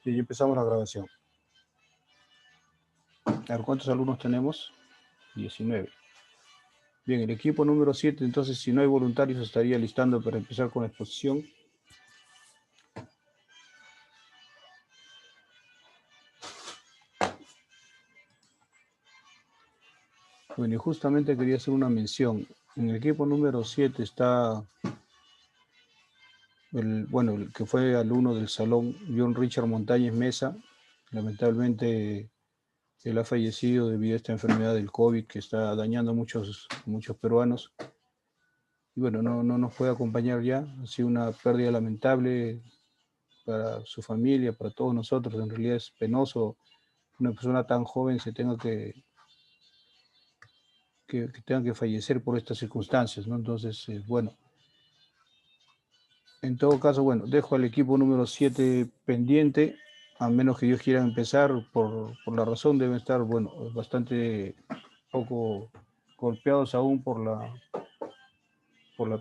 Sí, ya empezamos la grabación. A ver, ¿cuántos alumnos tenemos? 19. Bien, el equipo número 7, entonces, si no hay voluntarios, estaría listando para empezar con la exposición. Bueno, y justamente quería hacer una mención. En el equipo número 7 está el que fue alumno del salón, John Richard Montañez Mesa. Lamentablemente, él ha fallecido debido a esta enfermedad del COVID que está dañando a muchos peruanos. Y bueno, no nos puede acompañar ya. Ha sido una pérdida lamentable para su familia, para todos nosotros. En realidad es penoso que una persona tan joven se tenga que tenga que fallecer por estas circunstancias, ¿no? Entonces, bueno, en todo caso, bueno, dejo al equipo número 7 pendiente, a menos que ellos quieran empezar, por la razón deben estar, bueno, bastante poco golpeados aún por la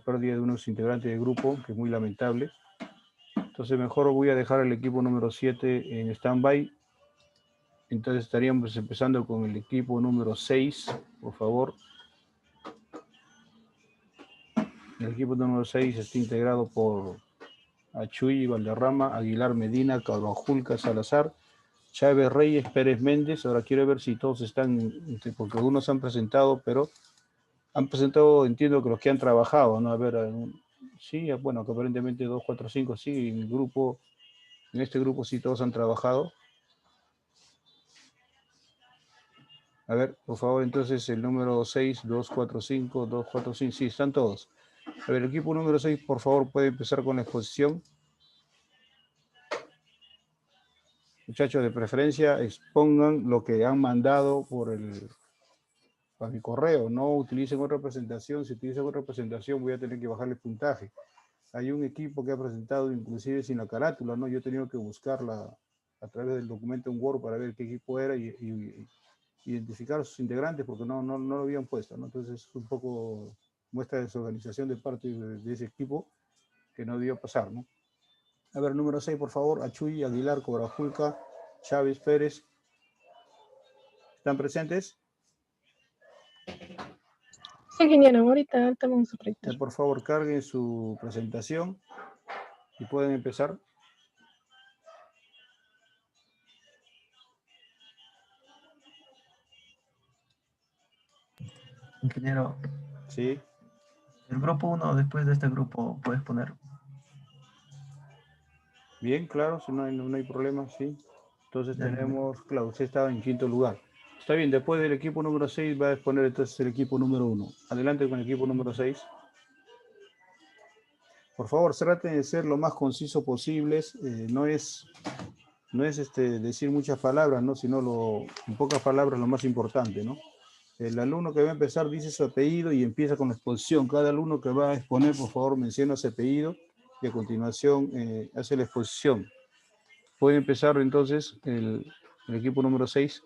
pérdida de unos integrantes del grupo, que es muy lamentable. Entonces mejor voy a dejar al equipo número 7 en stand-by. Entonces estaríamos empezando con el equipo número 6, por favor. El equipo número 6 está integrado por Achuy, Valderrama, Aguilar Medina, Carvajulca, Salazar, Chávez Reyes, Pérez Méndez. Ahora quiero ver si todos están, porque algunos han presentado, pero han presentado, entiendo que los que han trabajado, ¿no? A ver, sí, bueno, que aparentemente 2, 4, 5, sí, en este grupo sí todos han trabajado. A ver, por favor, entonces el número 6, 2, 4, 5, 2, 4, 5, sí, están todos. A ver, el equipo número 6, por favor, puede empezar con la exposición. Muchachos, de preferencia, expongan lo que han mandado para mi correo. No utilicen otra presentación. Si utilizan otra presentación, voy a tener que bajarle puntaje. Hay un equipo que ha presentado inclusive sin la carátula, ¿no? Yo he tenido que buscarla a través del documento en Word para ver qué equipo era y identificar a sus integrantes porque no lo habían puesto, ¿no? Entonces es un poco muestra de desorganización de parte de ese equipo que no debió pasar, ¿no? A ver, número 6, por favor, Achuy, Aguilar, Cobrajulca, Chávez, Pérez. ¿Están presentes? Sí, ingeniero, ahorita vamos a proyectar. Por favor, carguen su presentación y pueden empezar. Ingeniero, Sí. el grupo 1 después de este grupo puedes poner. Bien, claro, si no hay problema, sí. Entonces Ya, tenemos, claro, usted estaba en quinto lugar. Está bien, después del equipo número 6 va a exponer entonces el equipo número 1. Adelante con el equipo número 6. Por favor, traten de ser lo más conciso posibles. No es decir muchas palabras, ¿no? Sino en pocas palabras lo más importante, ¿no? El alumno que va a empezar dice su apellido y empieza con la exposición. Cada alumno que va a exponer, por favor, menciona su apellido y a continuación hace la exposición. Puede empezar entonces el equipo número 6.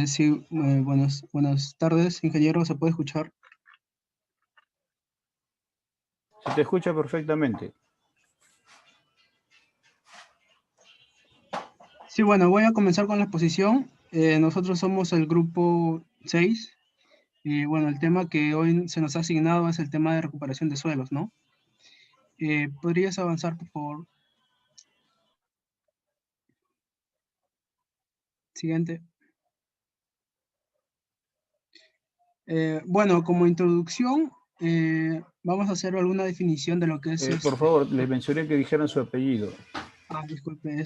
Sí, buenas tardes, ingeniero, ¿se puede escuchar? Se te escucha perfectamente. Sí, bueno, voy a comenzar con la exposición. Nosotros somos el grupo 6 y bueno, el tema que hoy se nos ha asignado es el tema de recuperación de suelos, ¿no? ¿Podrías avanzar, por favor? Siguiente. Bueno, como introducción, vamos a hacer alguna definición de lo que es Por favor, les mencioné que dijeran su apellido. Disculpe,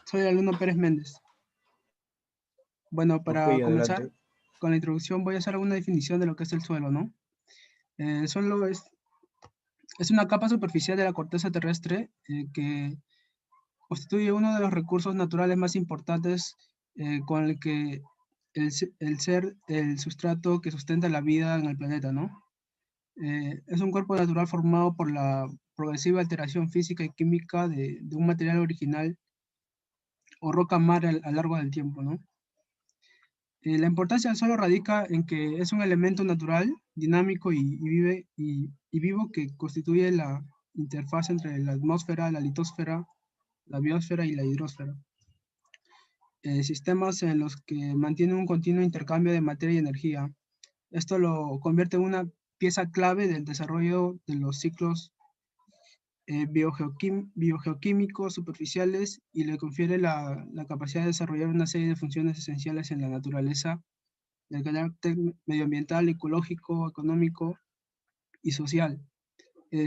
soy el alumno Pérez Méndez. Bueno, Ok, para comenzar adelante. con la introducción voy a hacer alguna definición de lo que es el suelo, ¿no? El suelo es una capa superficial de la corteza terrestre que constituye uno de los recursos naturales más importantes con el que el sustrato que sustenta la vida en el planeta, ¿no? Es un cuerpo natural formado por progresiva alteración física y química de un material original o roca-mar a lo largo del tiempo, ¿no? La importancia del suelo radica en que es un elemento natural, dinámico y vivo que constituye la interfaz entre la atmósfera, la litosfera, la biosfera y la hidrosfera. Sistemas en los que mantienen un continuo intercambio de materia y energía. Esto lo convierte en una pieza clave del desarrollo de los ciclos biogeoquímicos superficiales y le confiere la capacidad de desarrollar una serie de funciones esenciales en la naturaleza del carácter medioambiental, ecológico, económico y social.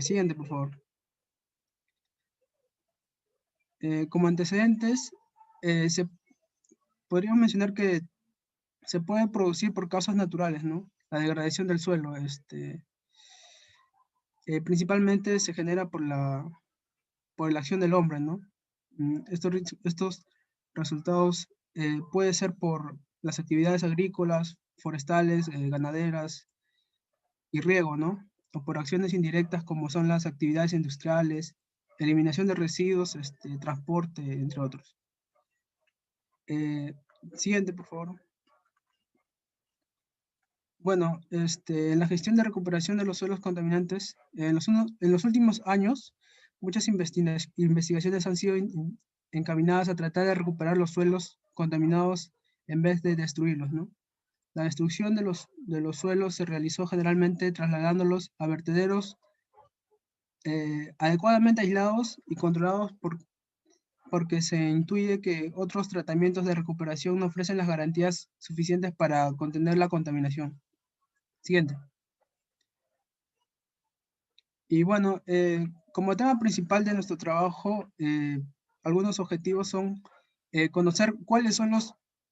Siguiente, por favor. Como antecedentes, podríamos mencionar que se puede producir por causas naturales, ¿no? La degradación del suelo, principalmente se genera por la acción del hombre, ¿no? Estos resultados puede ser por las actividades agrícolas, forestales, ganaderas y riego, ¿no? O por acciones indirectas como son las actividades industriales, eliminación de residuos, transporte, entre otros. Siguiente, por favor. Bueno, en la gestión de recuperación de los suelos contaminantes, en los últimos años, muchas investigaciones han sido encaminadas a tratar de recuperar los suelos contaminados en vez de destruirlos, ¿no? La destrucción de los suelos se realizó generalmente trasladándolos a vertederos adecuadamente aislados y controlados porque se intuye que otros tratamientos de recuperación no ofrecen las garantías suficientes para contener la contaminación. Siguiente. Y bueno, como tema principal de nuestro trabajo, algunos objetivos son conocer cuáles son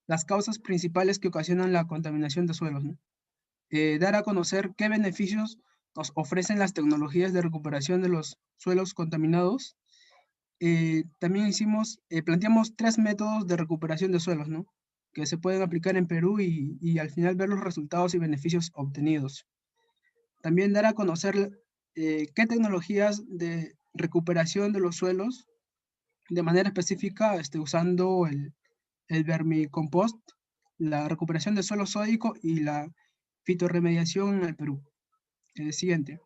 las causas principales que ocasionan la contaminación de suelos, ¿no? Dar a conocer qué beneficios nos ofrecen las tecnologías de recuperación de los suelos contaminados. También planteamos 3 métodos de recuperación de suelos, ¿no? Que se pueden aplicar en Perú y al final ver los resultados y beneficios obtenidos. También dar a conocer qué tecnologías de recuperación de los suelos, de manera específica, usando el vermicompost, la recuperación de suelo sódico y la fitorremediación en el Perú. Siguiente.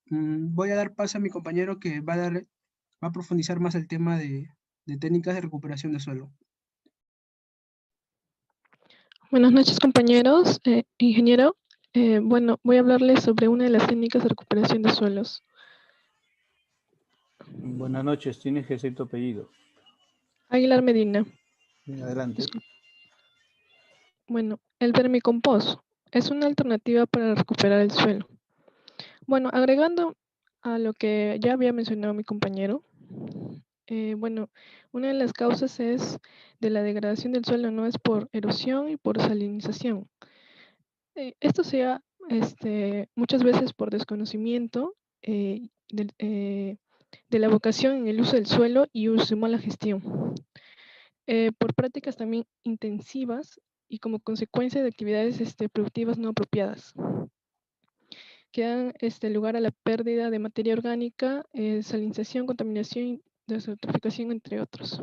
Voy a dar paso a mi compañero que va a profundizar más el tema de técnicas de recuperación de suelo. Buenas noches, compañeros. Ingeniero, bueno, voy a hablarles sobre una de las técnicas de recuperación de suelos. Buenas noches, tienes que decir tu apellido. Aguilar Medina. Bien, adelante. Bueno, el vermicompost es una alternativa para recuperar el suelo. Bueno, agregando a lo que ya había mencionado mi compañero, bueno, una de las causas de la degradación del suelo, no es por erosión y por salinización. Esto se da muchas veces por desconocimiento de la vocación en el uso del suelo y su mala gestión. Por prácticas también intensivas y como consecuencia de actividades productivas no apropiadas, que dan lugar a la pérdida de materia orgánica, salinización, contaminación, desertificación, entre otros.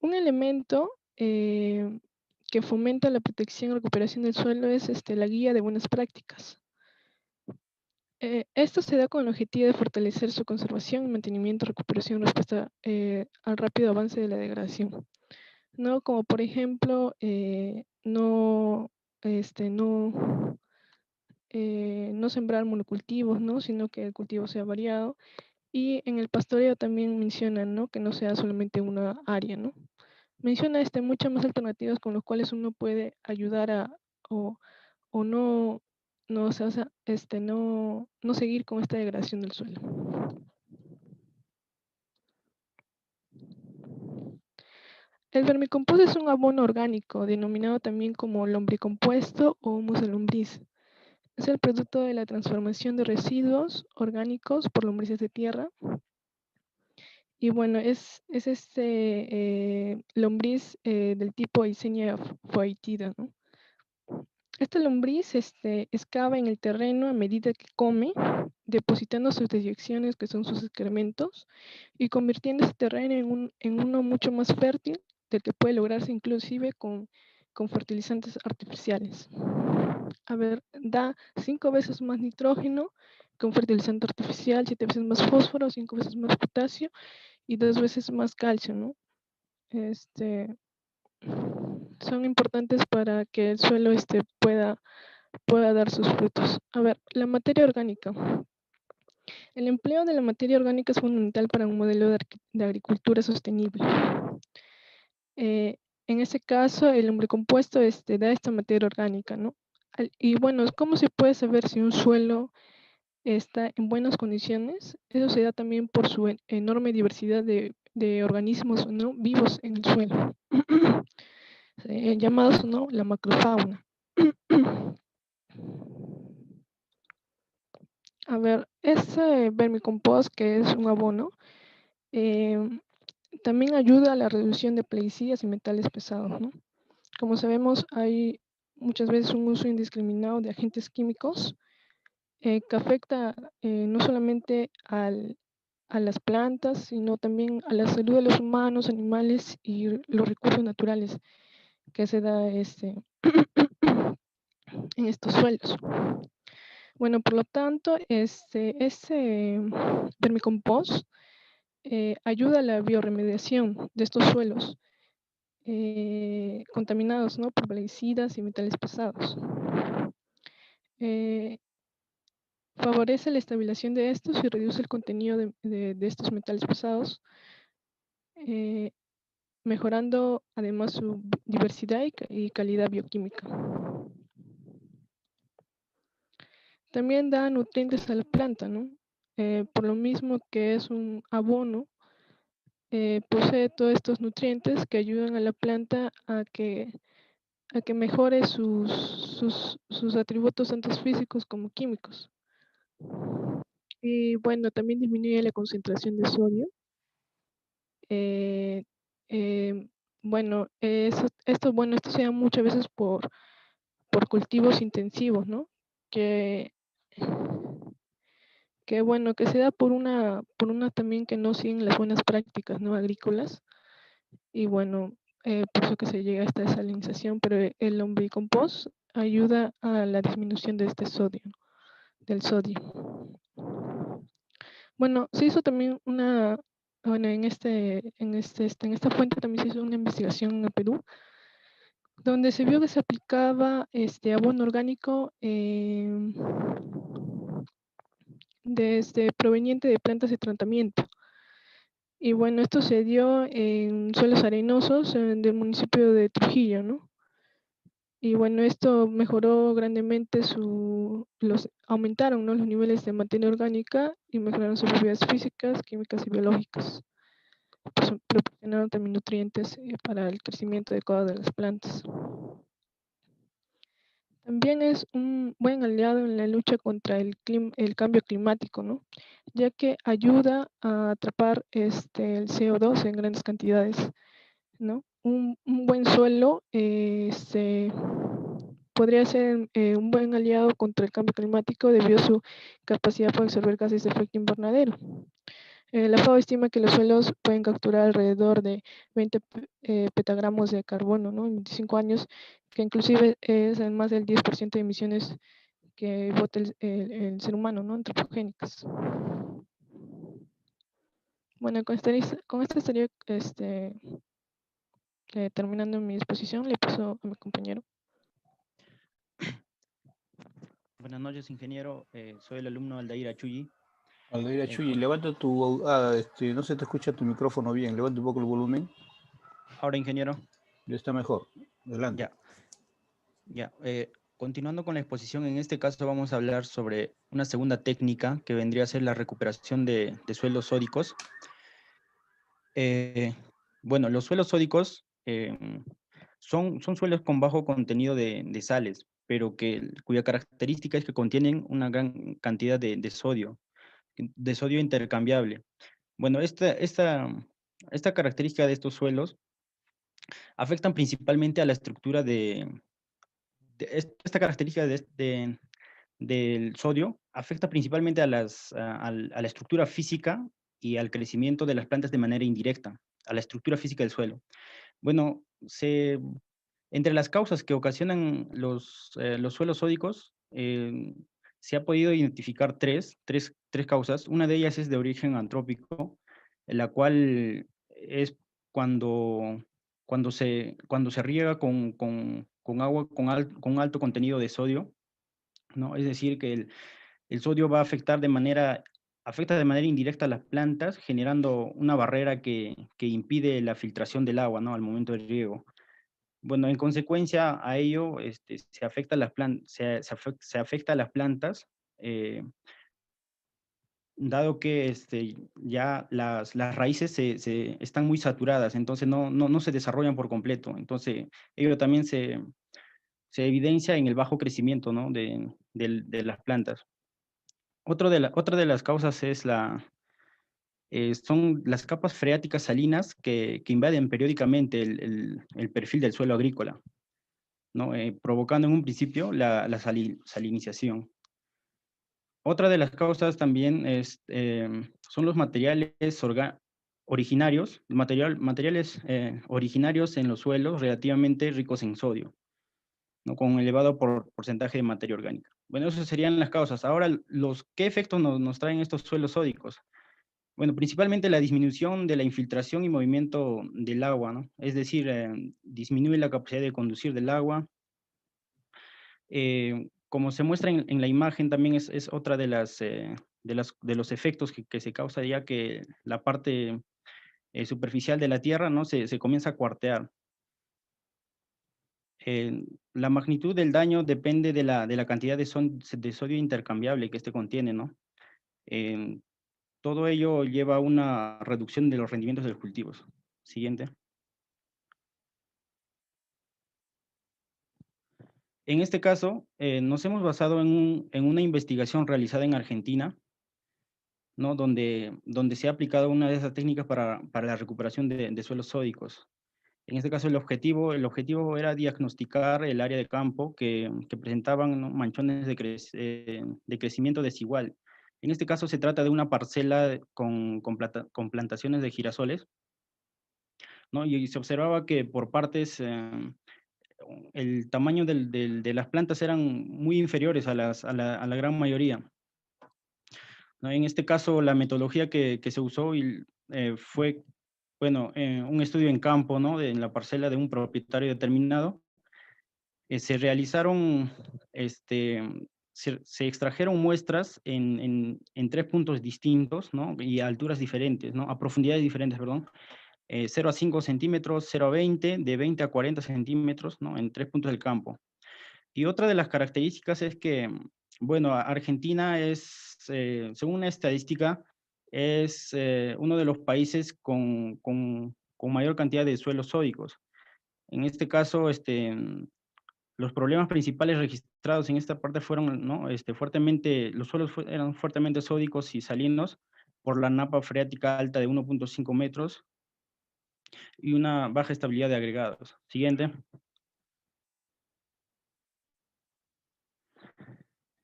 Un elemento que fomenta la protección y recuperación del suelo es la guía de buenas prácticas. Esto se da con el objetivo de fortalecer su conservación, mantenimiento, recuperación, respuesta al rápido avance de la degradación. ¿No? Como por ejemplo, no sembrar monocultivos, ¿no? Sino que el cultivo sea variado. Y en el pastoreo también mencionan, ¿no? Que no sea solamente una área, ¿no? Menciona muchas más alternativas con las cuales uno puede ayudar o no seguir con esta degradación del suelo. El vermicompost es un abono orgánico, denominado también como lombricompuesto o humus de lombriz. Es el producto de la transformación de residuos orgánicos por lombrices de tierra. Y bueno, es lombriz del tipo Eisenia foetida, ¿no? Esta lombriz excava en el terreno a medida que come, depositando sus deyecciones, que son sus excrementos, y convirtiendo ese terreno en uno mucho más fértil, del que puede lograrse inclusive con fertilizantes artificiales. A ver, da 5 veces más nitrógeno que un fertilizante artificial, 7 veces más fósforo, 5 veces más potasio y 2 veces más calcio, ¿no? Son importantes para que el suelo pueda dar sus frutos. A ver, la materia orgánica. El empleo de la materia orgánica es fundamental para un modelo de agricultura sostenible. En ese caso, el lombricompuesto da esta materia orgánica, ¿no? Y bueno, ¿cómo se puede saber si un suelo está en buenas condiciones? Eso se da también por su enorme diversidad de organismos, ¿no?, vivos en el suelo, llamados, ¿no?, la macrofauna. A ver, ese vermicompost, que es un abono, también ayuda a la reducción de plaguicidas y metales pesados, ¿no? Como sabemos, hay muchas veces un uso indiscriminado de agentes químicos que afecta no solamente a las plantas, sino también a la salud de los humanos, animales y los recursos naturales que se da en estos suelos. Bueno, por lo tanto, ese vermicompost ayuda a la bioremediación de estos suelos contaminados, ¿no?, por plaguicidas y metales pesados. Favorece la estabilización de estos y reduce el contenido de estos metales pesados, mejorando además su diversidad y calidad bioquímica. También da nutrientes a la planta, ¿no? Por lo mismo que es un abono, posee todos estos nutrientes que ayudan a la planta a que mejore sus atributos tanto físicos como químicos. Y bueno, también disminuye la concentración de sodio. Bueno, esto se da muchas veces por cultivos intensivos, ¿no? Que bueno, que se da por una también que no siguen las buenas prácticas, ¿no?, agrícolas. Y bueno, por eso que se llega a esta desalinización, pero el lombricompost ayuda a la disminución de este sodio, del sodio. Bueno, se hizo también bueno, en esta fuente también se hizo una investigación en el Perú, donde se vio que se aplicaba abono orgánico proveniente de plantas de tratamiento. Y bueno, esto se dio en suelos arenosos del municipio de Trujillo, ¿no? Y bueno, esto mejoró grandemente aumentaron, ¿no?, los niveles de materia orgánica y mejoraron sus propiedades físicas, químicas y biológicas. Proporcionaron también nutrientes para el crecimiento adecuado de las plantas. También es un buen aliado en la lucha contra el cambio climático, ¿no?, ya que ayuda a atrapar el CO2 en grandes cantidades, ¿no? Un buen suelo podría ser un buen aliado contra el cambio climático debido a su capacidad para absorber gases de efecto invernadero. La FAO estima que los suelos pueden capturar alrededor de 20 petagramos de carbono, ¿no?, en 25 años, que inclusive es más del 10% de emisiones que bota el ser humano, ¿no?, antropogénicas. Bueno, con esto estaría terminando mi exposición. Le paso a mi compañero. Buenas noches, ingeniero. Soy el alumno Aldair Achulli. Aldair Achulli, levanta tu... no se te escucha tu micrófono bien. Levanta un poco el volumen. Ahora, ingeniero. Ya está mejor. Adelante. Ya. Continuando con la exposición, en este caso vamos a hablar sobre una segunda técnica que vendría a ser la recuperación de suelos sódicos. Bueno, los suelos sódicos son suelos con bajo contenido de sales, pero cuya característica es que contienen una gran cantidad de sodio intercambiable. Bueno, esta característica de estos suelos afectan principalmente a la estructura esta característica del sodio afecta principalmente a la estructura física y al crecimiento de las plantas de manera indirecta, a la estructura física del suelo. Bueno, entre las causas que ocasionan los suelos sódicos, se ha podido identificar tres causas. Una de ellas es de origen antrópico, en la cual es cuando se riega con agua con alto contenido de sodio, ¿no? Es decir, que el sodio va a afecta de manera indirecta a las plantas, generando una barrera que impide la filtración del agua, ¿no? Al momento del riego. Bueno, en consecuencia a ello, se afecta a las plantas, dado que ya las raíces se están muy saturadas, entonces no se desarrollan por completo. Entonces, ello también se evidencia en el bajo crecimiento, ¿no? de las plantas. Otra de las causas son las capas freáticas salinas que invaden periódicamente el perfil del suelo agrícola, ¿no? Provocando en un principio la salinización. Otra de las causas también son los materiales originarios, materiales originarios en los suelos relativamente ricos en sodio, ¿no? Con un elevado porcentaje de materia orgánica. Bueno, esas serían las causas. Ahora, ¿qué efectos nos traen estos suelos sódicos? Bueno, principalmente la disminución de la infiltración y movimiento del agua, ¿no? Es decir, disminuye la capacidad de conducir del agua. Como se muestra en la imagen, también es otra de los efectos que se causa, ya que la parte superficial de la tierra, ¿no? se comienza a cuartear. La magnitud del daño depende de la cantidad de sodio intercambiable que contiene, ¿no? Todo ello lleva a una reducción de los rendimientos de los cultivos. Siguiente. En este caso, nos hemos basado en una investigación realizada en Argentina, ¿no? Donde se ha aplicado una de esas técnicas para la recuperación de suelos sódicos. En este caso, el objetivo era diagnosticar el área de campo que presentaban, ¿no? Manchones de crecimiento desigual. En este caso, se trata de una parcela con plantaciones de girasoles, ¿no? Y se observaba que por partes el tamaño de las plantas eran muy inferiores a la gran mayoría, ¿no? En este caso, la metodología que se usó fue, bueno, un estudio en campo, ¿no? En la parcela de un propietario determinado. Se realizaron, se extrajeron muestras en 3 puntos distintos, ¿no? Y a alturas diferentes, ¿no? A profundidades diferentes, perdón. 0 a 5 centímetros, 0 a 20, de 20 a 40 centímetros, ¿no? En 3 puntos del campo. Y otra de las características es que, bueno, Argentina es, según una estadística, es uno de los países con mayor cantidad de suelos sódicos. En este caso, los problemas principales registrados en esta parte fueron, ¿no? Los suelos eran fuertemente sódicos y salinos por la napa freática alta de 1.5 metros y una baja estabilidad de agregados. Siguiente.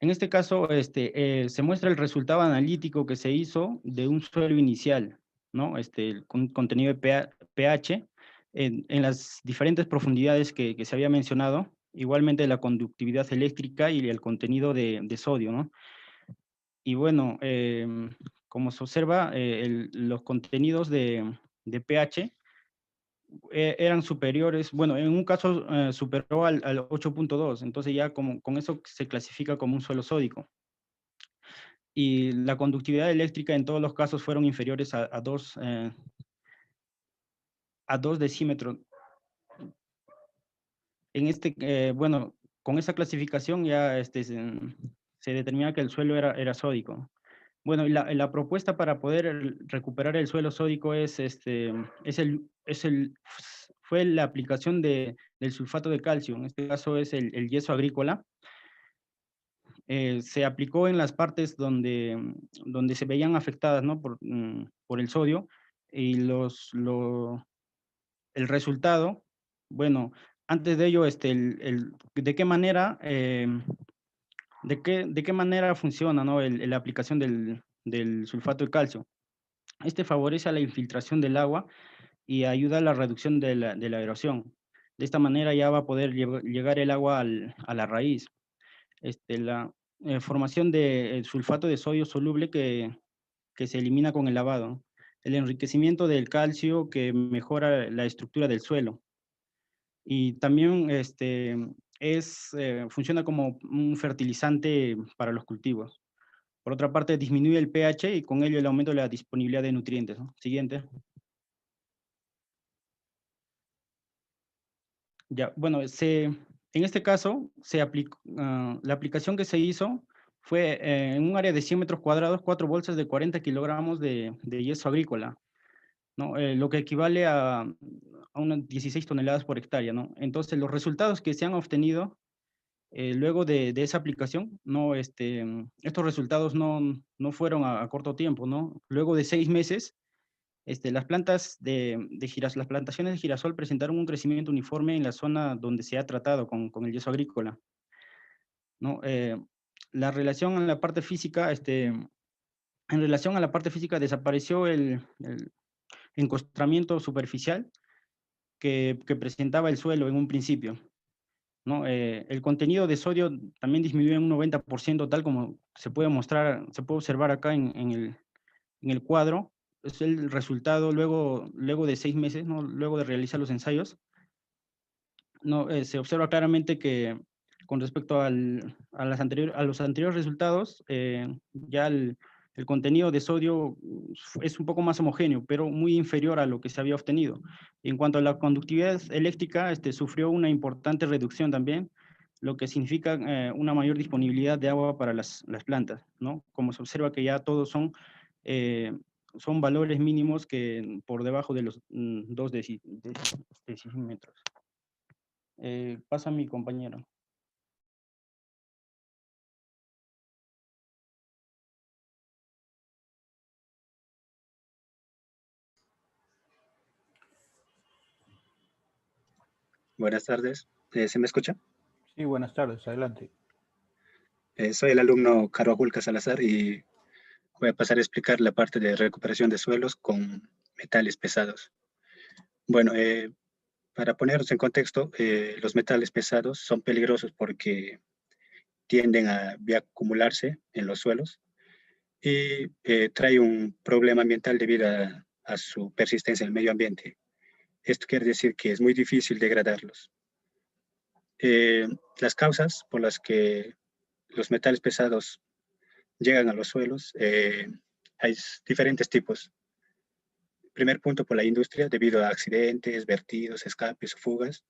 En este caso, se muestra el resultado analítico que se hizo de un suelo inicial, ¿no? Con contenido de pH en las diferentes profundidades que se había mencionado, igualmente la conductividad eléctrica y el contenido de sodio, ¿no? Y bueno, como se observa, los contenidos de pH eran superiores, bueno, en un caso superó al 8.2, entonces ya con eso se clasifica como un suelo sódico. Y la conductividad eléctrica en todos los casos fueron inferiores a 2 decímetros. Bueno, con esa clasificación ya se determina que el suelo era sódico. Bueno, y la propuesta para poder recuperar el suelo sódico fue la aplicación del sulfato de calcio, en este caso es el yeso agrícola. Se aplicó en las partes donde se veían afectadas, ¿no? por el sodio, y el resultado, bueno, antes de ello, de qué manera, de qué manera funciona, ¿no? La aplicación del sulfato de calcio. Este favorece a la infiltración del agua y ayuda a la reducción de la erosión. De esta manera ya va a poder llegar el agua a la raíz. La formación de sulfato de sodio soluble que se elimina con el lavado. El enriquecimiento del calcio que mejora la estructura del suelo. Y también funciona como un fertilizante para los cultivos. Por otra parte, disminuye el pH y con ello el aumento de la disponibilidad de nutrientes, ¿no? Siguiente. Ya, bueno, en este caso, la aplicación que se hizo fue en un área de 100 metros cuadrados, 4 bolsas de 40 kilogramos de yeso agrícola, ¿no? Lo que equivale a unas 16 toneladas por hectárea, ¿no? Entonces, los resultados que se han obtenido luego de esa aplicación, ¿no? Estos resultados no fueron a corto tiempo, ¿no? Luego de 6 meses, las las plantaciones de girasol presentaron un crecimiento uniforme en la zona donde se ha tratado con el yeso agrícola, ¿no? La relación en la parte física, en relación a la parte física desapareció el encostramiento superficial que presentaba el suelo en un principio, ¿no? El contenido de sodio también disminuyó en un 90%, tal como se puede observar acá en el cuadro. Es el resultado luego de 6 meses, ¿no? Luego de realizar los ensayos. No, se observa claramente que con respecto a los anteriores resultados, ya el contenido de sodio es un poco más homogéneo, pero muy inferior a lo que se había obtenido. En cuanto a la conductividad eléctrica, sufrió una importante reducción también, lo que significa una mayor disponibilidad de agua para las plantas, ¿no? Como se observa que ya todos son valores mínimos que por debajo de los 2 decímetros. Pasa a mi compañero. Buenas tardes. ¿Se me escucha? Sí, buenas tardes, adelante. Soy el alumno Caro Ajulca Salazar y voy a pasar a explicar la parte de recuperación de suelos con metales pesados. Bueno, para ponernos en contexto, los metales pesados son peligrosos porque tienden a bioacumularse en los suelos y trae un problema ambiental debido a su persistencia en el medio ambiente. Esto quiere decir que es muy difícil degradarlos. Las causas por las que los metales pesados llegan a los suelos, hay diferentes tipos. Primer punto, por la industria, debido a accidentes, vertidos, escapes o fugas.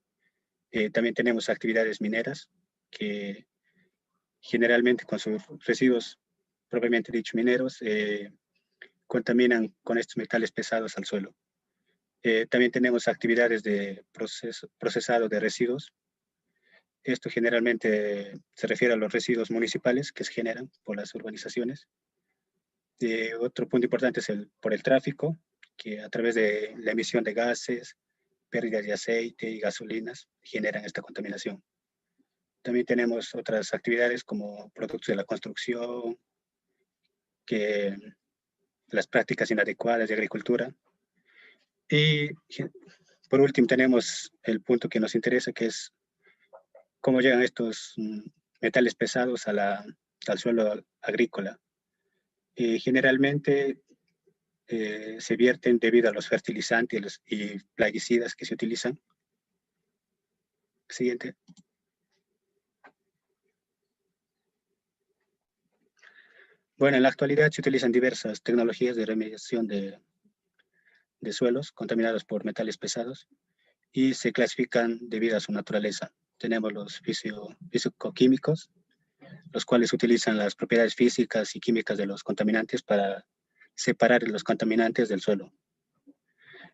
También tenemos actividades mineras que generalmente con sus residuos propiamente dicho mineros contaminan con estos metales pesados al suelo. También tenemos actividades de procesado de residuos. Esto generalmente se refiere a los residuos municipales que se generan por las urbanizaciones. Otro punto importante es por el tráfico, que a través de la emisión de gases, pérdidas de aceite y gasolinas generan esta contaminación. También tenemos otras actividades como productos de la construcción, que las prácticas inadecuadas de agricultura. Y por último tenemos el punto que nos interesa, que es cómo llegan estos metales pesados al suelo agrícola. Generalmente se vierten debido a los fertilizantes y plaguicidas que se utilizan. Siguiente. Bueno, en la actualidad se utilizan diversas tecnologías de remediación de suelos contaminados por metales pesados y se clasifican debido a su naturaleza. Tenemos los físico-químicos, los cuales utilizan las propiedades físicas y químicas de los contaminantes para separar los contaminantes del suelo.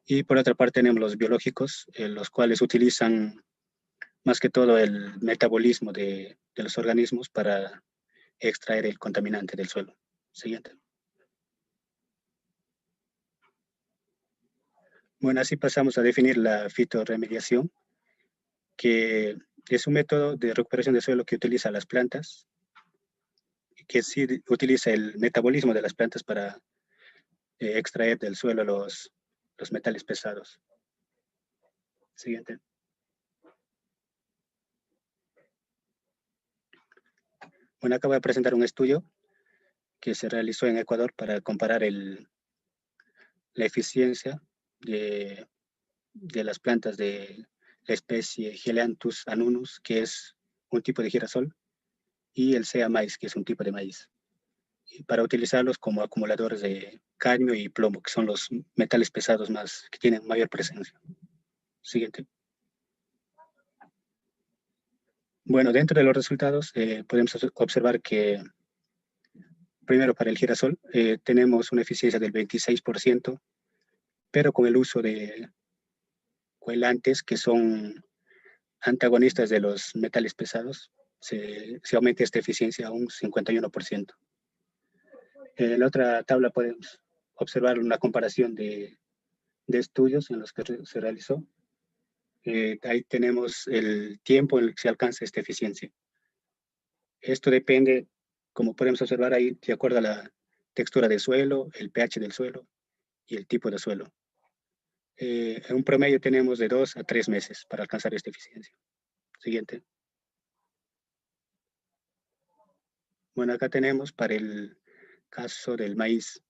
Y por otra parte tenemos los biológicos, los cuales utilizan más que todo el metabolismo de los organismos para extraer el contaminante del suelo. Siguiente. Bueno, así pasamos a definir la fitorremediación. que es un método de recuperación de suelo que utiliza las plantas, que sí utiliza el metabolismo de las plantas para extraer del suelo los metales pesados. Siguiente. Bueno, acá voy a presentar un estudio que se realizó en Ecuador para comparar la eficiencia de las plantas de la especie Helianthus annunus, que es un tipo de girasol, y el Sea maíz, que es un tipo de maíz, y para utilizarlos como acumuladores de cadmio y plomo, que son los metales pesados que tienen mayor presencia. Siguiente. Bueno, dentro de los resultados podemos observar que, primero, para el girasol tenemos una eficiencia del 26%, pero con el uso de coelantes que son antagonistas de los metales pesados, se aumenta esta eficiencia a un 51%. En la otra tabla podemos observar una comparación de estudios en los que se realizó. Ahí tenemos el tiempo en el que se alcanza esta eficiencia. Esto depende, como podemos observar ahí, de acuerdo a la textura del suelo, el pH del suelo y el tipo de suelo. En un promedio tenemos de 2 a 3 meses para alcanzar esta eficiencia. Siguiente. Bueno, acá tenemos para el caso del maíz.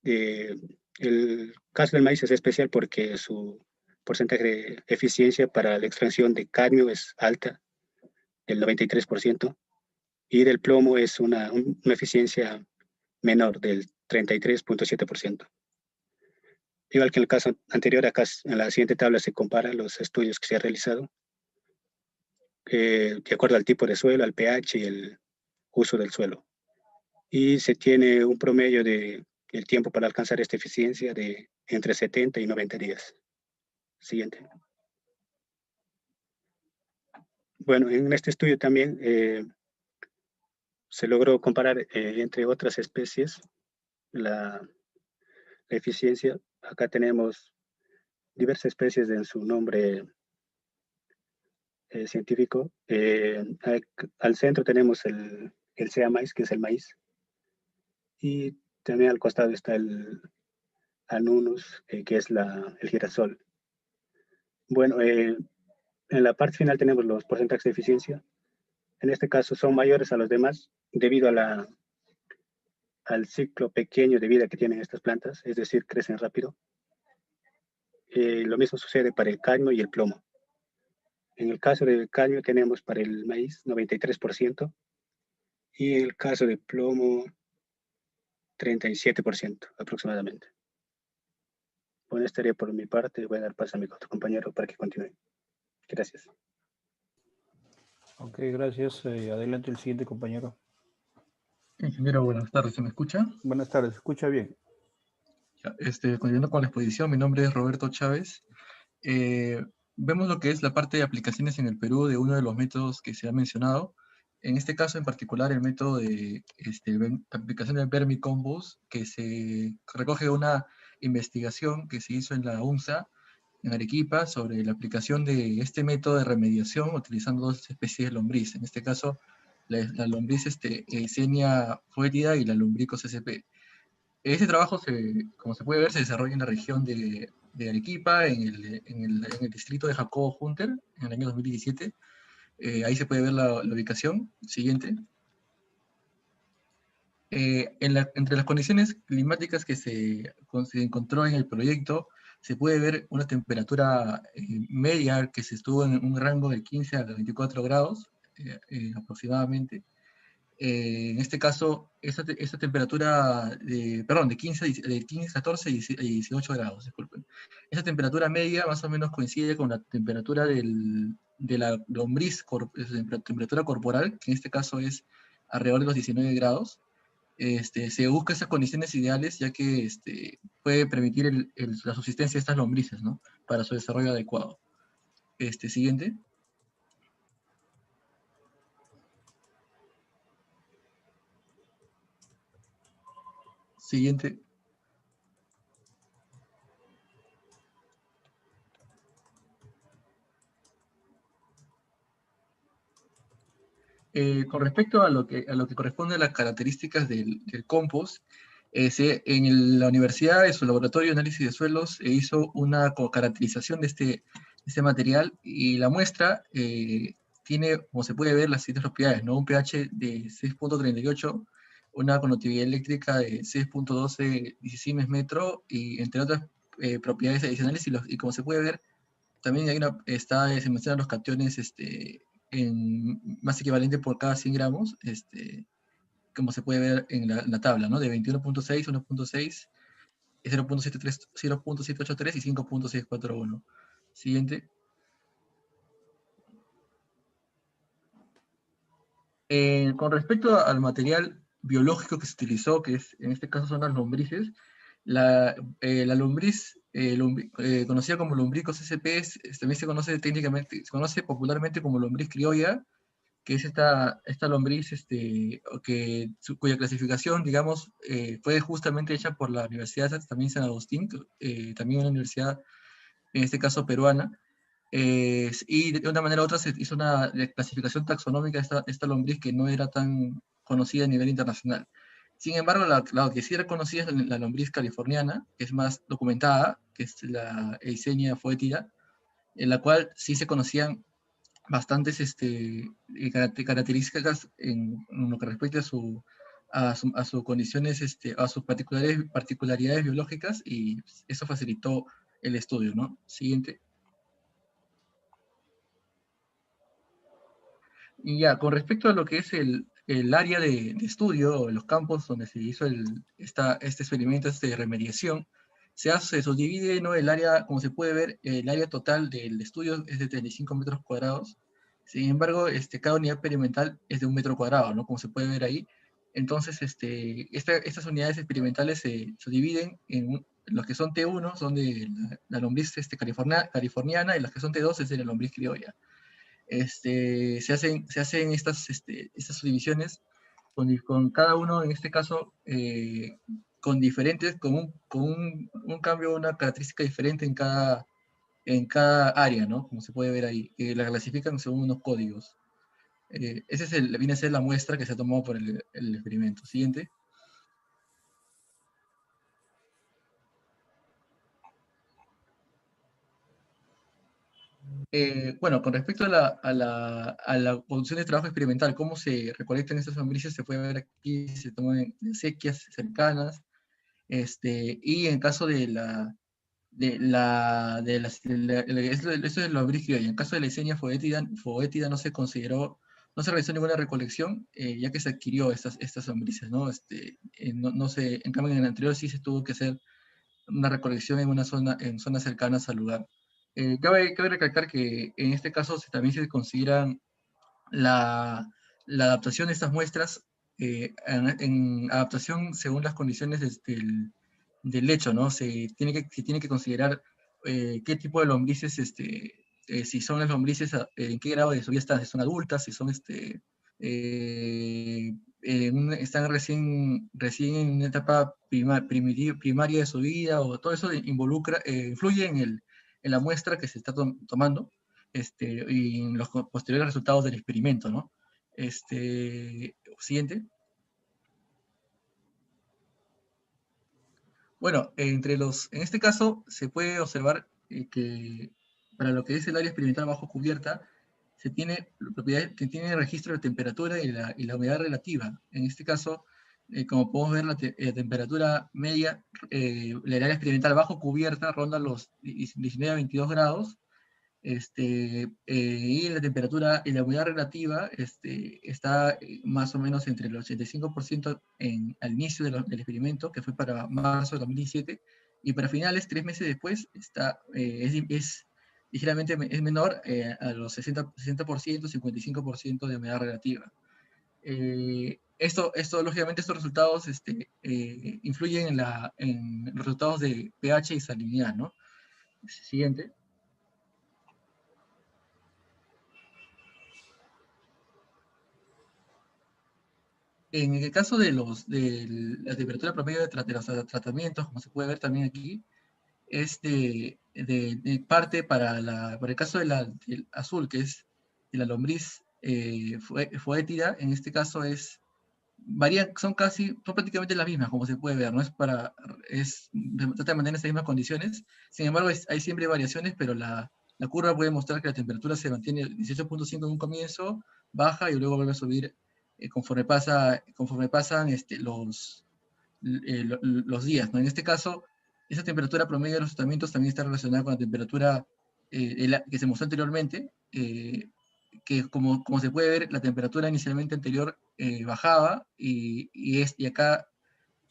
El caso del maíz es especial porque su porcentaje de eficiencia para la extracción de cadmio es alta, el 93%, y del plomo es una eficiencia menor, del 33.7%. Igual que en el caso anterior, acá en la siguiente tabla se comparan los estudios que se han realizado de acuerdo al tipo de suelo, al pH y el uso del suelo. Y se tiene un promedio de el tiempo para alcanzar esta eficiencia de entre 70 y 90 días. Siguiente. Bueno, en este estudio también se logró comparar entre otras especies la eficiencia. Acá tenemos diversas especies en su nombre científico. Al centro tenemos el Sea maíz, que es el maíz, y también al costado está el Annunus, que es el girasol. Bueno, en la parte final tenemos los porcentajes de eficiencia. En este caso son mayores a los demás debido a al ciclo pequeño de vida que tienen estas plantas, es decir, crecen rápido. Lo mismo sucede para el cadmio y el plomo. En el caso del cadmio tenemos para el maíz 93% y en el caso del plomo 37% aproximadamente. Bueno, estaría por mi parte. Voy a dar paso a mi otro compañero para que continúe. Gracias. Ok, gracias. Adelante el siguiente compañero. Ingeniero, buenas tardes, ¿se me escucha? Buenas tardes, escucha bien. Ya, continuando con la exposición, mi nombre es Roberto Chávez. Vemos lo que es la parte de aplicaciones en el Perú de uno de los métodos que se ha mencionado. En este caso en particular, el método de aplicación del vermicompost, que se recoge una investigación que se hizo en la UNSA, en Arequipa, sobre la aplicación de este método de remediación utilizando dos especies de lombriz. En este caso, la lombriz Eisenia foetida y la Lumbricus sp. Este trabajo, como se puede ver, se desarrolla en la región de Arequipa, en el distrito de Jacobo Hunter, en el año 2017. Ahí se puede ver la ubicación. Siguiente. Entre las condiciones climáticas que se encontró en el proyecto, se puede ver una temperatura media que se estuvo en un rango de 15 a 24 grados aproximadamente. En este caso, esta temperatura, de 15, 14 y 18 grados, disculpen. Esa temperatura media más o menos coincide con la temperatura de la lombriz, temperatura corporal, que en este caso es alrededor de los 19 grados. Se busca esas condiciones ideales, ya que puede permitir la subsistencia de estas lombrices, ¿no? Para su desarrollo adecuado. Siguiente. Siguiente. Con respecto a lo que corresponde a las características del compost, la universidad, en su laboratorio de análisis de suelos, hizo una caracterización de este material, y la muestra tiene, como se puede ver, las siguientes propiedades, ¿no? Un pH de 6.38, una conductividad eléctrica de 6.12 decimes metro, y entre otras propiedades adicionales, y como se puede ver, también se mencionan los cationes en más equivalente por cada 100 gramos, como se puede ver en la tabla, ¿no? De 21.6, 1.6, 0.783 y 5.641. Siguiente. Con respecto al material biológico que se utilizó, que en este caso son las lombrices, la lombriz conocida como Lumbricus sp, también se conoce popularmente como lombriz criolla, que es esta lombriz cuya clasificación, digamos, fue justamente hecha por la Universidad también San Agustín, también una universidad, en este caso peruana, y de una manera u otra se hizo una clasificación taxonómica de esta lombriz que no era tan conocida a nivel internacional. Sin embargo, la que sí era conocida es la lombriz californiana, que es más documentada, que es la Eisenia foetida, en la cual sí se conocían bastantes características en lo que respecta a sus condiciones, a sus particularidades biológicas, y eso facilitó el estudio, ¿no? Siguiente. Y ya, con respecto a lo que es el área de estudio, los campos donde se hizo este experimento, de remediación, se subdivide, ¿no? El área, como se puede ver, el área total del estudio es de 35 metros cuadrados. Sin embargo, cada unidad experimental es de 1 metro cuadrado, ¿no? Como se puede ver ahí. Entonces, estas unidades experimentales se dividen en los que son T1, son de la lombriz californiana, y los que son T2 es de la lombriz criolla. Se hacen estas subdivisiones con cada uno, en este caso, con un cambio, una característica diferente en cada área, ¿no? Como se puede ver ahí, que la clasifican según unos códigos. Viene a ser la muestra que se ha tomado por el experimento. Siguiente. Bueno, con respecto a la producción de trabajo experimental, cómo se recolectan estas lombrices, se puede ver aquí, se toman en sequías cercanas, y en caso esto es la lombriz criolla. En caso de la Eisenia foetida no se realizó ninguna recolección, ya que se adquirió estas lombrices, ¿no? En cambio en el anterior sí se tuvo que hacer una recolección en zonas cercanas al lugar. Cabe recalcar que en este caso también se consideran la adaptación de estas muestras, en adaptación según las condiciones del lecho, ¿no? Se tiene que considerar qué tipo de lombrices, si son las lombrices, en qué grado de su vida están, si son adultas, si son están recién en una etapa primaria de su vida, o todo eso influye en la muestra que se está tomando, y en los posteriores resultados del experimento, ¿no? Siguiente. Bueno, en este caso se puede observar que para lo que es el área experimental bajo cubierta, se tiene propiedades que tiene registro de temperatura y la humedad relativa. En este caso, como podemos ver, la temperatura media, el área experimental bajo cubierta ronda los 19 a 22 grados, y la temperatura y la humedad relativa está más o menos entre el 85% al inicio del experimento, que fue para marzo de 2017, y para finales, 3 meses después, es ligeramente menor, a los 60%, 55% de humedad relativa. Lógicamente, estos resultados influyen en los resultados de pH y salinidad, ¿no? Siguiente. En el caso de la temperatura promedio de los tratamientos, como se puede ver también aquí, es de parte para el caso del azul, que es de la lombriz Foétida, en este caso varían, son prácticamente las mismas, como se puede ver, ¿no? Trata de mantener esas mismas condiciones. Sin embargo, hay siempre variaciones, pero la curva puede mostrar que la temperatura se mantiene 18.5 en un comienzo, baja y luego vuelve a subir conforme pasan los días, ¿no? En este caso, esa temperatura promedio de los tratamientos también está relacionada con la temperatura que se mostró anteriormente, que como se puede ver, la temperatura inicialmente anterior bajaba y acá,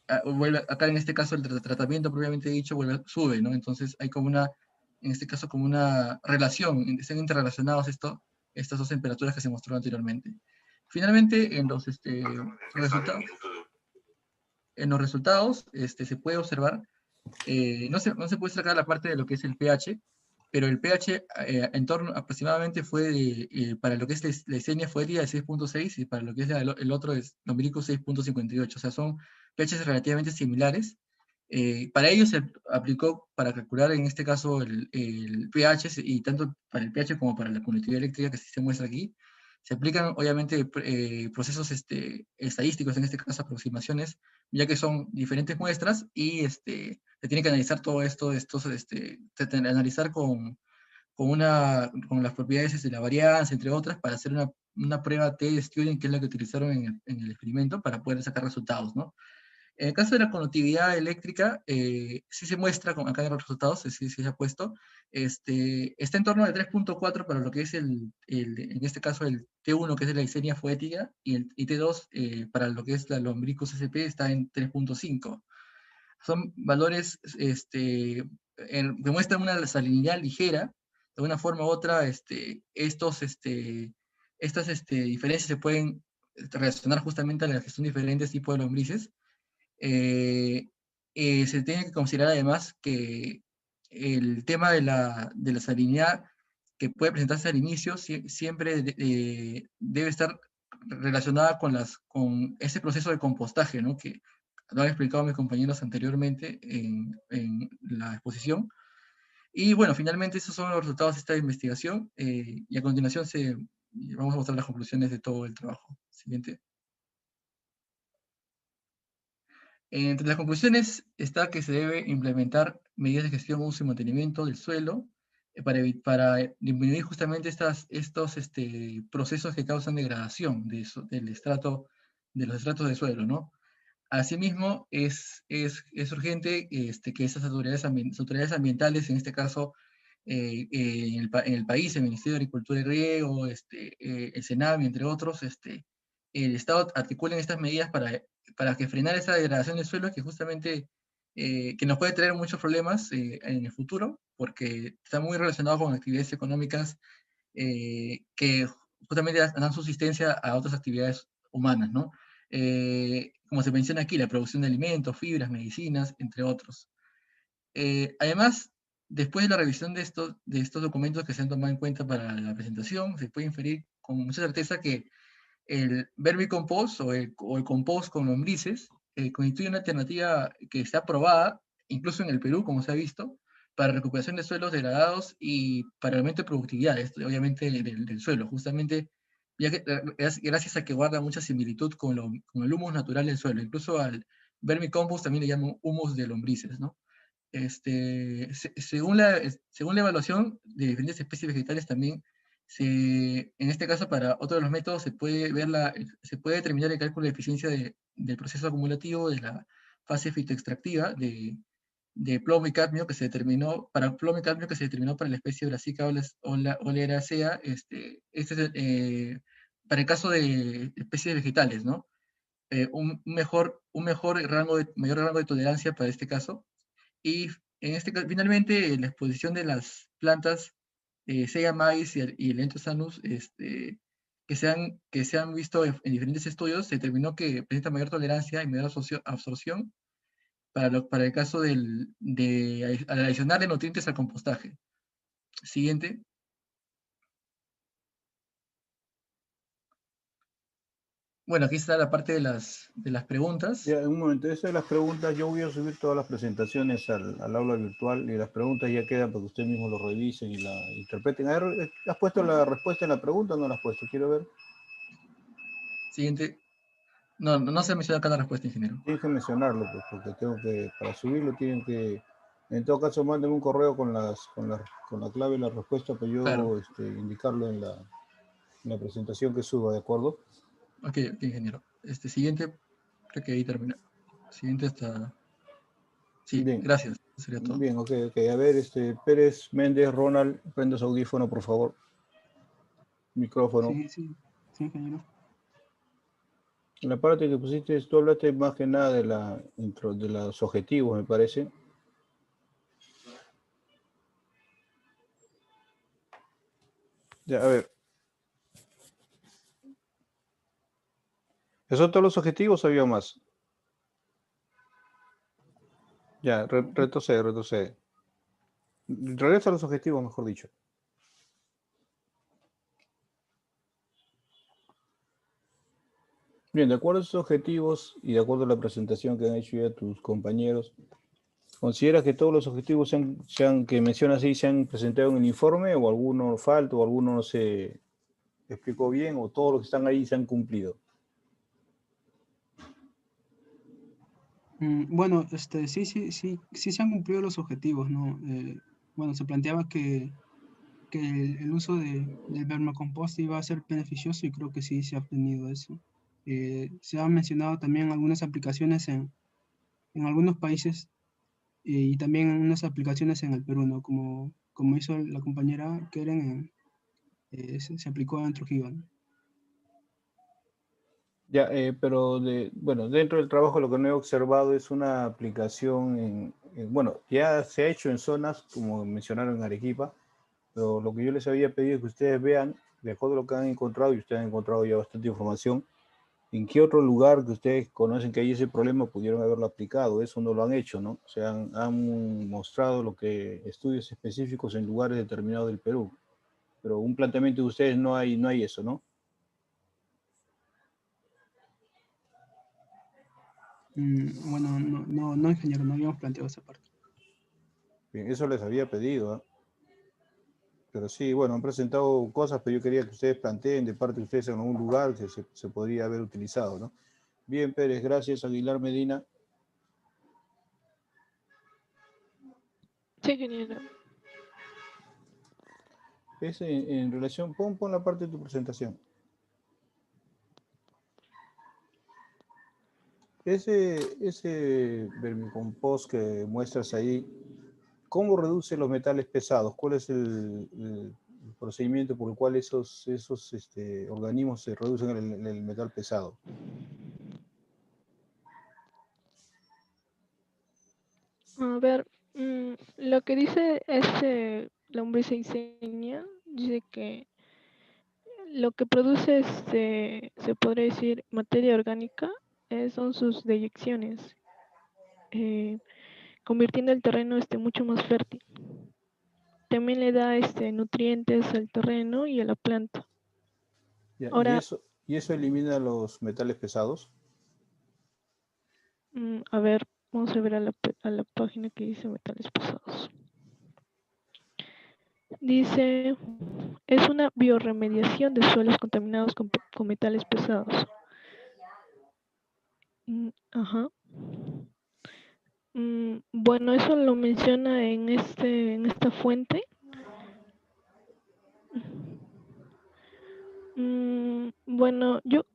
acá en este caso el tratamiento propiamente dicho sube, ¿no? Entonces hay en este caso como una relación, están interrelacionados estas dos temperaturas que se mostró anteriormente. Finalmente, en los resultados se puede observar, no se puede sacar la parte de lo que es el pH, pero el pH en torno aproximadamente fue para lo que es la Leyshenia foétida de 6.6 y para lo que es el otro es Lumbricus 6.58, o sea, son pHs relativamente similares. Para ello se aplicó para calcular en este caso el pH, y tanto para el pH como para la conductividad eléctrica que se muestra aquí, se aplican obviamente procesos estadísticos, en este caso aproximaciones, ya que son diferentes muestras y se tiene que analizar todo esto, analizar con las propiedades de la varianza, entre otras, para hacer una prueba T-Student, que es la que utilizaron en el experimento, para poder sacar resultados, ¿no? En el caso de la conductividad eléctrica, sí se muestra, acá en los resultados, sí se ha puesto, está en torno de 3.4 para lo que es en este caso el T1, que es la Leyshenia foética, y T2 para lo que es la Lumbricus SP está en 3.5. Son valores que muestran una salinidad ligera. De una forma u otra, estas diferencias se pueden relacionar justamente a las que son diferentes tipos de lombrices. Se tiene que considerar además que el tema de la salinidad que puede presentarse al inicio siempre debe estar relacionada con ese proceso de compostaje, ¿no? Que lo han explicado mis compañeros anteriormente en la exposición. Y bueno, finalmente esos son los resultados de esta investigación, y a continuación vamos a mostrar las conclusiones de todo el trabajo. Siguiente. Entre las conclusiones está que se debe implementar medidas de gestión, uso y mantenimiento del suelo para disminuir justamente estos procesos que causan degradación de los estratos de suelo, ¿no? Asimismo, es urgente que esas autoridades ambientales, en este caso en el país, el Ministerio de Agricultura y Riego, el SENAMI, entre otros, el Estado articulen estas medidas para que frenar esa degradación del suelo que justamente que nos puede traer muchos problemas en el futuro, porque está muy relacionado con actividades económicas que justamente dan subsistencia a otras actividades humanas, ¿no? Como se menciona aquí, la producción de alimentos, fibras, medicinas, entre otros. Además, después de la revisión de estos documentos que se han tomado en cuenta para la presentación, se puede inferir con mucha certeza que el vermicompost o el compost con lombrices constituye una alternativa que está aprobada, incluso en el Perú, como se ha visto, para recuperación de suelos degradados y para el aumento de productividad, obviamente del suelo, justamente ya que, gracias a que guarda mucha similitud con el humus natural del suelo. Incluso al vermicompost también le llaman humus de lombrices, ¿no? Según la evaluación de diferentes especies vegetales también, en este caso para otro de los métodos se puede determinar el cálculo de eficiencia del proceso acumulativo de la fase fitoextractiva de plomo y cadmio que se determinó para la especie Brassica oleracea, para el caso de especies vegetales, ¿no? Mayor rango de tolerancia para este caso. Y en este caso, finalmente, la exposición de las plantas Seiya maíz y el Entosanus, que se han visto en diferentes estudios, se determinó que presenta mayor tolerancia y mayor absorción para el caso al adicionarle nutrientes al compostaje. Siguiente. Bueno, aquí está la parte de las preguntas. Ya, en un momento, eso de las preguntas, yo voy a subir todas las presentaciones al aula virtual y las preguntas ya quedan para que ustedes mismos lo revisen y la interpreten. A ver, ¿has puesto la respuesta en la pregunta o no la has puesto? Quiero ver. Siguiente. No se menciona acá la respuesta, ingeniero. Tienes que mencionarlo, pues, porque tengo que, para subirlo, tienen que, en todo caso, mándenme un correo con la clave y la respuesta para yo Claro. indicarlo en la presentación que suba, ¿de acuerdo? Ok, ingeniero. Siguiente, creo que ahí termina. Siguiente está. Sí, Bien, gracias. Eso sería todo. bien, ok. A ver, Pérez, Méndez, Ronald, prende su audífono, por favor. Micrófono. Sí, ingeniero. En la parte que pusiste, tú hablaste más que nada de de los objetivos, me parece. Ya, a ver. ¿Esos son todos los objetivos o había más? Ya, retrocede. Regresa a los objetivos, mejor dicho. Bien, de acuerdo a esos objetivos y de acuerdo a la presentación que han hecho ya tus compañeros, ¿consideras que todos los objetivos que mencionas ahí se han presentado en el informe o alguno falta o alguno no se explicó bien o todos los que están ahí se han cumplido? Bueno, sí se han cumplido los objetivos, ¿no? Bueno, se planteaba que el uso del vermicompost iba a ser beneficioso y creo que sí se ha obtenido eso. Se han mencionado también algunas aplicaciones en algunos países y también unas aplicaciones en el Perú, ¿no? Como hizo la compañera Keren, se aplicó en Trujillo, ¿no? Ya, pero bueno, dentro del trabajo lo que no he observado es una aplicación bueno, ya se ha hecho en zonas, como mencionaron en Arequipa, pero lo que yo les había pedido es que ustedes vean, de acuerdo a lo que han encontrado, y ustedes han encontrado ya bastante información, en qué otro lugar que ustedes conocen que hay ese problema pudieron haberlo aplicado. Eso no lo han hecho, ¿no? O sea, han mostrado lo que estudios específicos en lugares determinados del Perú, pero un planteamiento de ustedes no hay eso, ¿no? Bueno, no, ingeniero, no habíamos planteado esa parte. Bien, eso les había pedido, ¿ah? Pero sí, bueno, han presentado cosas, pero yo quería que ustedes planteen de parte de ustedes en algún lugar que se podría haber utilizado, ¿no? Bien, Pérez, gracias. Aguilar Medina. Sí, ingeniero. Es en relación, pon la parte de tu presentación. Ese vermicompost que muestras ahí, ¿cómo reduce los metales pesados? ¿Cuál es el procedimiento por el cual esos organismos se reducen en el metal pesado? A ver, lo que dice lombriz insignia, dice que lo que produce, se podría decir, materia orgánica, son sus deyecciones, eh, convirtiendo el terreno mucho más fértil. También le da nutrientes al terreno y a la planta. Ya, Ahora, ¿y eso elimina los metales pesados? a ver, vamos a ver a la página que dice metales pesados. Dice, es una bioremediación de suelos contaminados con metales pesados. Ajá. Bueno, eso lo menciona en esta fuente. Bueno, yo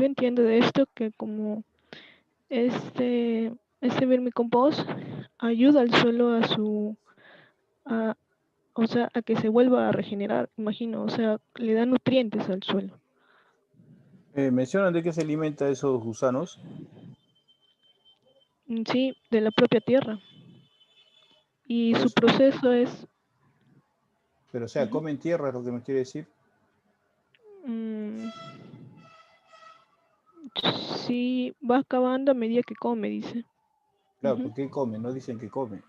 entiendo de esto que como este vermicompost ayuda al suelo a, o sea, a que se vuelva a regenerar, imagino, o sea, le da nutrientes al suelo. ¿Mencionan de qué se alimenta esos gusanos? Sí, de la propia tierra. Y Por su eso, proceso es... pero o sea, comen tierra, es lo que me quiere decir. Sí, va acabando a medida que come, dice. Claro, ¿por qué comen? No dicen que comen.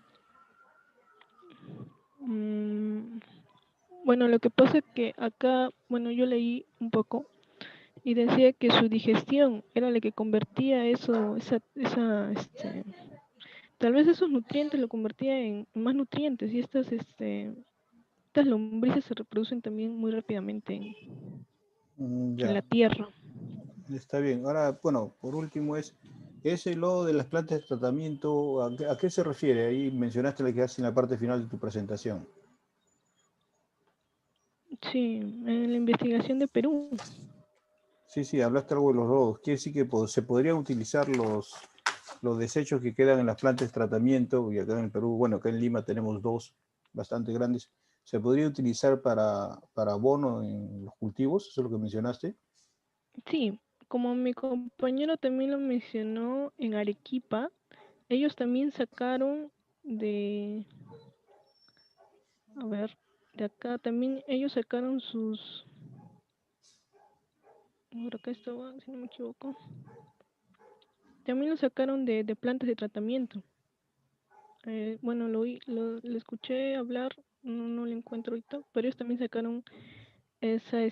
Bueno, lo que pasa es que acá, bueno, yo leí un poco y decía que su digestión era la que convertía eso, tal vez esos nutrientes lo convertía en más nutrientes, y estas lombrices se reproducen también muy rápidamente en Ya, la tierra. está bien. Ahora, bueno, por último ese lodo de las plantas de tratamiento, ¿a qué se refiere? Ahí mencionaste la que hace en la parte final de tu presentación. Sí, en la investigación de Perú. Sí, hablaste algo de los lodos. Quiere decir que se podrían utilizar los desechos que quedan en las plantas de tratamiento, y acá en el Perú, bueno, acá en Lima tenemos 2 bastante grandes. ¿Se podría utilizar para abono en los cultivos? ¿Eso es lo que mencionaste? Sí, como mi compañero también lo mencionó en Arequipa, ellos también sacaron de, a ver, de acá también ellos sacaron sus, por acá estaba, si no me equivoco, también lo sacaron de plantas de tratamiento. Bueno, lo escuché hablar, no lo encuentro ahorita, pero ellos también sacaron esa,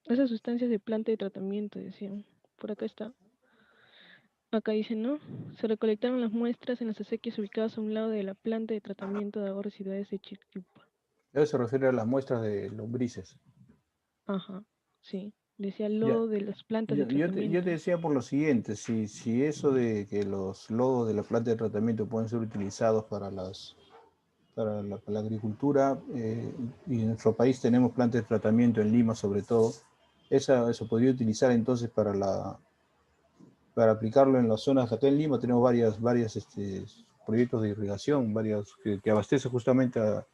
esas sustancias de planta de tratamiento, decían. Por acá está. Acá dice, ¿no? Se recolectaron las muestras en las acequias ubicadas a un lado de la planta de tratamiento de aguas residuales de Chiquipa. Eso se refiere a las muestras de lombrices. Ajá, sí. Decía Ya, lodo de las plantas de yo te tratamiento. decía por lo siguiente, si eso de que los lodos de la planta de tratamiento pueden ser utilizados para para la agricultura, y en nuestro país tenemos plantas de tratamiento en Lima sobre todo, eso podría utilizar entonces para aplicarlo en las zonas. Acá en Lima tenemos varias proyectos de irrigación, varios que abastecen justamente a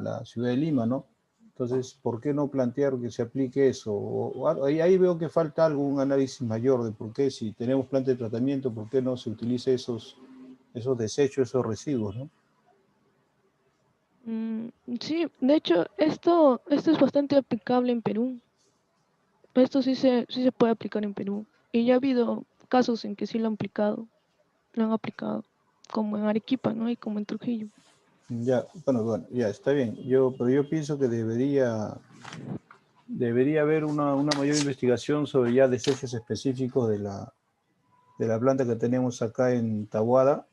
la ciudad de Lima, ¿no? Entonces, ¿por qué no plantear que se aplique eso? Ahí veo que falta algún análisis mayor de por qué, si tenemos plantas de tratamiento, por qué no se utiliza esos desechos, esos residuos, ¿no? Sí, de hecho, esto es bastante aplicable en Perú. Esto sí se puede aplicar en Perú. Y ya ha habido casos en que sí lo han aplicado, como en Arequipa, ¿no? Y como en Trujillo. Ya, bueno, ya está bien. Pero yo pienso que debería haber una mayor investigación sobre ya desechos específicos de la planta que tenemos acá en Tahuada,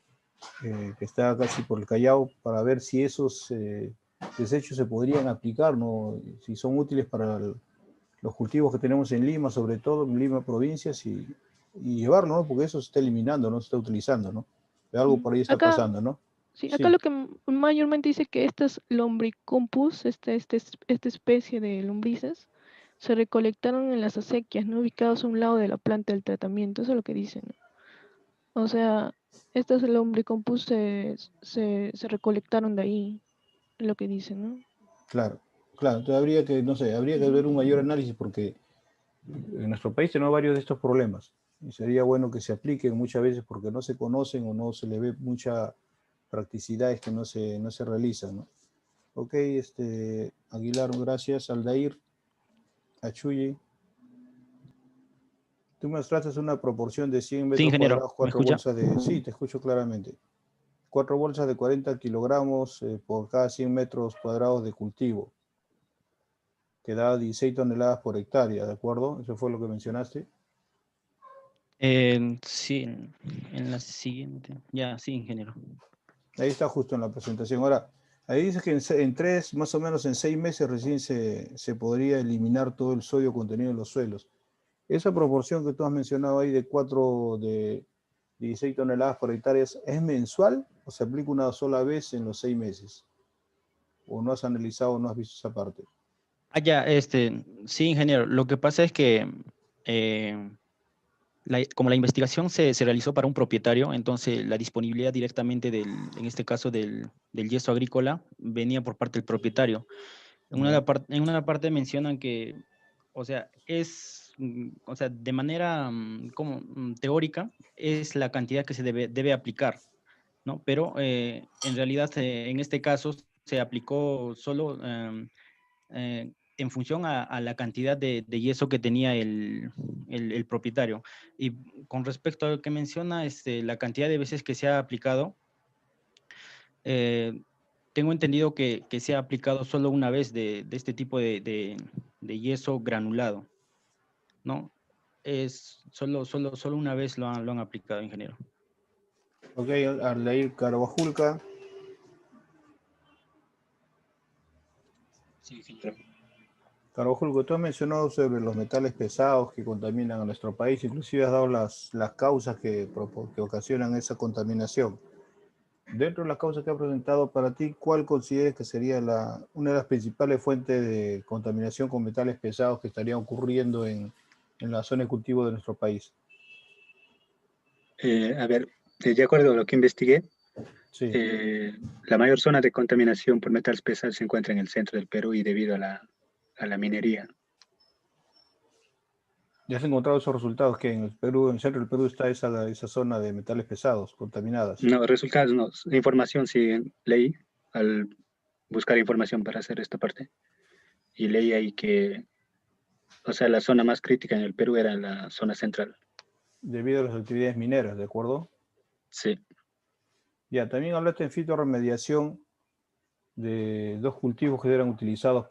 que está casi por el Callao, para ver si esos desechos se podrían aplicar, ¿no? Si son útiles para los cultivos que tenemos en Lima, sobre todo en Lima provincias, y llevarlo, ¿no? Porque eso se está eliminando, no se está utilizando, ¿no? Algo por ahí está Acá, pasando, ¿no? sí, acá Sí, lo que mayormente dice que estas lombricompus, esta especie de lombrices, se recolectaron en las acequias, ¿no? Ubicados a un lado de la planta del tratamiento, eso es lo que dicen, ¿no? O sea, estas lombricompus se recolectaron de ahí, es lo que dicen, ¿no? claro. Entonces habría que, no sé, habría que ver un mayor análisis, porque en nuestro país tenemos varios de estos problemas y sería bueno que se apliquen muchas veces porque no se conocen o no se le ve mucha practicidad, es que no se realizan, ¿no? Ok, Aguilar, gracias. Aldair, Achuyi. Tú me mostraste una proporción de 100 Sí, metros ingeniero, cuadrados, ¿me 4 escucha? bolsas de... Sí, te escucho claramente. 4 bolsas de 40 kilogramos por cada 100 metros cuadrados de cultivo, que da 16 toneladas por hectárea, ¿de acuerdo? Eso fue lo que mencionaste. Sí, en la siguiente. Ya, sí, ingeniero. Ahí está justo en la presentación. Ahora, ahí dice que más o menos en 6 meses recién se podría eliminar todo el sodio contenido en los suelos. Esa proporción que tú has mencionado ahí de 16 toneladas por hectárea, ¿es mensual o se aplica una sola vez en los 6 meses? ¿O no has analizado, no has visto esa parte? Ya, sí, ingeniero. Lo que pasa es que eh, como la investigación se realizó para un propietario, entonces la disponibilidad directamente en este caso del yeso agrícola, venía por parte del propietario. En una parte mencionan que, o sea, o sea, de manera como teórica, es la cantidad que se debe aplicar, ¿no? Pero en realidad, en este caso, se aplicó solo en función a la cantidad de yeso que tenía el propietario. Y con respecto a lo que menciona, la cantidad de veces que se ha aplicado, tengo entendido que se ha aplicado solo una vez de este tipo de yeso granulado, ¿no? Es solo una vez lo han aplicado, ingeniero. Ok, Arleir Carvajulca. Sí, ingeniero. Carvajulca, tú has mencionado sobre los metales pesados que contaminan a nuestro país, inclusive has dado las causas que ocasionan esa contaminación. Dentro de las causas que ha presentado para ti, ¿cuál consideras que sería una de las principales fuentes de contaminación con metales pesados que estaría ocurriendo en la zona de cultivo de nuestro país? A ver, de acuerdo a lo que investigué, Sí. la mayor zona de contaminación por metales pesados se encuentra en el centro del Perú y debido a la minería. ¿Ya has encontrado esos resultados que en el Perú, en el centro del Perú está esa zona de metales pesados contaminadas? No, resultados no, información sí leí al buscar información para hacer esta parte. Y leí ahí que, o sea, la zona más crítica en el Perú era la zona central. Debido a las actividades mineras, ¿de acuerdo? Sí. Ya, también hablaste en fitorremediación de 2 cultivos que eran utilizados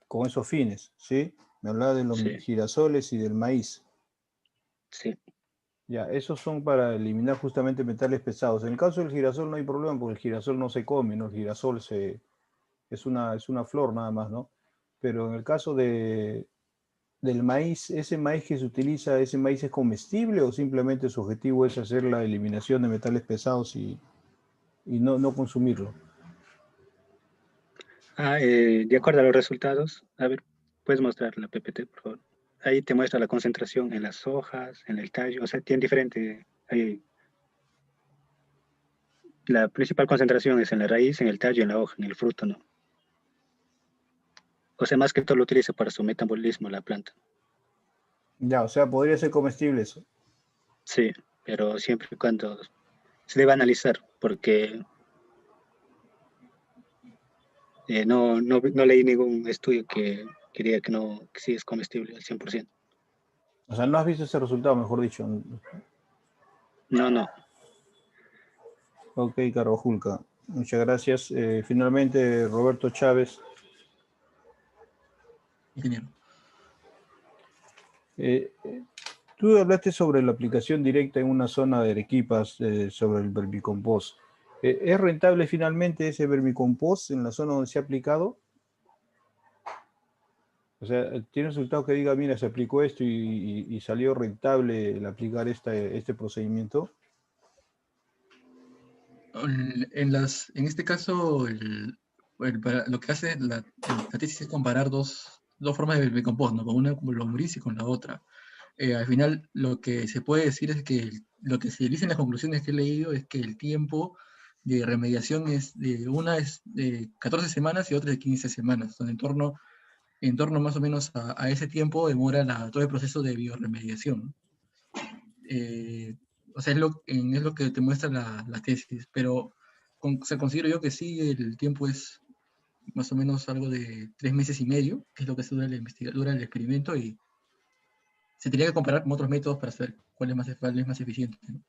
con esos fines, ¿sí? Me hablaba de los Sí. girasoles y del maíz. Sí. Ya, esos son para eliminar justamente metales pesados. En el caso del girasol no hay problema porque el girasol no se come, ¿no? El girasol es una flor nada más, ¿no? Pero en el caso del maíz, ¿ese maíz que se utiliza, ese maíz es comestible o simplemente su objetivo es hacer la eliminación de metales pesados y no consumirlo? De acuerdo a los resultados, a ver, puedes mostrar la PPT, por favor. Ahí te muestra la concentración en las hojas, en el tallo, o sea, tiene diferente. Ahí. La principal concentración es en la raíz, en el tallo, en la hoja, en el fruto, ¿no? O sea, más que todo lo utiliza para su metabolismo la planta. Ya, o sea, podría ser comestible eso. Sí, pero siempre y cuando se debe analizar, porque no leí ningún estudio que diga que sí es comestible al 100%. O sea, no has visto ese resultado, mejor dicho. No. Ok, Carvajulca. Muchas gracias. Finalmente, Roberto Chávez. Ingeniero. Tú hablaste sobre la aplicación directa en una zona de Arequipas sobre el vermicompost. ¿Es rentable finalmente ese vermicompost en la zona donde se ha aplicado? O sea, ¿tiene resultado que diga, mira, se aplicó esto y salió rentable el aplicar este procedimiento? En este caso, lo que hace la tesis es comparar dos formas de vermicompost, ¿no? Con una como lombriz y con la otra. Al final, lo que se puede decir es que lo que se dice en las conclusiones que he leído es que el tiempo de remediación una es de 14 semanas y otra de 15 semanas. Son en torno más o menos a ese tiempo demora todo el proceso de bioremediación. O sea, es lo que te muestra la tesis, pero considero yo que sí, el tiempo es más o menos algo de 3 meses y medio, que es lo que se dura el experimento, y se tenía que comparar con otros métodos para saber cuál es más eficiente, ¿no?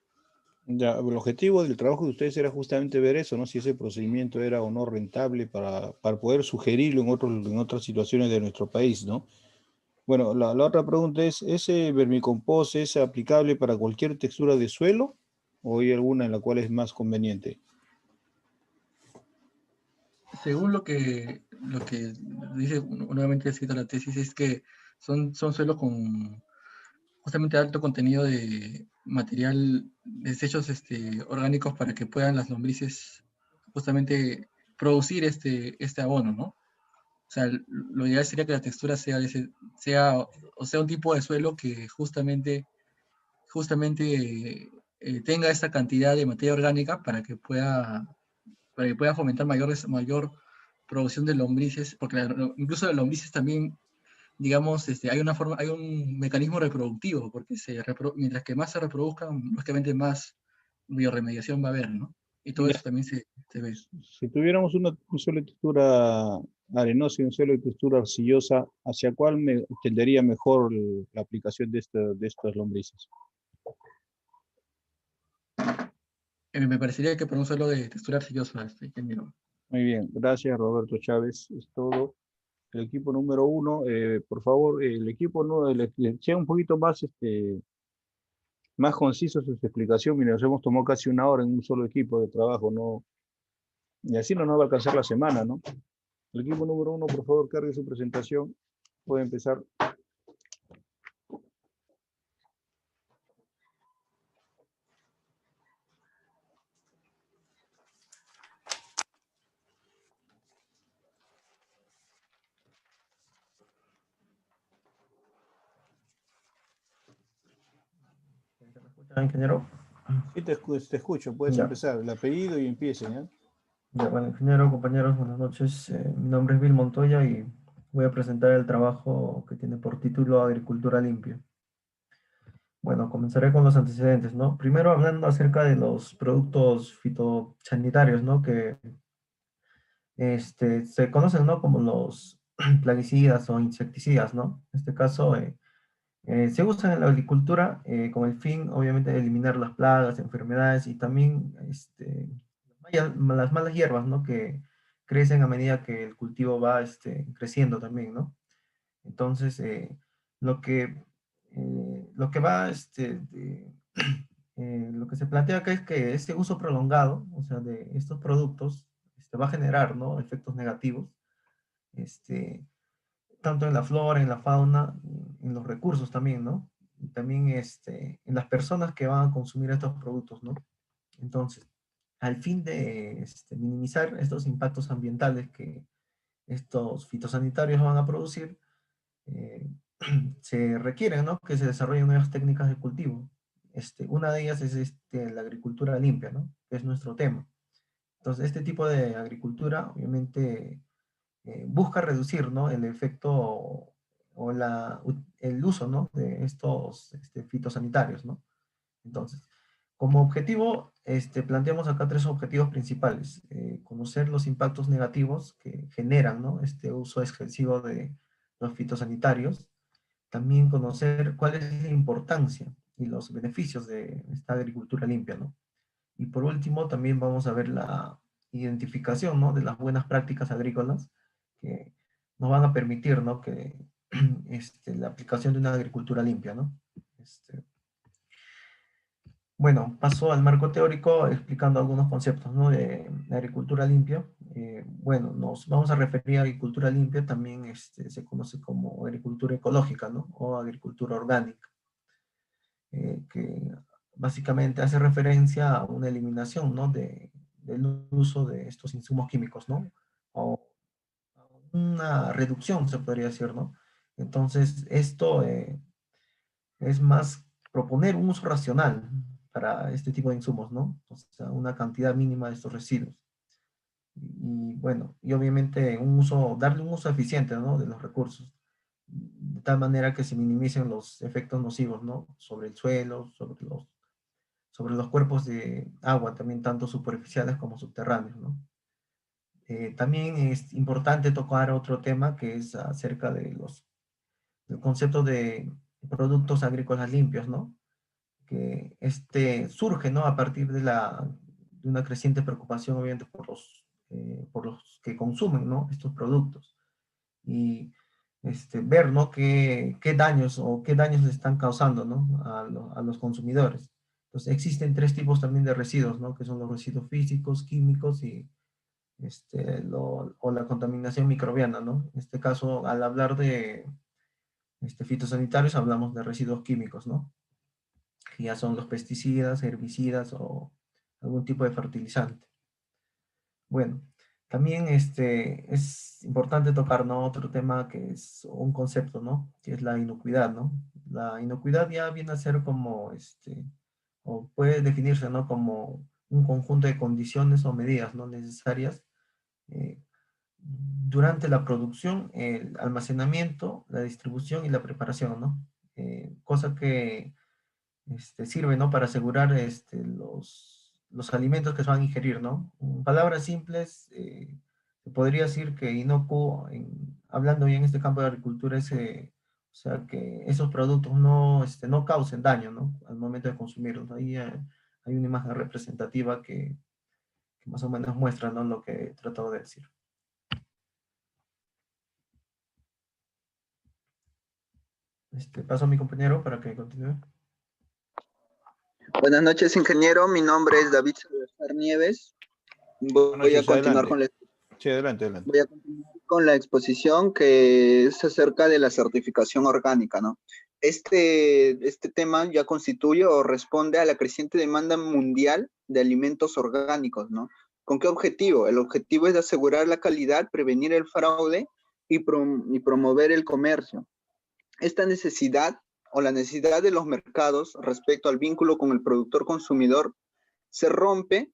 Ya, el objetivo del trabajo de ustedes era justamente ver eso, ¿no? Si ese procedimiento era o no rentable para poder sugerirlo en otras situaciones de nuestro país, ¿no? Bueno, la otra pregunta es, ¿ese vermicompost es aplicable para cualquier textura de suelo o hay alguna en la cual es más conveniente? Según lo que dice nuevamente escrita la tesis, es que son suelos con justamente alto contenido de material, desechos orgánicos para que puedan las lombrices justamente producir este abono, ¿no? O sea, lo ideal sería que la textura sea un tipo de suelo que justamente tenga esta cantidad de materia orgánica para que pueda fomentar mayor producción de lombrices, porque incluso las lombrices también, digamos, hay un mecanismo reproductivo, porque mientras que más se reproduzcan, lógicamente más bioremediación va a haber, ¿no? Y todo Ya, eso también se ve. si tuviéramos un suelo de textura arenosa y un suelo de textura arcillosa, ¿hacia cuál tendería mejor la aplicación de estas lombrices? Me parecería que para un suelo de textura arcillosa, ingeniero. Muy bien, gracias Roberto Chávez. Es todo. El equipo número 1, por favor, el equipo no, sea un poquito más, más conciso su explicación. Mira, nos hemos tomado casi una hora en un solo equipo de trabajo, ¿no? Y así no nos va a alcanzar la semana, ¿no? El equipo número 1, por favor, cargue su presentación. Puede empezar. Ingeniero. Sí, te escucho, puedes Ya. empezar. El apellido y empiecen, ¿eh? Ya, bueno, ingeniero, compañeros, buenas noches. Mi nombre es Bill Montoya y voy a presentar el trabajo que tiene por título Agricultura Limpia. Bueno, comenzaré con los antecedentes, ¿no? Primero hablando acerca de los productos fitosanitarios, ¿no? Que se conocen, ¿no? Como los plaguicidas o insecticidas, ¿no? En este caso, se usan en la agricultura con el fin, obviamente, de eliminar las plagas, enfermedades y también las malas hierbas, ¿no? Que crecen a medida que el cultivo va creciendo también, ¿no? Entonces, lo que, lo que va, lo que se plantea acá es que este uso prolongado, o sea, de estos productos, va a generar, ¿no? Efectos negativos, este, tanto en la flora, en la fauna, en los recursos también, ¿no? Y también en las personas que van a consumir estos productos, ¿no? Entonces, al fin de minimizar estos impactos ambientales que estos fitosanitarios van a producir, eh, se requieren, ¿no? Que se desarrollen nuevas técnicas de cultivo. Una de ellas es la agricultura limpia, ¿no? Que es nuestro tema. Entonces, este tipo de agricultura, obviamente, busca reducir, ¿no? El efecto o el uso, ¿no? De estos fitosanitarios, ¿no? Entonces, como objetivo, planteamos acá tres objetivos principales. Conocer los impactos negativos que generan, ¿no? Este uso excesivo de los fitosanitarios. También conocer cuál es la importancia y los beneficios de esta agricultura limpia, ¿no? Y por último, también vamos a ver la identificación, ¿no? De las buenas prácticas agrícolas que nos van a permitir, ¿no? Que la aplicación de una agricultura limpia, ¿no? Bueno, paso al marco teórico explicando algunos conceptos, ¿no? De agricultura limpia. Bueno, nos vamos a referir a agricultura limpia, también se conoce como agricultura ecológica, ¿no? O agricultura orgánica, que básicamente hace referencia a una eliminación, ¿no? Del uso de estos insumos químicos, ¿no? O una reducción, se podría decir, ¿no? Entonces, esto es más proponer un uso racional para este tipo de insumos, ¿no? O sea, una cantidad mínima de estos residuos. Y bueno, y obviamente darle un uso eficiente, ¿no? De los recursos, de tal manera que se minimicen los efectos nocivos, ¿no? Sobre el suelo, sobre los cuerpos de agua, también tanto superficiales como subterráneos, ¿no? También es importante tocar otro tema que es acerca del concepto de productos agrícolas limpios, ¿no? Que surge, ¿no? A partir de una creciente preocupación, obviamente, por los que consumen, ¿no? Estos productos. Y ver, ¿no? Qué daños o qué daños le están causando, ¿no? A los consumidores. Entonces, existen tres tipos también de residuos, ¿no? Que son los residuos físicos, químicos y o la contaminación microbiana, ¿no? En este caso, al hablar de fitosanitarios, hablamos de residuos químicos, ¿no? Que ya son los pesticidas, herbicidas o algún tipo de fertilizante. Bueno, también es importante tocar, ¿no? Otro tema que es un concepto, ¿no? Que es la inocuidad, ¿no? La inocuidad ya viene a ser como, o puede definirse, ¿no? Como un conjunto de condiciones o medidas, ¿no? Necesarias durante la producción, el almacenamiento, la distribución y la preparación, ¿no? Cosa que sirve, ¿no? Para asegurar los alimentos que se van a ingerir, ¿no? En palabras simples, se podría decir que inocuo, hablando bien en este campo de agricultura, o sea, que esos productos no causen daño, ¿no? Al momento de consumirlos. Ahí hay una imagen representativa que más o menos muestra, ¿no?, lo que he tratado de decir. Paso a mi compañero para que continúe. Buenas noches, ingeniero. Mi nombre es David Salazar Nieves. Voy a continuar con la... Sí, adelante, adelante. Voy a continuar con la exposición que es acerca de la certificación orgánica, ¿no? Este tema ya constituye o responde a la creciente demanda mundial de alimentos orgánicos, ¿no? ¿Con qué objetivo? El objetivo es asegurar la calidad, prevenir el fraude y promover el comercio. Esta necesidad o la necesidad de los mercados respecto al vínculo con el productor consumidor se rompe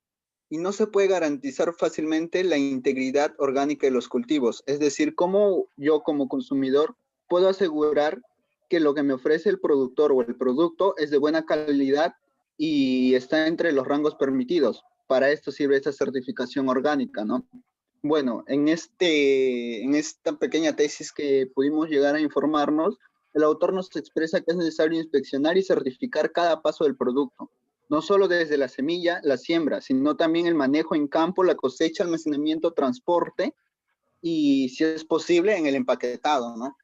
y no se puede garantizar fácilmente la integridad orgánica de los cultivos. Es decir, cómo yo como consumidor puedo asegurar que lo que me ofrece el productor o el producto es de buena calidad y está entre los rangos permitidos. Para esto sirve esta certificación orgánica, ¿no? Bueno, en esta pequeña tesis que pudimos llegar a informarnos, el autor nos expresa que es necesario inspeccionar y certificar cada paso del producto, no solo desde la semilla, la siembra, sino también el manejo en campo, la cosecha, almacenamiento, transporte y, si es posible, en el empaquetado, ¿no?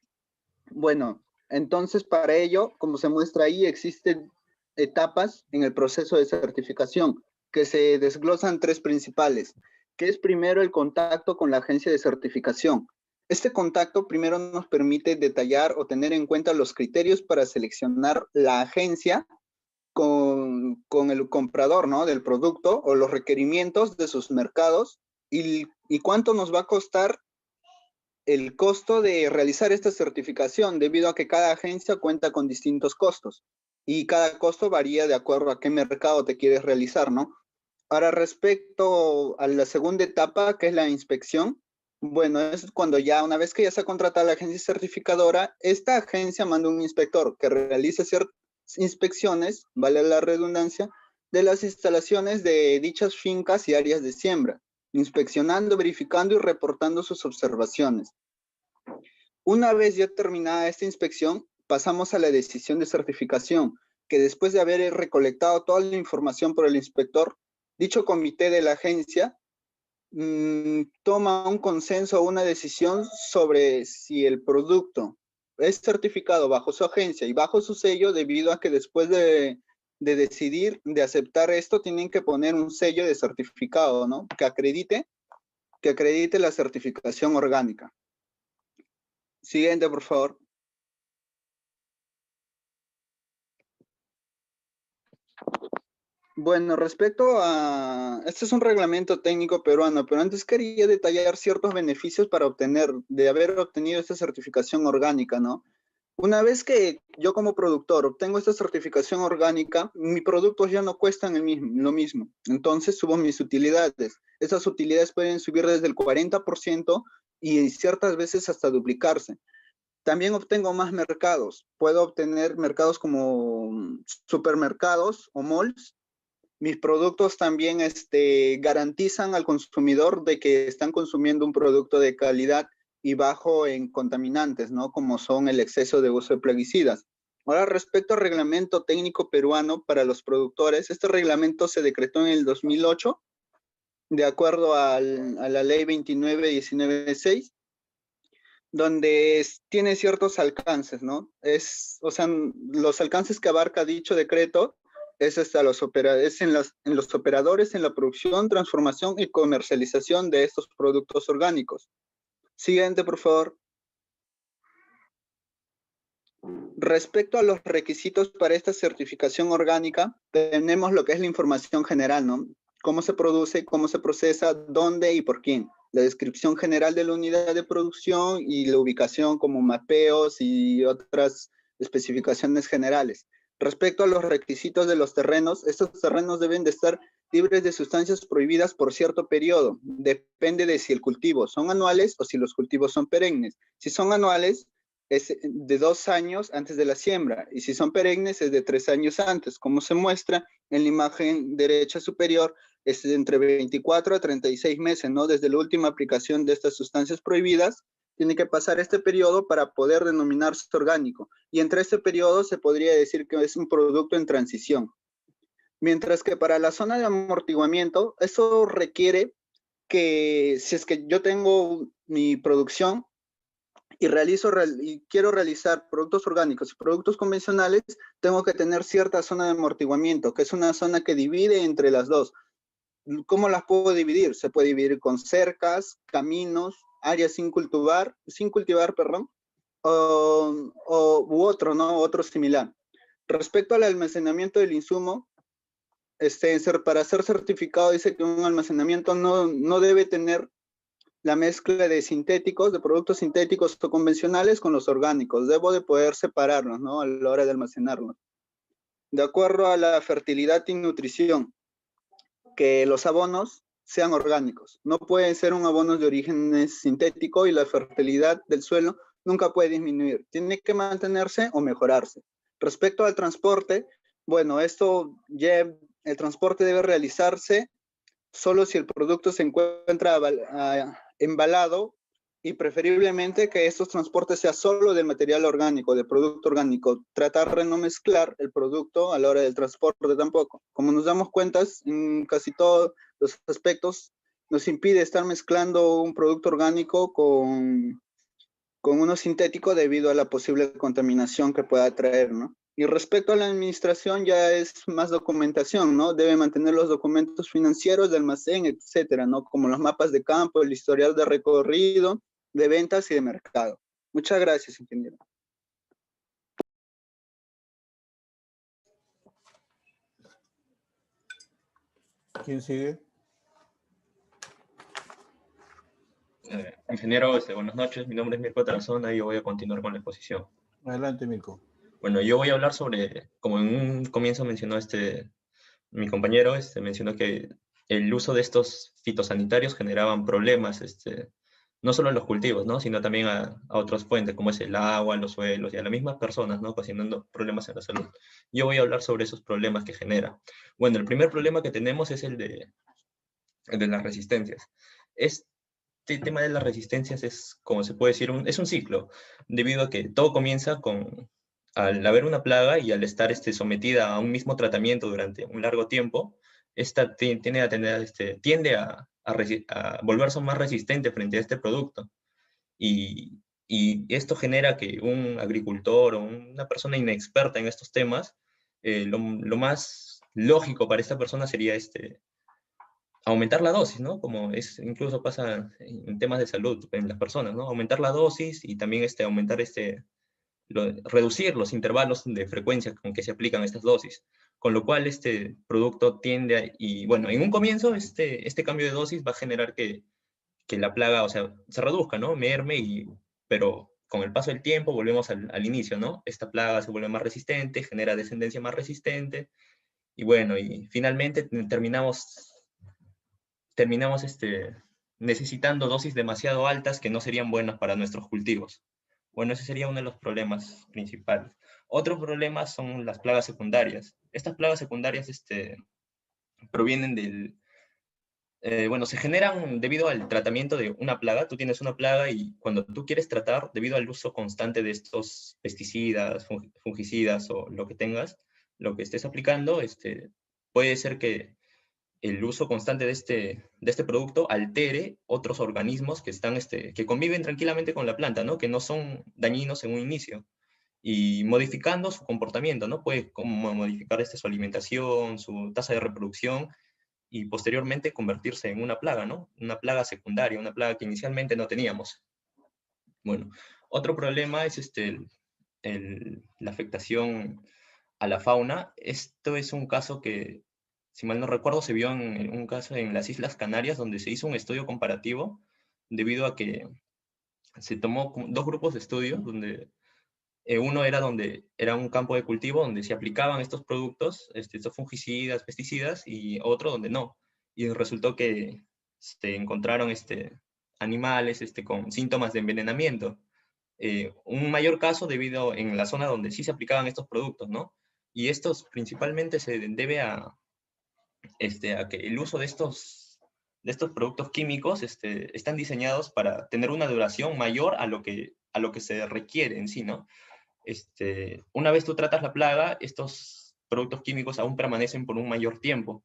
Bueno, entonces para ello, como se muestra ahí, existen etapas en el proceso de certificación que se desglosan tres principales, que es primero el contacto con la agencia de certificación. Este contacto primero nos permite detallar o tener en cuenta los criterios para seleccionar la agencia con el comprador, ¿no?, del producto o los requerimientos de sus mercados y cuánto nos va a costar el costo de realizar esta certificación, debido a que cada agencia cuenta con distintos costos y cada costo varía de acuerdo a qué mercado te quieres realizar, ¿no? Ahora, respecto a la segunda etapa, que es la inspección, bueno, es cuando ya, una vez que ya se ha contratado la agencia certificadora, esta agencia manda un inspector que realice ciertas inspecciones, vale la redundancia, de las instalaciones de dichas fincas y áreas de siembra, inspeccionando, verificando y reportando sus observaciones. Una vez ya terminada esta inspección, pasamos a la decisión de certificación, que después de haber recolectado toda la información por el inspector, dicho comité de la agencia toma un consenso o una decisión sobre si el producto es certificado bajo su agencia y bajo su sello, debido a que después de decidir, de aceptar esto, tienen que poner un sello de certificado, ¿no?, que acredite la certificación orgánica. Siguiente, por favor. Bueno, respecto a... Este es un reglamento técnico peruano, pero antes quería detallar ciertos beneficios de haber obtenido esta certificación orgánica, ¿no? Una vez que yo como productor obtengo esta certificación orgánica, mis productos ya no cuestan lo mismo. Entonces subo mis utilidades. Esas utilidades pueden subir desde el 40% y ciertas veces hasta duplicarse. También obtengo más mercados. Puedo obtener mercados como supermercados o malls. Mis productos también garantizan al consumidor de que están consumiendo un producto de calidad y bajo en contaminantes, ¿no?, como son el exceso de uso de plaguicidas. Ahora, respecto al reglamento técnico peruano para los productores, este reglamento se decretó en el 2008, de acuerdo a la ley 29.19.6, donde tiene ciertos alcances, ¿no? O sea, los alcances que abarca dicho decreto es en los operadores, en la producción, transformación y comercialización de estos productos orgánicos. Siguiente, por favor. Respecto a los requisitos para esta certificación orgánica, tenemos lo que es la información general, ¿no? Cómo se produce, cómo se procesa, dónde y por quién. La descripción general de la unidad de producción y la ubicación como mapeos y otras especificaciones generales. Respecto a los requisitos de los terrenos, estos terrenos deben de estar libres de sustancias prohibidas por cierto periodo. Depende de si el cultivo son anuales o si los cultivos son perennes. Si son anuales, es de 2 años antes de la siembra, y si son perennes es de 3 años antes, como se muestra en la imagen derecha superior, es de entre 24 a 36 meses, ¿no? Desde la última aplicación de estas sustancias prohibidas, tiene que pasar este periodo para poder denominarse orgánico, y entre este periodo se podría decir que es un producto en transición. Mientras que para la zona de amortiguamiento, eso requiere que si es que yo tengo mi producción y quiero realizar productos orgánicos y productos convencionales, tengo que tener cierta zona de amortiguamiento, que es una zona que divide entre las dos. ¿Cómo las puedo dividir? Se puede dividir con cercas, caminos, áreas sin cultivar, perdón, u otro, ¿no? Otro similar. Respecto al almacenamiento del insumo, para ser certificado dice que un almacenamiento no debe tener la mezcla de sintéticos, de productos sintéticos o convencionales con los orgánicos. Debo de poder separarlos, ¿no? A la hora de almacenarlos. De acuerdo a la fertilidad y nutrición, que los abonos sean orgánicos. No pueden ser un abono de origen sintético y la fertilidad del suelo nunca puede disminuir. Tiene que mantenerse o mejorarse. Respecto al transporte, bueno, el transporte debe realizarse solo si el producto se encuentra embalado y preferiblemente que estos transportes sean solo del material orgánico, del producto orgánico. Tratar de no mezclar el producto a la hora del transporte tampoco. Como nos damos cuenta, en casi todos los aspectos nos impide estar mezclando un producto orgánico con uno sintético debido a la posible contaminación que pueda traer, ¿no? Y respecto a la administración ya es más documentación, ¿no? Debe mantener los documentos financieros de almacén, etcétera, ¿no? Como los mapas de campo, el historial de recorrido, de ventas y de mercado. Muchas gracias, ingeniero. ¿Quién sigue? Ingeniero, buenas noches. Mi nombre es Mirko Tarazona y yo voy a continuar con la exposición. Adelante, Mirko. Bueno, yo voy a hablar sobre, como en un comienzo mencionó mi compañero, mencionó que el uso de estos fitosanitarios generaban problemas, no solo en los cultivos, ¿no? Sino también a otras fuentes, como es el agua, los suelos y a las mismas personas, ¿no? Ocasionando problemas en la salud. Yo voy a hablar sobre esos problemas que genera. Bueno, el primer problema que tenemos es el de las resistencias. Este tema de las resistencias es, como se puede decir, es un ciclo, debido a que todo comienza al haber una plaga y al estar sometida a un mismo tratamiento durante un largo tiempo, esta tiende a volverse más resistente frente a este producto. Y esto genera que un agricultor o una persona inexperta en estos temas, lo más lógico para esta persona sería aumentar la dosis, ¿no? Como incluso pasa en temas de salud en las personas, ¿no? Aumentar la dosis y también aumentar reducir los intervalos de frecuencia con que se aplican estas dosis, con lo cual este producto tiende y bueno, en un comienzo este cambio de dosis va a generar que la plaga, o sea, se reduzca, ¿no? Merme, pero con el paso del tiempo volvemos al inicio, ¿no? Esta plaga se vuelve más resistente, genera descendencia más resistente, y bueno, y finalmente terminamos necesitando dosis demasiado altas que no serían buenas para nuestros cultivos. Bueno, ese sería uno de los problemas principales. Otro problema son las plagas secundarias. Estas plagas secundarias provienen se generan debido al tratamiento de una plaga. Tú tienes una plaga y cuando tú quieres tratar, debido al uso constante de estos pesticidas, fungicidas o lo que tengas, lo que estés aplicando, puede ser que el uso constante de este producto altere otros organismos que conviven tranquilamente con la planta, ¿no? Que no son dañinos en un inicio, y modificando su comportamiento, ¿no? Puede como modificar su alimentación, su tasa de reproducción, y posteriormente convertirse en una plaga, ¿no? Una plaga secundaria, una plaga que inicialmente no teníamos. Bueno, otro problema es la afectación a la fauna. Esto es un caso que, si mal no recuerdo, se vio en un caso en las Islas Canarias, donde se hizo un estudio comparativo, debido a que se tomó dos grupos de estudio, donde uno era donde era un campo de cultivo donde se aplicaban estos productos, estos fungicidas, pesticidas, y otro donde no. Y resultó que se encontraron animales con síntomas de envenenamiento. Un mayor caso debido en la zona donde sí se aplicaban estos productos, ¿no? Y estos principalmente se debe a que el uso de estos productos químicos están diseñados para tener una duración mayor a lo que se requiere en sí, ¿no? Una vez tú tratas la plaga, estos productos químicos aún permanecen por un mayor tiempo.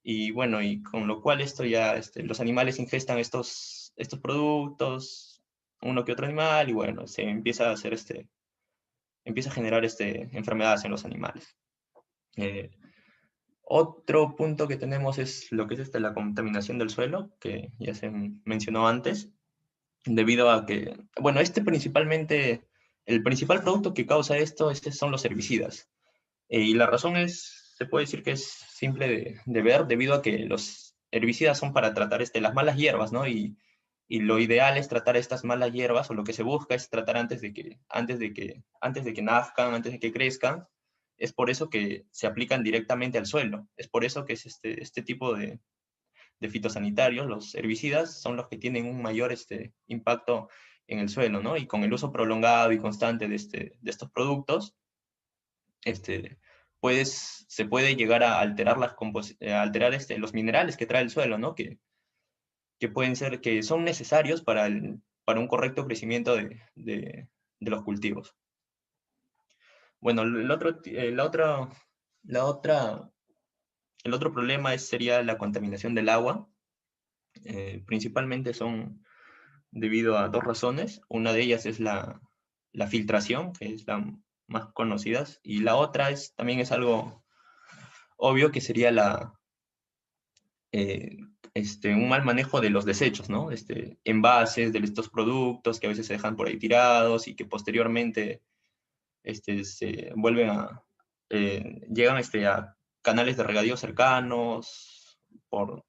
Y bueno, y con lo cual esto ya, los animales ingestan estos productos, uno que otro animal, y bueno, se empieza a hacer empieza a generar enfermedades en los animales. Otro punto que tenemos es lo que es la contaminación del suelo, que ya se mencionó antes, debido a que, bueno, principalmente, el principal producto que causa esto son los herbicidas. Y la razón se puede decir que es simple de ver, debido a que los herbicidas son para tratar las malas hierbas, ¿no? Y lo ideal es tratar estas malas hierbas, o lo que se busca es tratar antes de que nazcan, antes de que crezcan. Es por eso que se aplican directamente al suelo. Es por eso que es este tipo de fitosanitarios, los herbicidas, son los que tienen un mayor impacto en el suelo, ¿no? Y con el uso prolongado y constante de estos productos, se puede llegar a alterar los minerales que trae el suelo, ¿no? Que son necesarios para un correcto crecimiento de los cultivos. Bueno, el otro problema sería la contaminación del agua. Principalmente son debido a dos razones. Una de ellas es la filtración, que es la más conocida, y la otra también es algo obvio, que sería un mal manejo de los desechos, ¿no? Envases de estos productos que a veces se dejan por ahí tirados y que posteriormente se vuelven llegan a canales de regadío cercanos por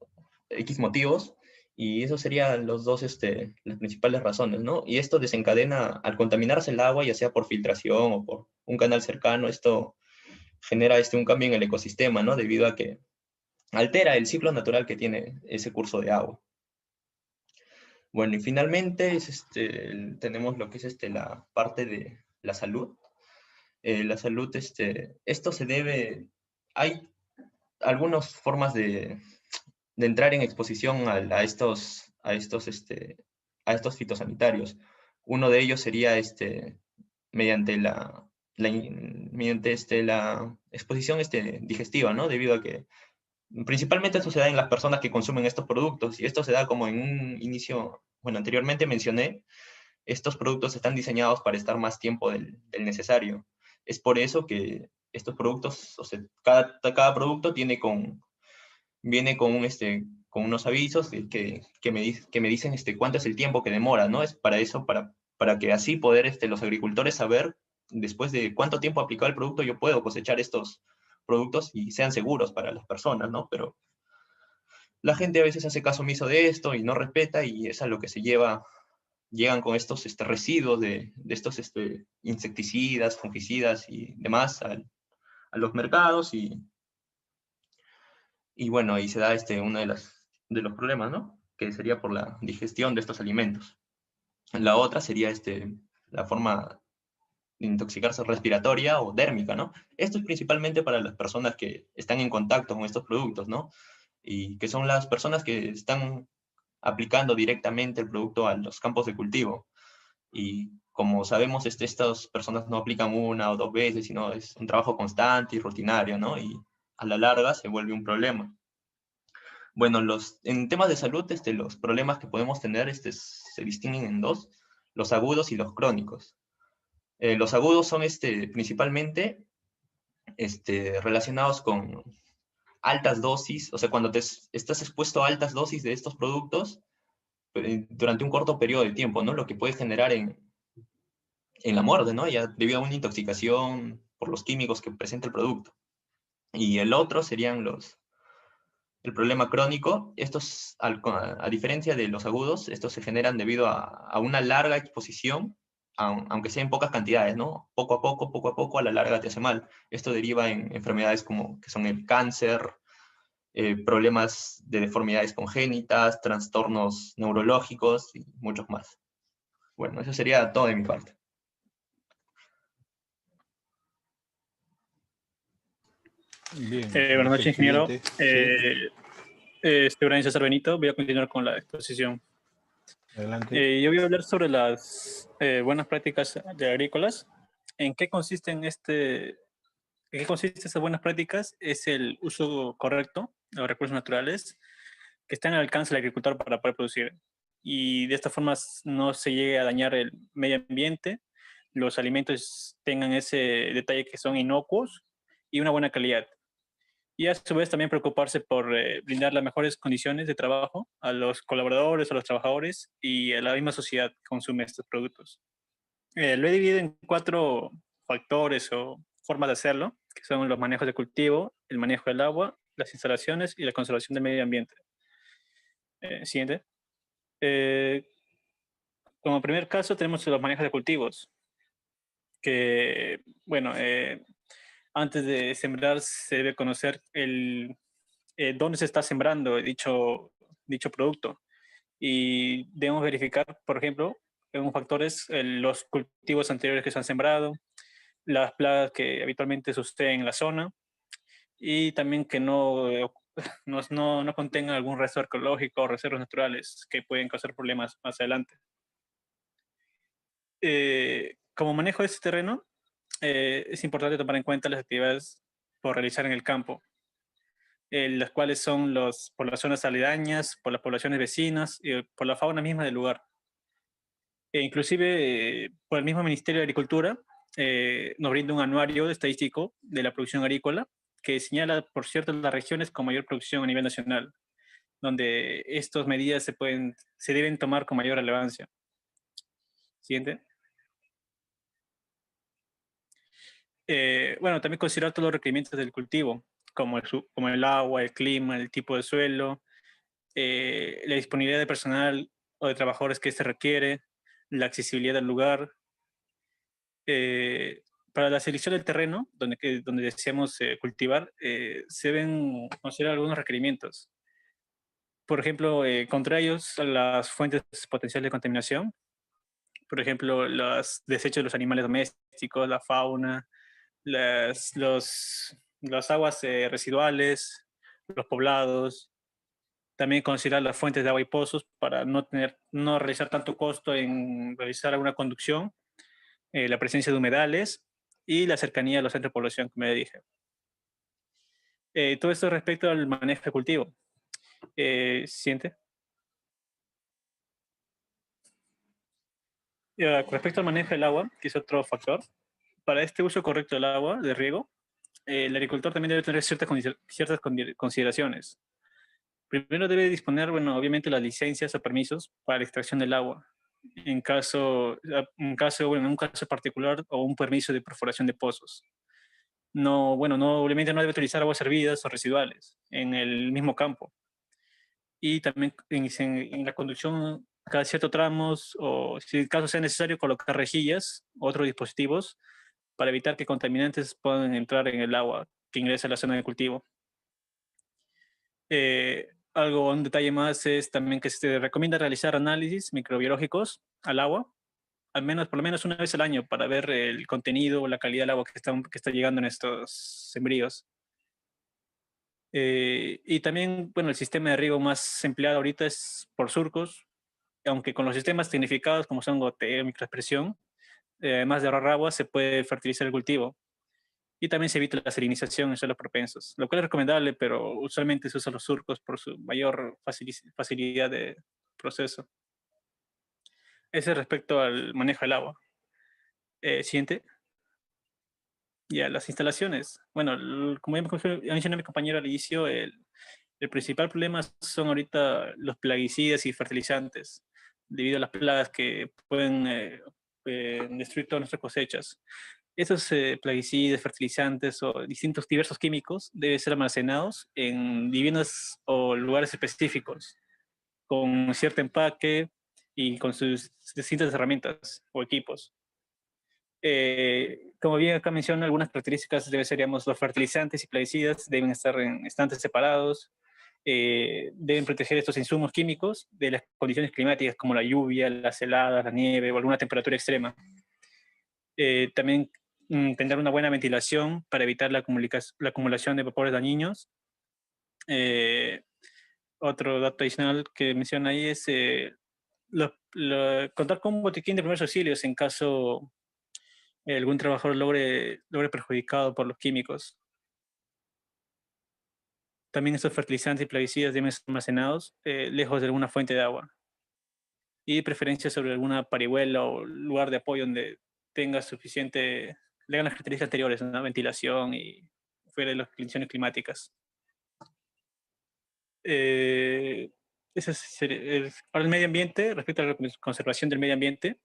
X motivos, y esos serían las principales razones, ¿no? Y esto desencadena, al contaminarse el agua, ya sea por filtración o por un canal cercano, esto genera un cambio en el ecosistema, ¿no? Debido a que altera el ciclo natural que tiene ese curso de agua. Bueno, y finalmente tenemos lo que es la parte de la salud. La salud, esto se debe, hay algunas formas de entrar en exposición a estos fitosanitarios. Uno de ellos sería mediante la exposición digestiva, ¿no? Debido a que principalmente esto se da en las personas que consumen estos productos, y esto se da como en un inicio, bueno, anteriormente mencioné, estos productos están diseñados para estar más tiempo del necesario. Es por eso que estos productos, o sea, cada producto viene con unos avisos que me dicen cuánto es el tiempo que demora, ¿no? Es para eso, para que así poder los agricultores saber después de cuánto tiempo aplicado el producto yo puedo cosechar estos productos y sean seguros para las personas, ¿no? Pero la gente a veces hace caso omiso de esto y no respeta, y es a lo que llegan con estos residuos de estos insecticidas, fungicidas y demás a los mercados, y bueno, ahí se da uno de los problemas, ¿no? Que sería por la digestión de estos alimentos. La otra sería la forma de intoxicarse respiratoria o dérmica, ¿no? Esto es principalmente para las personas que están en contacto con estos productos, ¿no? Y que son las personas que están aplicando directamente el producto a los campos de cultivo. Y como sabemos, estas personas no aplican una o dos veces, sino es un trabajo constante y rutinario, ¿no? Y a la larga se vuelve un problema. Bueno, en temas de salud, los problemas que podemos tener se distinguen en dos: los agudos y los crónicos. Los agudos son principalmente relacionados con altas dosis, o sea, cuando estás expuesto a altas dosis de estos productos durante un corto periodo de tiempo, ¿no? Lo que puede generar en la muerte, ¿no? Ya debido a una intoxicación por los químicos que presenta el producto. Y el otro serían el problema crónico. Estos, a diferencia de los agudos, estos se generan debido a una larga exposición, aunque sea en pocas cantidades, ¿no? Poco a poco, a la larga te hace mal. Esto deriva en enfermedades como que son el cáncer, problemas de deformidades congénitas, trastornos neurológicos y muchos más. Bueno, eso sería todo de mi parte. Bien. Buenas noches, ingeniero. Sí, Brian César Benito. Voy a continuar con la exposición. adelante. Yo voy a hablar sobre las buenas prácticas agrícolas. ¿En qué consisten ¿En qué consiste esas buenas prácticas? Es el uso correcto de los recursos naturales que están al alcance del agricultor para poder producir. Y de esta forma no se llegue a dañar el medio ambiente, los alimentos tengan ese detalle que son inocuos y una buena calidad. Y a su vez también preocuparse por brindar las mejores condiciones de trabajo a los colaboradores, a los trabajadores y a la misma sociedad que consume estos productos. Lo he dividido en 4 factores o formas de hacerlo, que son los manejos de cultivo, el manejo del agua, las instalaciones y la conservación del medio ambiente. Siguiente. Como primer caso tenemos los manejos de cultivos, que, bueno, antes de sembrar se debe conocer dónde se está sembrando dicho producto. Y debemos verificar, por ejemplo, un factor es los cultivos anteriores que se han sembrado, las plagas que habitualmente suceden en la zona y también que no contengan algún resto arqueológico o reservas naturales que pueden causar problemas más adelante. Como manejo de este terreno, es importante tomar en cuenta las actividades por realizar en el campo, las cuales son por las zonas aledañas, por las poblaciones vecinas y por la fauna misma del lugar. Inclusive por el mismo Ministerio de Agricultura nos brinda un anuario estadístico de la producción agrícola que señala, por cierto, las regiones con mayor producción a nivel nacional, donde estas medidas se deben tomar con mayor relevancia. Siguiente. Bueno, también considerar todos los requerimientos del cultivo, como el agua, el clima, el tipo de suelo, la disponibilidad de personal o de trabajadores que se requiere, la accesibilidad del lugar. Para la selección del terreno donde deseamos cultivar, se deben considerar algunos requerimientos. Por ejemplo, contra ellos, las fuentes potenciales de contaminación, por ejemplo, los desechos de los animales domésticos, la fauna, las aguas residuales, los poblados. También considerar las fuentes de agua y pozos para no realizar tanto costo en realizar alguna conducción, la presencia de humedales y la cercanía a los centros de población, como ya dije. Todo esto respecto al manejo de cultivo. Siguiente. Respecto al manejo del agua, que es otro factor, para este uso correcto del agua de riego, el agricultor también debe tener ciertas consideraciones. Primero debe disponer, bueno, obviamente las licencias o permisos para la extracción del agua, en un caso particular, o un permiso de perforación de pozos. Obviamente no debe utilizar aguas hervidas o residuales en el mismo campo. Y también en la conducción, cada ciertos tramos, o si el caso sea necesario, colocar rejillas u otros dispositivos para evitar que contaminantes puedan entrar en el agua que ingresa a la zona de cultivo. Un detalle más es también que se recomienda realizar análisis microbiológicos al agua, por lo menos una vez al año, para ver el contenido o la calidad del agua que está llegando en estos sembríos. Y también, bueno, el sistema de riego más empleado ahorita es por surcos, aunque con los sistemas tecnificados como son goteo, microexpresión, además de ahorrar agua, se puede fertilizar el cultivo. Y también se evita la salinización en suelos propensos, lo cual es recomendable, pero usualmente se usan los surcos por su mayor facilidad de proceso. Ese es respecto al manejo del agua. Siguiente. Ya, las instalaciones. Bueno, como ya mencionó mi compañero al inicio, el principal problema son ahorita los plaguicidas y fertilizantes, debido a las plagas que pueden destruir todas nuestras cosechas. Estos plaguicidas, fertilizantes o diversos químicos deben ser almacenados en viviendas o lugares específicos, con cierto empaque y con sus distintas herramientas o equipos. Como bien acá menciona, algunas características seríamos los fertilizantes y plaguicidas deben estar en estantes separados, deben proteger estos insumos químicos de las condiciones climáticas como la lluvia, las heladas, la nieve o alguna temperatura extrema. También tener una buena ventilación para evitar la acumulación de vapores dañinos. Otro dato adicional que menciona ahí es contar con un botiquín de primeros auxilios en caso algún trabajador logre perjudicado por los químicos. También estos fertilizantes y plaguicidas deben ser almacenados lejos de alguna fuente de agua. Y preferencia sobre alguna parihuela o lugar de apoyo donde tenga suficiente, le hagan las características anteriores, ¿no? Ventilación y fuera de las condiciones climáticas. Ahora el medio ambiente, respecto a la conservación del medio ambiente,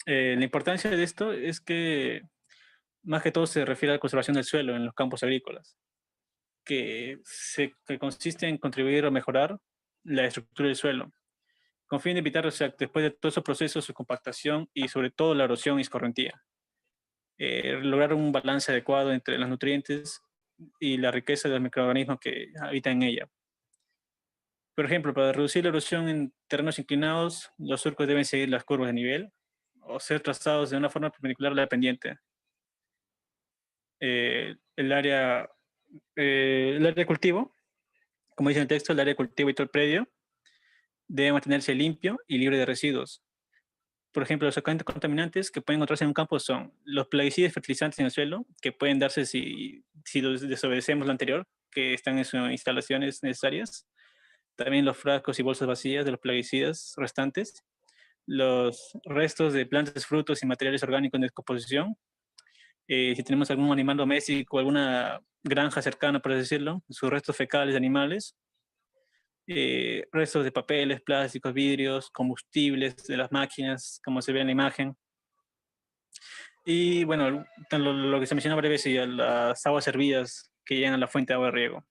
la importancia de esto es que más que todo se refiere a la conservación del suelo en los campos agrícolas, que consiste en contribuir a mejorar la estructura del suelo, con fin de evitar, o sea, después de todos esos procesos, su compactación y sobre todo la erosión y escorrentía. Lograr un balance adecuado entre los nutrientes y la riqueza de los microorganismos que habitan en ella. Por ejemplo, para reducir la erosión en terrenos inclinados, los surcos deben seguir las curvas de nivel o ser trazados de una forma perpendicular a la pendiente. El área de cultivo, como dice en el texto, el área de cultivo y todo el predio debe mantenerse limpio y libre de residuos. Por ejemplo, los agentes contaminantes que pueden encontrarse en un campo son los plaguicidas fertilizantes en el suelo, que pueden darse si desobedecemos lo anterior, que están en sus instalaciones necesarias. También los frascos y bolsas vacías de los plaguicidas restantes, los restos de plantas, frutos y materiales orgánicos en descomposición. Si tenemos algún animal doméstico, alguna granja cercana, por así decirlo, sus restos fecales de animales, restos de papeles, plásticos, vidrios, combustibles de las máquinas, como se ve en la imagen. Y bueno, lo que se menciona breves y las aguas hervidas que llegan a la fuente de agua de riego.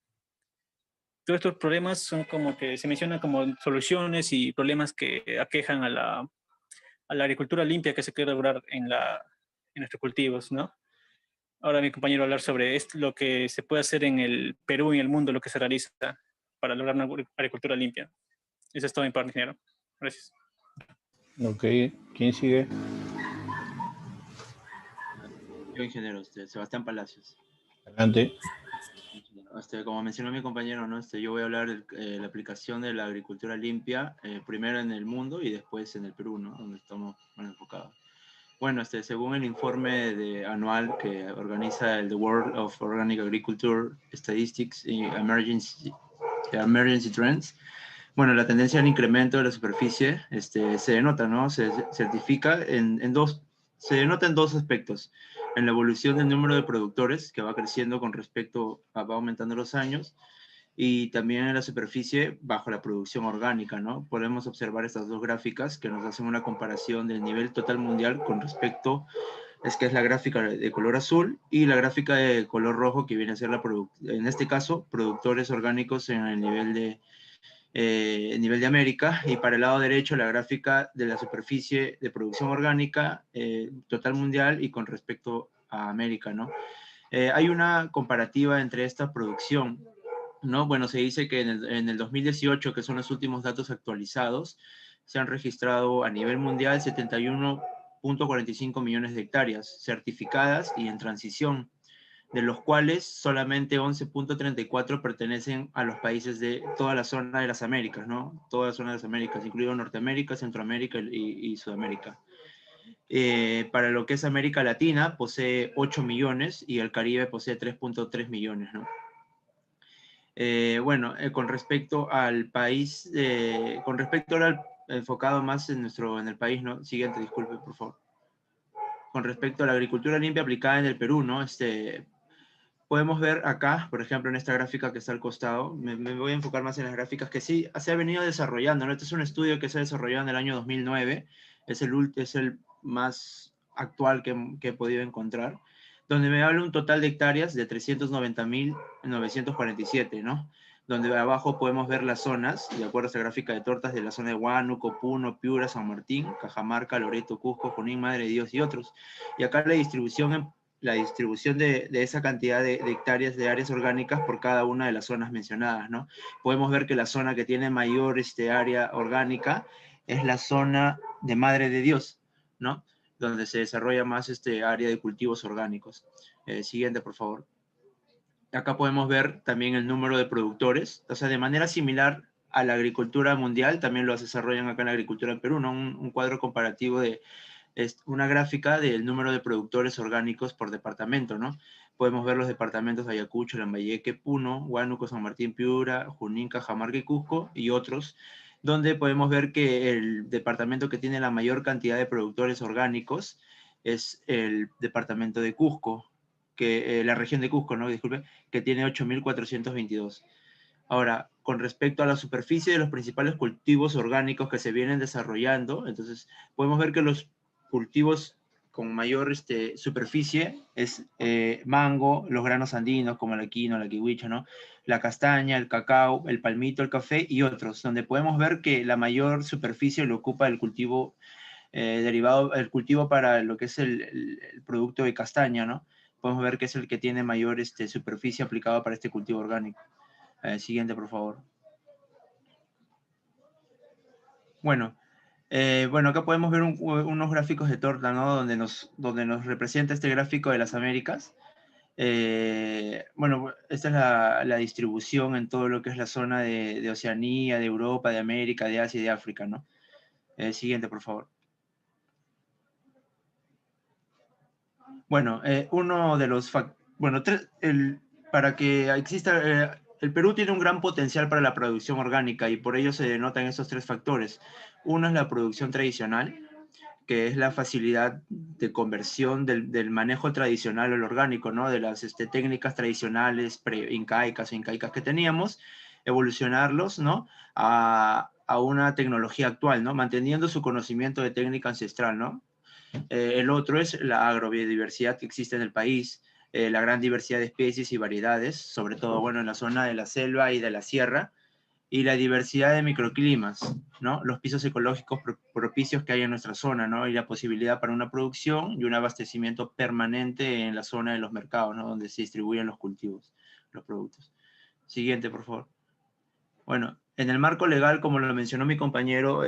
Todos estos problemas son como que se mencionan como soluciones y problemas que aquejan a la agricultura limpia que se quiere lograr en nuestros cultivos, ¿no? Ahora mi compañero va a hablar sobre lo que se puede hacer en el Perú y en el mundo, lo que se realiza para lograr una agricultura limpia. Eso es todo mi parte, ingeniero. Gracias. Ok, ¿quién sigue? Yo, ingeniero, Sebastián Palacios. Adelante. Como mencionó mi compañero, ¿no? Yo voy a hablar de la aplicación de la agricultura limpia, primero en el mundo y después en el Perú, ¿no? Donde estamos más enfocados. Bueno, según el informe anual que organiza el The World of Organic Agriculture Statistics y Emergency Trends, bueno, la tendencia al incremento de la superficie se denota, ¿no? Se certifica se denota en dos aspectos. En la evolución del número de productores, que va creciendo va aumentando los años, y también en la superficie bajo la producción orgánica, ¿no? Podemos observar estas dos gráficas que nos hacen una comparación del nivel total mundial con respecto, que es la gráfica de color azul, y la gráfica de color rojo, que viene a ser en este caso, productores orgánicos en el nivel de América, y para el lado derecho la gráfica de la superficie de producción orgánica total mundial y con respecto a América, ¿no? Hay una comparativa entre esta producción, ¿no? Bueno, se dice que en el 2018, que son los últimos datos actualizados, se han registrado a nivel mundial 71.45 millones de hectáreas certificadas y en transición, de los cuales solamente 11.34 pertenecen a los países de toda la zona de las Américas, ¿no? Toda la zona de las Américas, incluido Norteamérica, Centroamérica y Sudamérica. Para lo que es América Latina, posee 8 millones y el Caribe posee 3.3 millones, ¿no? Con respecto al país, con respecto ahora enfocado más en el país, ¿no? Siguiente, disculpe, por favor. Con respecto a la agricultura limpia aplicada en el Perú, ¿no? Podemos ver acá, por ejemplo, en esta gráfica que está al costado, me voy a enfocar más en las gráficas que sí se ha venido desarrollando, ¿no? Este es un estudio que se ha desarrollado en el año 2009, es el más actual que he podido encontrar, donde me habla un total de hectáreas de 390.947, ¿no? Donde abajo podemos ver las zonas, de acuerdo a esta gráfica de tortas, de la zona de Huánuco, Puno, Piura, San Martín, Cajamarca, Loreto, Cusco, Junín, Madre de Dios y otros. Y acá la distribución de esa cantidad de hectáreas de áreas orgánicas por cada una de las zonas mencionadas, ¿no? Podemos ver que la zona que tiene mayor área orgánica es la zona de Madre de Dios, ¿no? Donde se desarrolla más área de cultivos orgánicos. Siguiente, por favor. Acá podemos ver también el número de productores, o sea, de manera similar a la agricultura mundial, también lo desarrollan acá en la agricultura en Perú, ¿no? Un cuadro comparativo de es una gráfica del número de productores orgánicos por departamento, ¿no? Podemos ver los departamentos de Ayacucho, Lambayeque, Puno, Huánuco, San Martín, Piura, Junín, Cajamarca y Cusco, y otros, donde podemos ver que el departamento que tiene la mayor cantidad de productores orgánicos es el departamento de Cusco, la región de Cusco, ¿no? Disculpe, que tiene 8.422. Ahora, con respecto a la superficie de los principales cultivos orgánicos que se vienen desarrollando, entonces podemos ver que los cultivos con mayor superficie es mango, los granos andinos como la quinoa, la kiwicha, ¿no? La castaña, el cacao, el palmito, el café y otros, donde podemos ver que la mayor superficie lo ocupa el cultivo el cultivo para lo que es el producto de castaña, ¿no? Podemos ver que es el que tiene mayor superficie aplicada para este cultivo orgánico. Siguiente, por favor. Bueno, acá podemos ver unos gráficos de torta, ¿no? Donde nos representa este gráfico de las Américas. Bueno, esta es la distribución en todo lo que es la zona de Oceanía, de Europa, de América, de Asia y de África, ¿no? Siguiente, por favor. Bueno, uno de los para que exista, el Perú tiene un gran potencial para la producción orgánica y por ello se denotan estos tres factores. Uno es la producción tradicional, que es la facilidad de conversión del manejo tradicional al orgánico, ¿no? De las técnicas tradicionales incaicas o incaicas que teníamos, evolucionarlos, ¿no? A una tecnología actual, ¿no? Manteniendo su conocimiento de técnica ancestral, ¿no? El otro es la agrobiodiversidad que existe en el país, la gran diversidad de especies y variedades, sobre todo, bueno, en la zona de la selva y de la sierra, y la diversidad de microclimas, ¿no? Los pisos ecológicos propicios que hay en nuestra zona, ¿no? Y la posibilidad para una producción y un abastecimiento permanente en la zona de los mercados, ¿no? Donde se distribuyen los cultivos, los productos. Siguiente, por favor. Bueno, en el marco legal, como lo mencionó mi compañero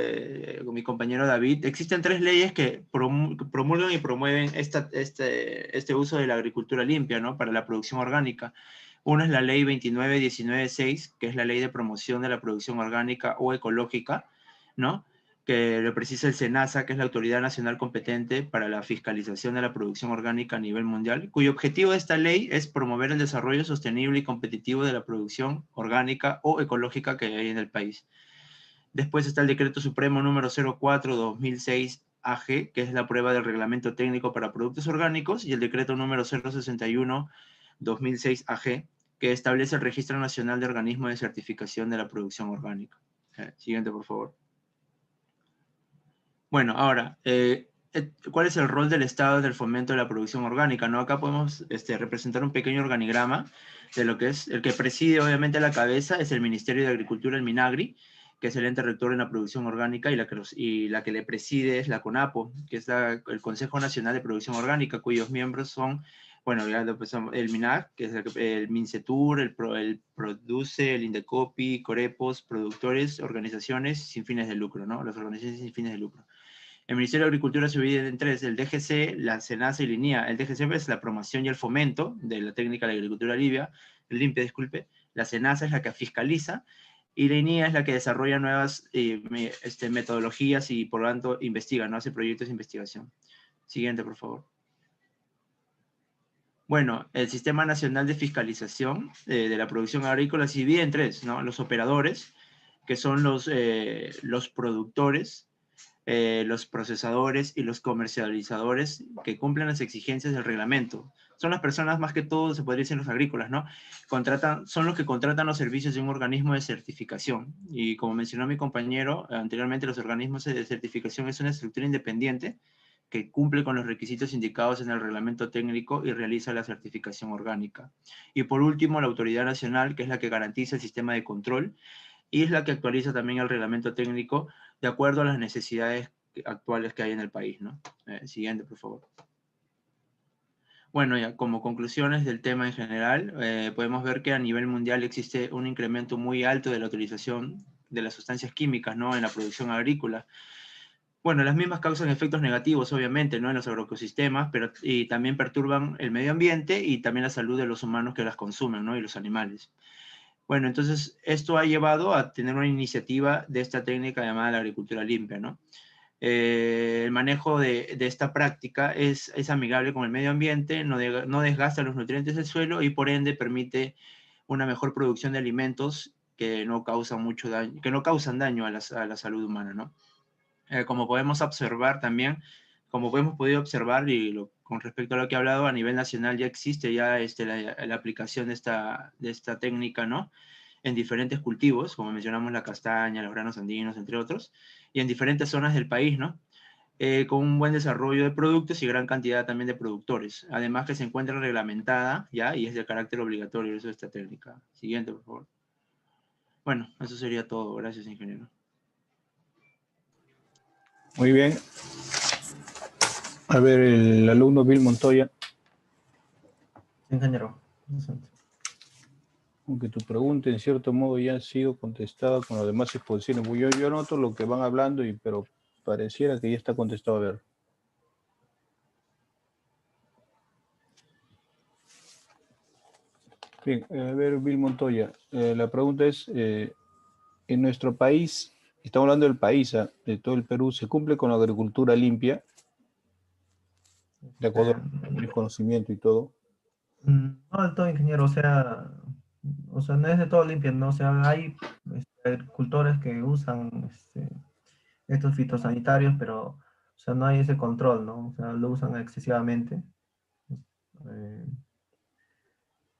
David, existen tres leyes que promulgan y promueven este uso de la agricultura limpia, ¿no? Para la producción orgánica. Una es la ley 29.19.6, que es la ley de promoción de la producción orgánica o ecológica, ¿no? Que lo precisa el SENASA, que es la autoridad nacional competente para la fiscalización de la producción orgánica a nivel mundial, cuyo objetivo de esta ley es promover el desarrollo sostenible y competitivo de la producción orgánica o ecológica que hay en el país. Después está el decreto supremo número 04/2006 AG, que es la prueba del reglamento técnico para productos orgánicos, y el decreto número 061/2006 AG, que establece el Registro Nacional de Organismos de Certificación de la Producción Orgánica. Siguiente, por favor. Bueno, ahora, ¿cuál es el rol del Estado en el fomento de la producción orgánica? ¿No? Acá podemos representar un pequeño organigrama de lo que es, el que preside obviamente la cabeza es el Ministerio de Agricultura, el MINAGRI, que es el ente rector en la producción orgánica, y la que le preside es la CONAPO, que es el Consejo Nacional de Producción Orgánica, cuyos miembros son, bueno, el MINAG, que es el MINCETUR, el PRODUCE, el INDECOPI, Corepos, productores, organizaciones sin fines de lucro, ¿no? Las organizaciones sin fines de lucro. El Ministerio de Agricultura se divide en tres: el DGC, la SENASA y la INIA. El DGC es la promoción y el fomento de la técnica de la agricultura limpia, la SENASA es la que fiscaliza, y la INIA es la que desarrolla nuevas metodologías y por lo tanto investiga, ¿no? Hace proyectos de investigación. Siguiente, por favor. Bueno, el Sistema Nacional de Fiscalización de la Producción Agrícola se divide en tres, ¿no? Los operadores, que son los productores, los procesadores y los comercializadores que cumplen las exigencias del reglamento. Son las personas, más que todo, se podría decir los agrícolas, ¿no? Son los que contratan los servicios de un organismo de certificación. Y como mencionó mi compañero anteriormente, los organismos de certificación es una estructura independiente que cumple con los requisitos indicados en el reglamento técnico y realiza la certificación orgánica. Y por último, la autoridad nacional, que es la que garantiza el sistema de control y es la que actualiza también el reglamento técnico de acuerdo a las necesidades actuales que hay en el país, ¿no? Siguiente, por favor. Bueno, ya como conclusiones del tema en general, podemos ver que a nivel mundial existe un incremento muy alto de la utilización de las sustancias químicas, ¿no? En la producción agrícola. Bueno, las mismas causan efectos negativos, obviamente, ¿no? En los agroecosistemas, y también perturban el medio ambiente y también la salud de los humanos que las consumen, ¿no? Y los animales. Bueno, entonces esto ha llevado a tener una iniciativa de esta técnica llamada la agricultura limpia, ¿no? El manejo de esta práctica es amigable con el medio ambiente, no desgasta los nutrientes del suelo y por ende permite una mejor producción de alimentos que no causan mucho daño, que no causan daño a la salud humana, ¿no? Como podemos observar también, como hemos podido observar, con respecto a lo que he hablado, a nivel nacional ya existe ya la aplicación de esta técnica, ¿no? En diferentes cultivos, como mencionamos la castaña, los granos andinos, entre otros, y en diferentes zonas del país, ¿no? Con un buen desarrollo de productos y gran cantidad también de productores. Además que se encuentra reglamentada, ¿ya? Y es de carácter obligatorio el uso de esta técnica. Siguiente, por favor. Bueno, eso sería todo. Gracias, ingeniero. Muy bien. A ver, el alumno Bill Montoya. Ingeniero. Aunque tu pregunta en cierto modo ya ha sido contestada con las demás exposiciones. Yo noto lo que van hablando, pero pareciera que ya está contestado. A ver. Bien, a ver, Bill Montoya. La pregunta es, en nuestro país, estamos hablando del país, de todo el Perú, ¿se cumple con la agricultura limpia? De acuerdo a mi conocimiento y todo. No del todo, ingeniero, o sea, no es de todo limpio, ¿no? O sea, hay agricultores que usan estos fitosanitarios, pero, o sea, no hay ese control, ¿no? O sea, lo usan excesivamente.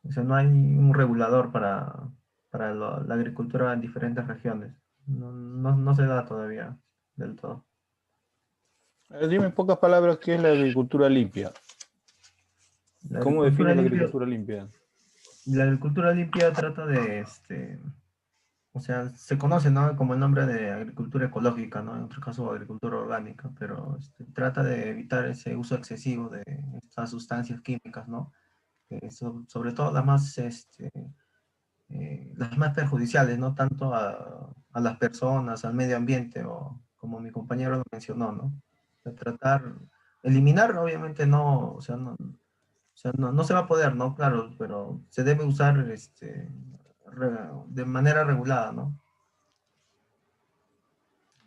O sea, no hay un regulador para la agricultura en diferentes regiones. No se da todavía del todo. Dime en pocas palabras qué es la agricultura limpia. ¿Cómo define la agricultura limpia? La agricultura limpia trata de, o sea, se conoce, ¿no? Como el nombre de agricultura ecológica, ¿no? En otro caso, agricultura orgánica, pero trata de evitar ese uso excesivo de estas sustancias químicas, ¿no? Sobre todo las más perjudiciales, no tanto a las personas, al medio ambiente, o como mi compañero lo mencionó, ¿no? De eliminar, obviamente no, o sea, no se va a poder, ¿no? Claro, pero se debe usar de manera regulada, ¿no?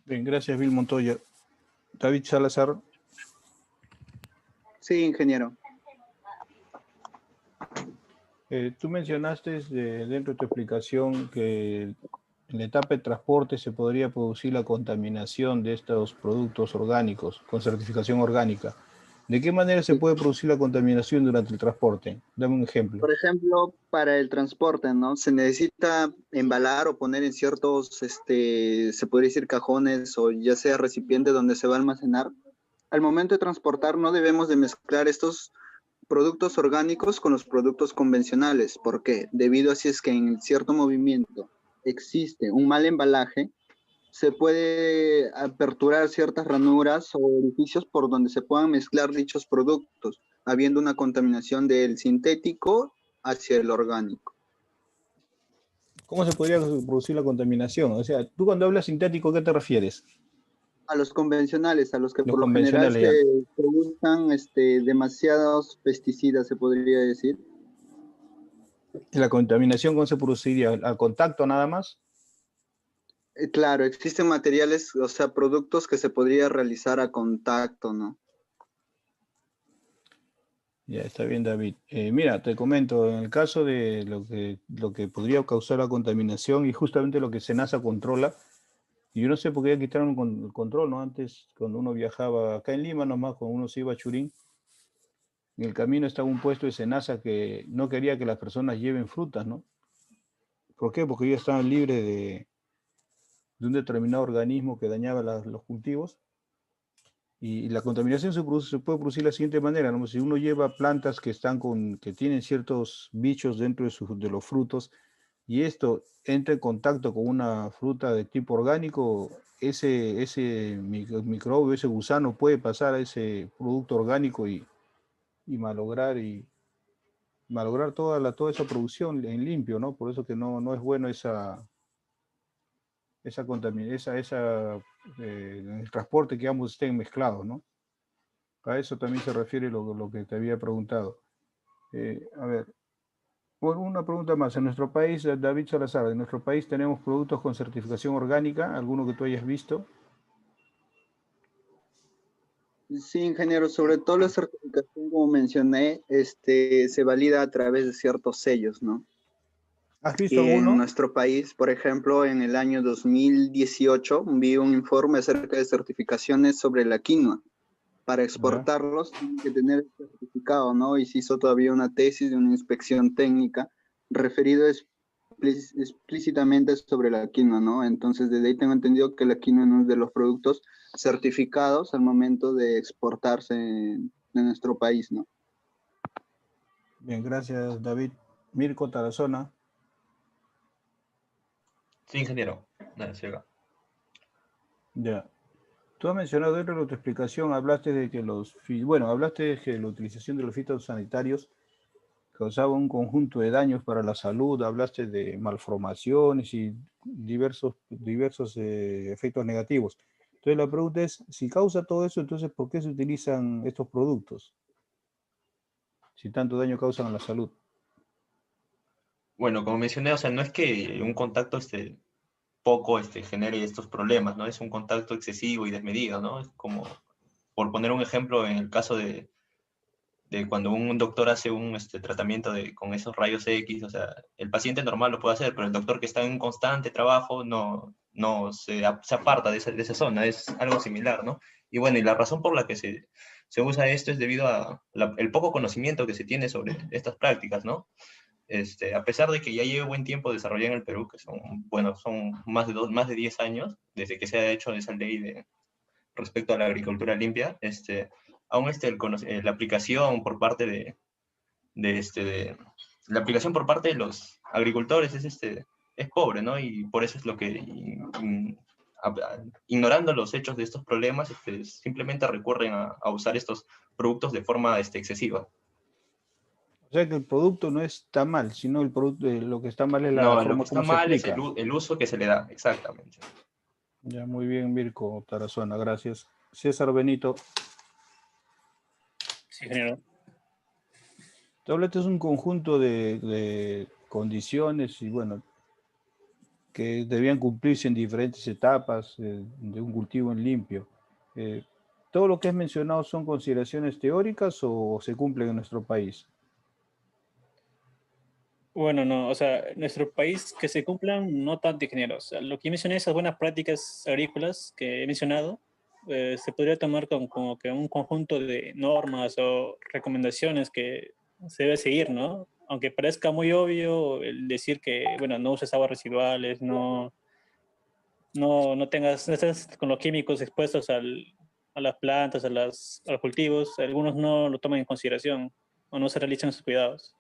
Bien, gracias, Bill Montoya. David Salazar. Sí, ingeniero. Tú mencionaste dentro de tu explicación que en la etapa de transporte se podría producir la contaminación de estos productos orgánicos con certificación orgánica. ¿De qué manera se puede producir la contaminación durante el transporte? Dame un ejemplo. Por ejemplo, para el transporte, ¿no? Se necesita embalar o poner en ciertos, se podría decir cajones o ya sea recipiente donde se va a almacenar. Al momento de transportar no debemos de mezclar estos productos orgánicos con los productos convencionales. ¿Por qué? Debido a si es que en cierto movimiento existe un mal embalaje, se puede aperturar ciertas ranuras o orificios por donde se puedan mezclar dichos productos, habiendo una contaminación del sintético hacia el orgánico. ¿Cómo se podría producir la contaminación? O sea, tú cuando hablas sintético, ¿qué te refieres? A los convencionales, a los que Los por lo general convencionales, se usan demasiados pesticidas, se podría decir. ¿La contaminación cómo se produciría? ¿Al contacto nada más? Claro, existen materiales, o sea, productos que se podría realizar a contacto, ¿no? Ya, está bien, David. Mira, te comento, en el caso de lo que podría causar la contaminación y justamente lo que SENASA controla, y yo no sé por qué ya quitaron el control, ¿no? Antes, cuando uno viajaba acá en Lima nomás, cuando uno se iba a Churín, en el camino estaba un puesto de SENASA que no quería que las personas lleven frutas, ¿no? ¿Por qué? Porque ellos estaban libres de un determinado organismo que dañaba los cultivos. Y la contaminación se puede producir de la siguiente manera, ¿no? Si uno lleva plantas que tienen ciertos bichos dentro de los frutos y esto entra en contacto con una fruta de tipo orgánico, ese microbio, ese gusano puede pasar a ese producto orgánico y malograr toda esa producción en limpio, ¿no? Por eso que no es bueno el transporte que ambos estén mezclados, ¿no? A eso también se refiere lo que te había preguntado. A ver, bueno, una pregunta más. En nuestro país, David Salazar, en nuestro país tenemos productos con certificación orgánica, alguno que tú hayas visto. Sí, ingeniero, sobre todo la certificación, como mencioné, se valida a través de ciertos sellos, ¿no? ¿Has Y visto en alguno? nuestro país, por ejemplo, en el año 2018, vi un informe acerca de certificaciones sobre la quinoa. Para Ya. exportarlos, tienen que tener el certificado, ¿no? Y se hizo todavía una tesis de una inspección técnica referido explícitamente sobre la quinoa, ¿no? Entonces, desde ahí tengo entendido que la quinoa no es de los productos certificados al momento de exportarse de nuestro país, ¿no? Bien, gracias, David. Mirko Tarazona. Sí, ingeniero. Nada, sí, acá. Ya. Tú has mencionado dentro de tu explicación, hablaste de que hablaste de que la utilización de los fitosanitarios causaba un conjunto de daños para la salud, hablaste de malformaciones y diversos efectos negativos. Entonces la pregunta es, si causa todo eso, entonces ¿por qué se utilizan estos productos? Si tanto daño causan a la salud. Bueno, como mencioné, o sea, no es que un contacto poco genere estos problemas, ¿no? Es un contacto excesivo y desmedido, ¿no? Es como, por poner un ejemplo, en el caso de cuando un doctor hace un tratamiento con esos rayos X, o sea, el paciente normal lo puede hacer, pero el doctor que está en un constante trabajo no se aparta de esa zona, es algo similar, ¿no? Y bueno, y la razón por la que se usa esto es debido a el poco conocimiento que se tiene sobre estas prácticas, ¿no? A pesar de que ya lleva buen tiempo desarrollado en el Perú, que son más de 10 años, desde que se ha hecho esa ley respecto a la agricultura limpia, aún la aplicación por parte la aplicación por parte de los agricultores es pobre, ¿no? Y por eso es lo que, ignorando los hechos de estos problemas, simplemente recurren a usar estos productos de forma excesiva. O sea que el producto no está mal, sino el producto, lo que está mal es la No, lo forma que está como se mal es aplica. el uso que se le da, exactamente. Ya, muy bien, Mirko Tarazona, gracias. César Benito. Sí, ingeniero. Tú hablaste de un conjunto de condiciones y bueno, que debían cumplirse en diferentes etapas de un cultivo en limpio. ¿Todo lo que has mencionado son consideraciones teóricas o se cumplen en nuestro país? Bueno, no, o sea, en nuestro país que se cumplan no tanto, ingeniero. O sea, lo que mencioné, esas buenas prácticas agrícolas que he mencionado, se podría tomar como que un conjunto de normas o recomendaciones que se debe seguir, ¿no? Aunque parezca muy obvio el decir que, bueno, no uses aguas residuales, no estés con los químicos expuestos a las plantas, a los cultivos, algunos no lo toman en consideración o no se realizan sus cuidados.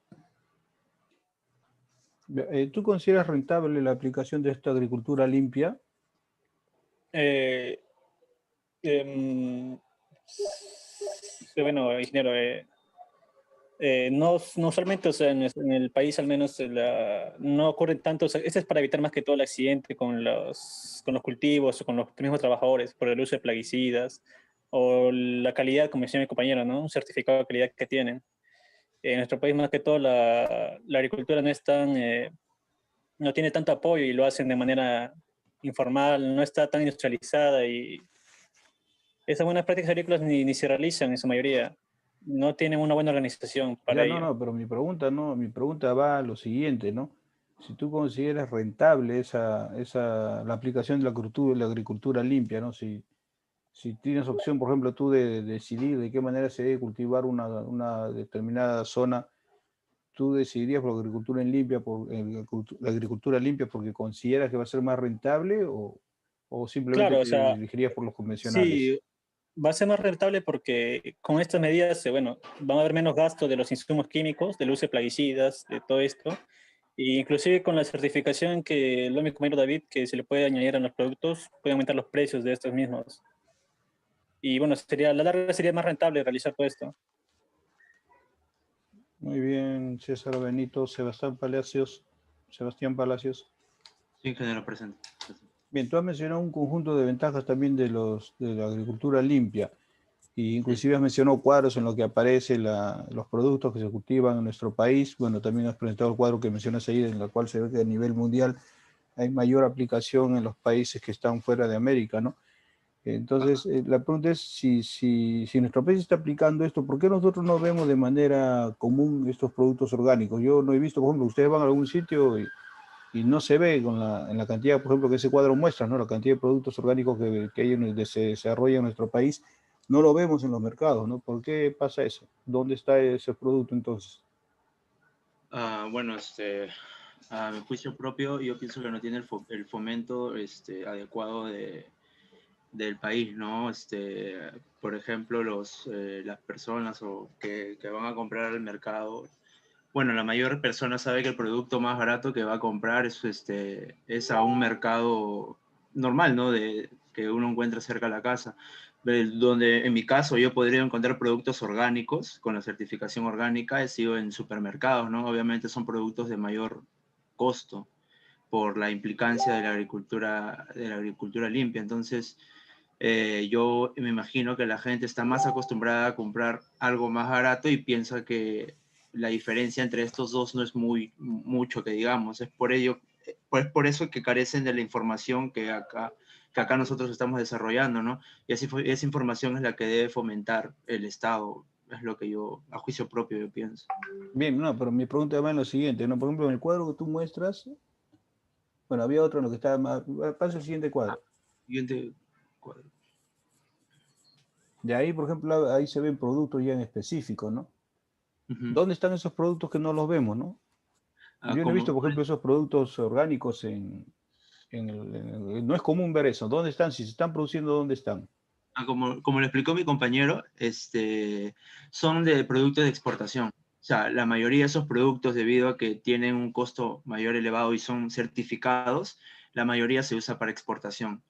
¿Tú consideras rentable la aplicación de esta agricultura limpia? Eh, bueno, ingeniero, no usualmente, o sea, en el país al menos no ocurren tanto, o sea, este es para evitar más que todo el accidente con los cultivos o con los mismos trabajadores por el uso de plaguicidas o la calidad, como decía mi compañero, ¿no? Un certificado de calidad que tienen. En nuestro país más que todo la agricultura no tiene tanto apoyo y lo hacen de manera informal, no está tan industrializada y esas buenas prácticas agrícolas ni se realizan en su mayoría. No tienen una buena organización para Ya, ello. no, pero mi pregunta va a lo siguiente, ¿no? Si tú consideras rentable la aplicación de la agricultura limpia, ¿no? Si tienes opción, por ejemplo, tú de decidir de qué manera se debe cultivar una determinada zona, tú decidirías por la agricultura limpia porque consideras que va a ser más rentable o simplemente Claro, o te sea, dirigirías por los convencionales. sí, va a ser más rentable porque con estas medidas, bueno, van a haber menos gasto de los insumos químicos, del uso de plaguicidas, de todo esto. E inclusive con la certificación que lo mi compañero David, que se le puede añadir a los productos, puede aumentar los precios de estos mismos. Y bueno, a la larga sería más rentable realizar todo esto. Muy bien, César Benito, Sebastián Palacios. Sí, ingeniero, presente. Bien, tú has mencionado un conjunto de ventajas también de la agricultura limpia, y inclusive has mencionado cuadros en los que aparecen los productos que se cultivan en nuestro país. Bueno, también has presentado el cuadro que mencionas ahí, en el cual se ve que a nivel mundial hay mayor aplicación en los países que están fuera de América, ¿no? Entonces, la pregunta es si nuestro país está aplicando esto, ¿por qué nosotros no vemos de manera común estos productos orgánicos? Yo no he visto, por ejemplo, ustedes van a algún sitio y no se ve en la cantidad, por ejemplo, que ese cuadro muestra, ¿no? La cantidad de productos orgánicos que hay se desarrolla en nuestro país, no lo vemos en los mercados, ¿no? ¿Por qué pasa eso? ¿Dónde está ese producto entonces? Bueno, a mi juicio propio, yo pienso que no tiene el fomento adecuado del país, ¿no? Por ejemplo, las personas que van a comprar al mercado, bueno, la mayor persona sabe que el producto más barato que va a comprar es a un mercado normal, ¿no? Que uno encuentra cerca de la casa. Donde en mi caso yo podría encontrar productos orgánicos con la certificación orgánica, he sido en supermercados, ¿no? Obviamente son productos de mayor costo por la implicancia de la agricultura limpia. Entonces, yo me imagino que la gente está más acostumbrada a comprar algo más barato y piensa que la diferencia entre estos dos no es mucho que digamos. Es por ello, pues por eso que carecen de la información que acá nosotros estamos desarrollando, ¿no? Y esa información es la que debe fomentar el Estado, es lo que yo, a juicio propio, yo pienso. Bien, no, pero mi pregunta va en lo siguiente, ¿no? Por ejemplo, en el cuadro que tú muestras, bueno, había otro en lo que estaba más, pasa el siguiente cuadro. Siguiente cuadro. De ahí, por ejemplo, ahí se ven productos ya en específico, ¿no? ¿Dónde están esos productos que no los vemos, no? Yo no he visto, por ejemplo, esos productos orgánicos no es común ver eso. ¿Dónde están? Si se están produciendo, ¿dónde están? Como le explicó mi compañero, son de productos de exportación. O sea, la mayoría de esos productos, debido a que tienen un costo mayor elevado y son certificados, la mayoría se usa para exportación,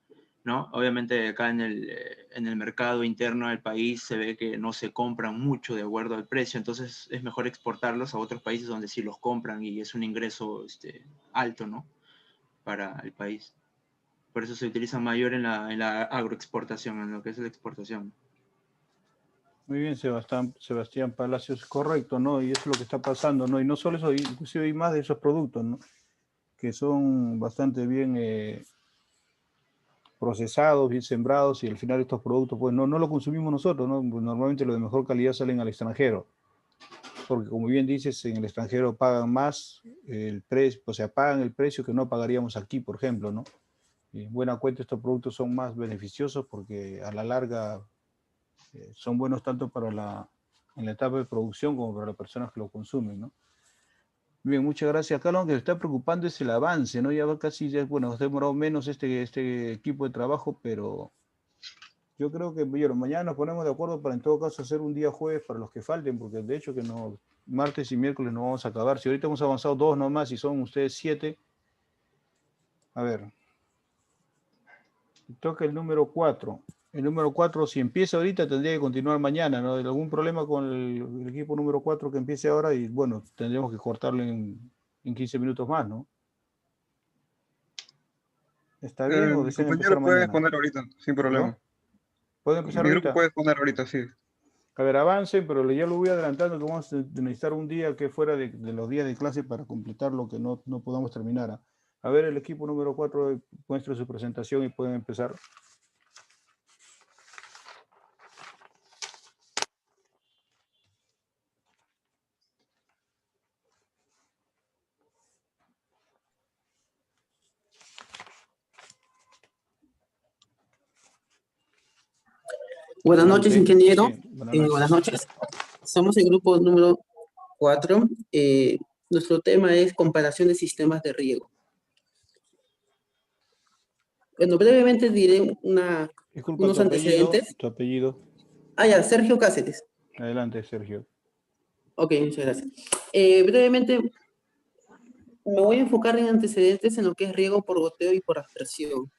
¿no? Obviamente acá en el mercado interno del país se ve que no se compran mucho de acuerdo al precio, entonces es mejor exportarlos a otros países donde sí los compran y es un ingreso alto, ¿no? Para el país. Por eso se utiliza mayor en la agroexportación, en lo que es la exportación. Muy bien, Sebastián Palacios, correcto, ¿no? Y eso es lo que está pasando, ¿no? Y no solo eso, inclusive hay más de esos productos, ¿no? Que son bastante bien procesados, bien sembrados, y al final estos productos, pues no lo consumimos nosotros, ¿no? Pues normalmente los de mejor calidad salen al extranjero, porque como bien dices, en el extranjero pagan más el precio, o sea, pagan el precio que no pagaríamos aquí, por ejemplo, ¿no? Y en buena cuenta estos productos son más beneficiosos porque a la larga son buenos tanto en la etapa de producción como para las personas que lo consumen, ¿no? Bien, muchas gracias. Acá lo que me está preocupando es el avance, ¿no? Ya va casi, bueno, nos ha demorado menos este equipo de trabajo, pero yo creo que bueno, mañana nos ponemos de acuerdo para en todo caso hacer un día jueves para los que falten, porque de hecho que no, martes y miércoles no vamos a acabar. Si ahorita hemos avanzado 2 nomás y son ustedes 7, a ver, toca el número 4. El número 4, si empieza ahorita, tendría que continuar mañana, ¿no? ¿Hay algún problema con el equipo número 4 que empiece ahora? Y bueno, tendremos que cortarlo en 15 minutos más, ¿no? ¿Está bien o Mi desean empezar compañero puede mañana? poner ahorita, sin problema. ¿No? ¿Puede empezar Mi grupo ahorita? puede poner ahorita, sí. A ver, avancen, pero ya lo voy adelantando que vamos a necesitar un día que fuera de los días de clase para completar lo que no podamos terminar. A ver, el equipo número 4 muestra su presentación y pueden empezar. Buenas noches, ingeniero. Sí, buenas noches. Buenas noches. Somos el grupo número 4. Nuestro tema es comparación de sistemas de riego. Bueno, brevemente diré Disculpa, unos antecedentes. Tu apellido. Ya, Sergio Cáceres. Adelante, Sergio. Ok, muchas gracias. Brevemente, me voy a enfocar en antecedentes en lo que es riego por goteo y por aspersión.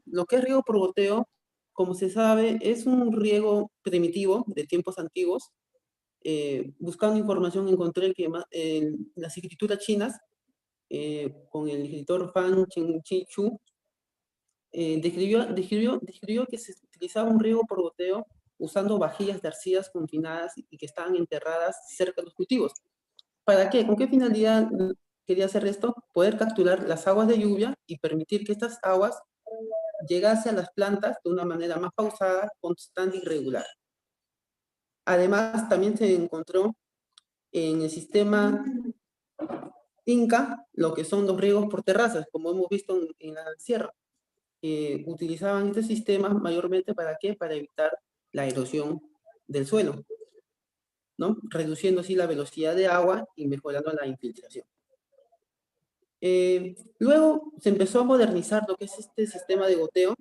Lo que es riego por goteo, como se sabe, es un riego primitivo de tiempos antiguos. Buscando información encontré que en las escrituras chinas, con el escritor Fan Chengchi Chu, describió que se utilizaba un riego por goteo usando vajillas de arcillas confinadas y que estaban enterradas cerca de los cultivos. ¿Para qué? ¿Con qué finalidad quería hacer esto? Poder capturar las aguas de lluvia y permitir que estas aguas llegase a las plantas de una manera más pausada, constante y regular. Además, también se encontró en el sistema Inca lo que son los riegos por terrazas, como hemos visto en la sierra. Utilizaban este sistema mayormente ¿para qué? Para evitar la erosión del suelo, ¿no? Reduciendo así la velocidad de agua y mejorando la infiltración. Luego se empezó a modernizar lo que es este sistema de goteo,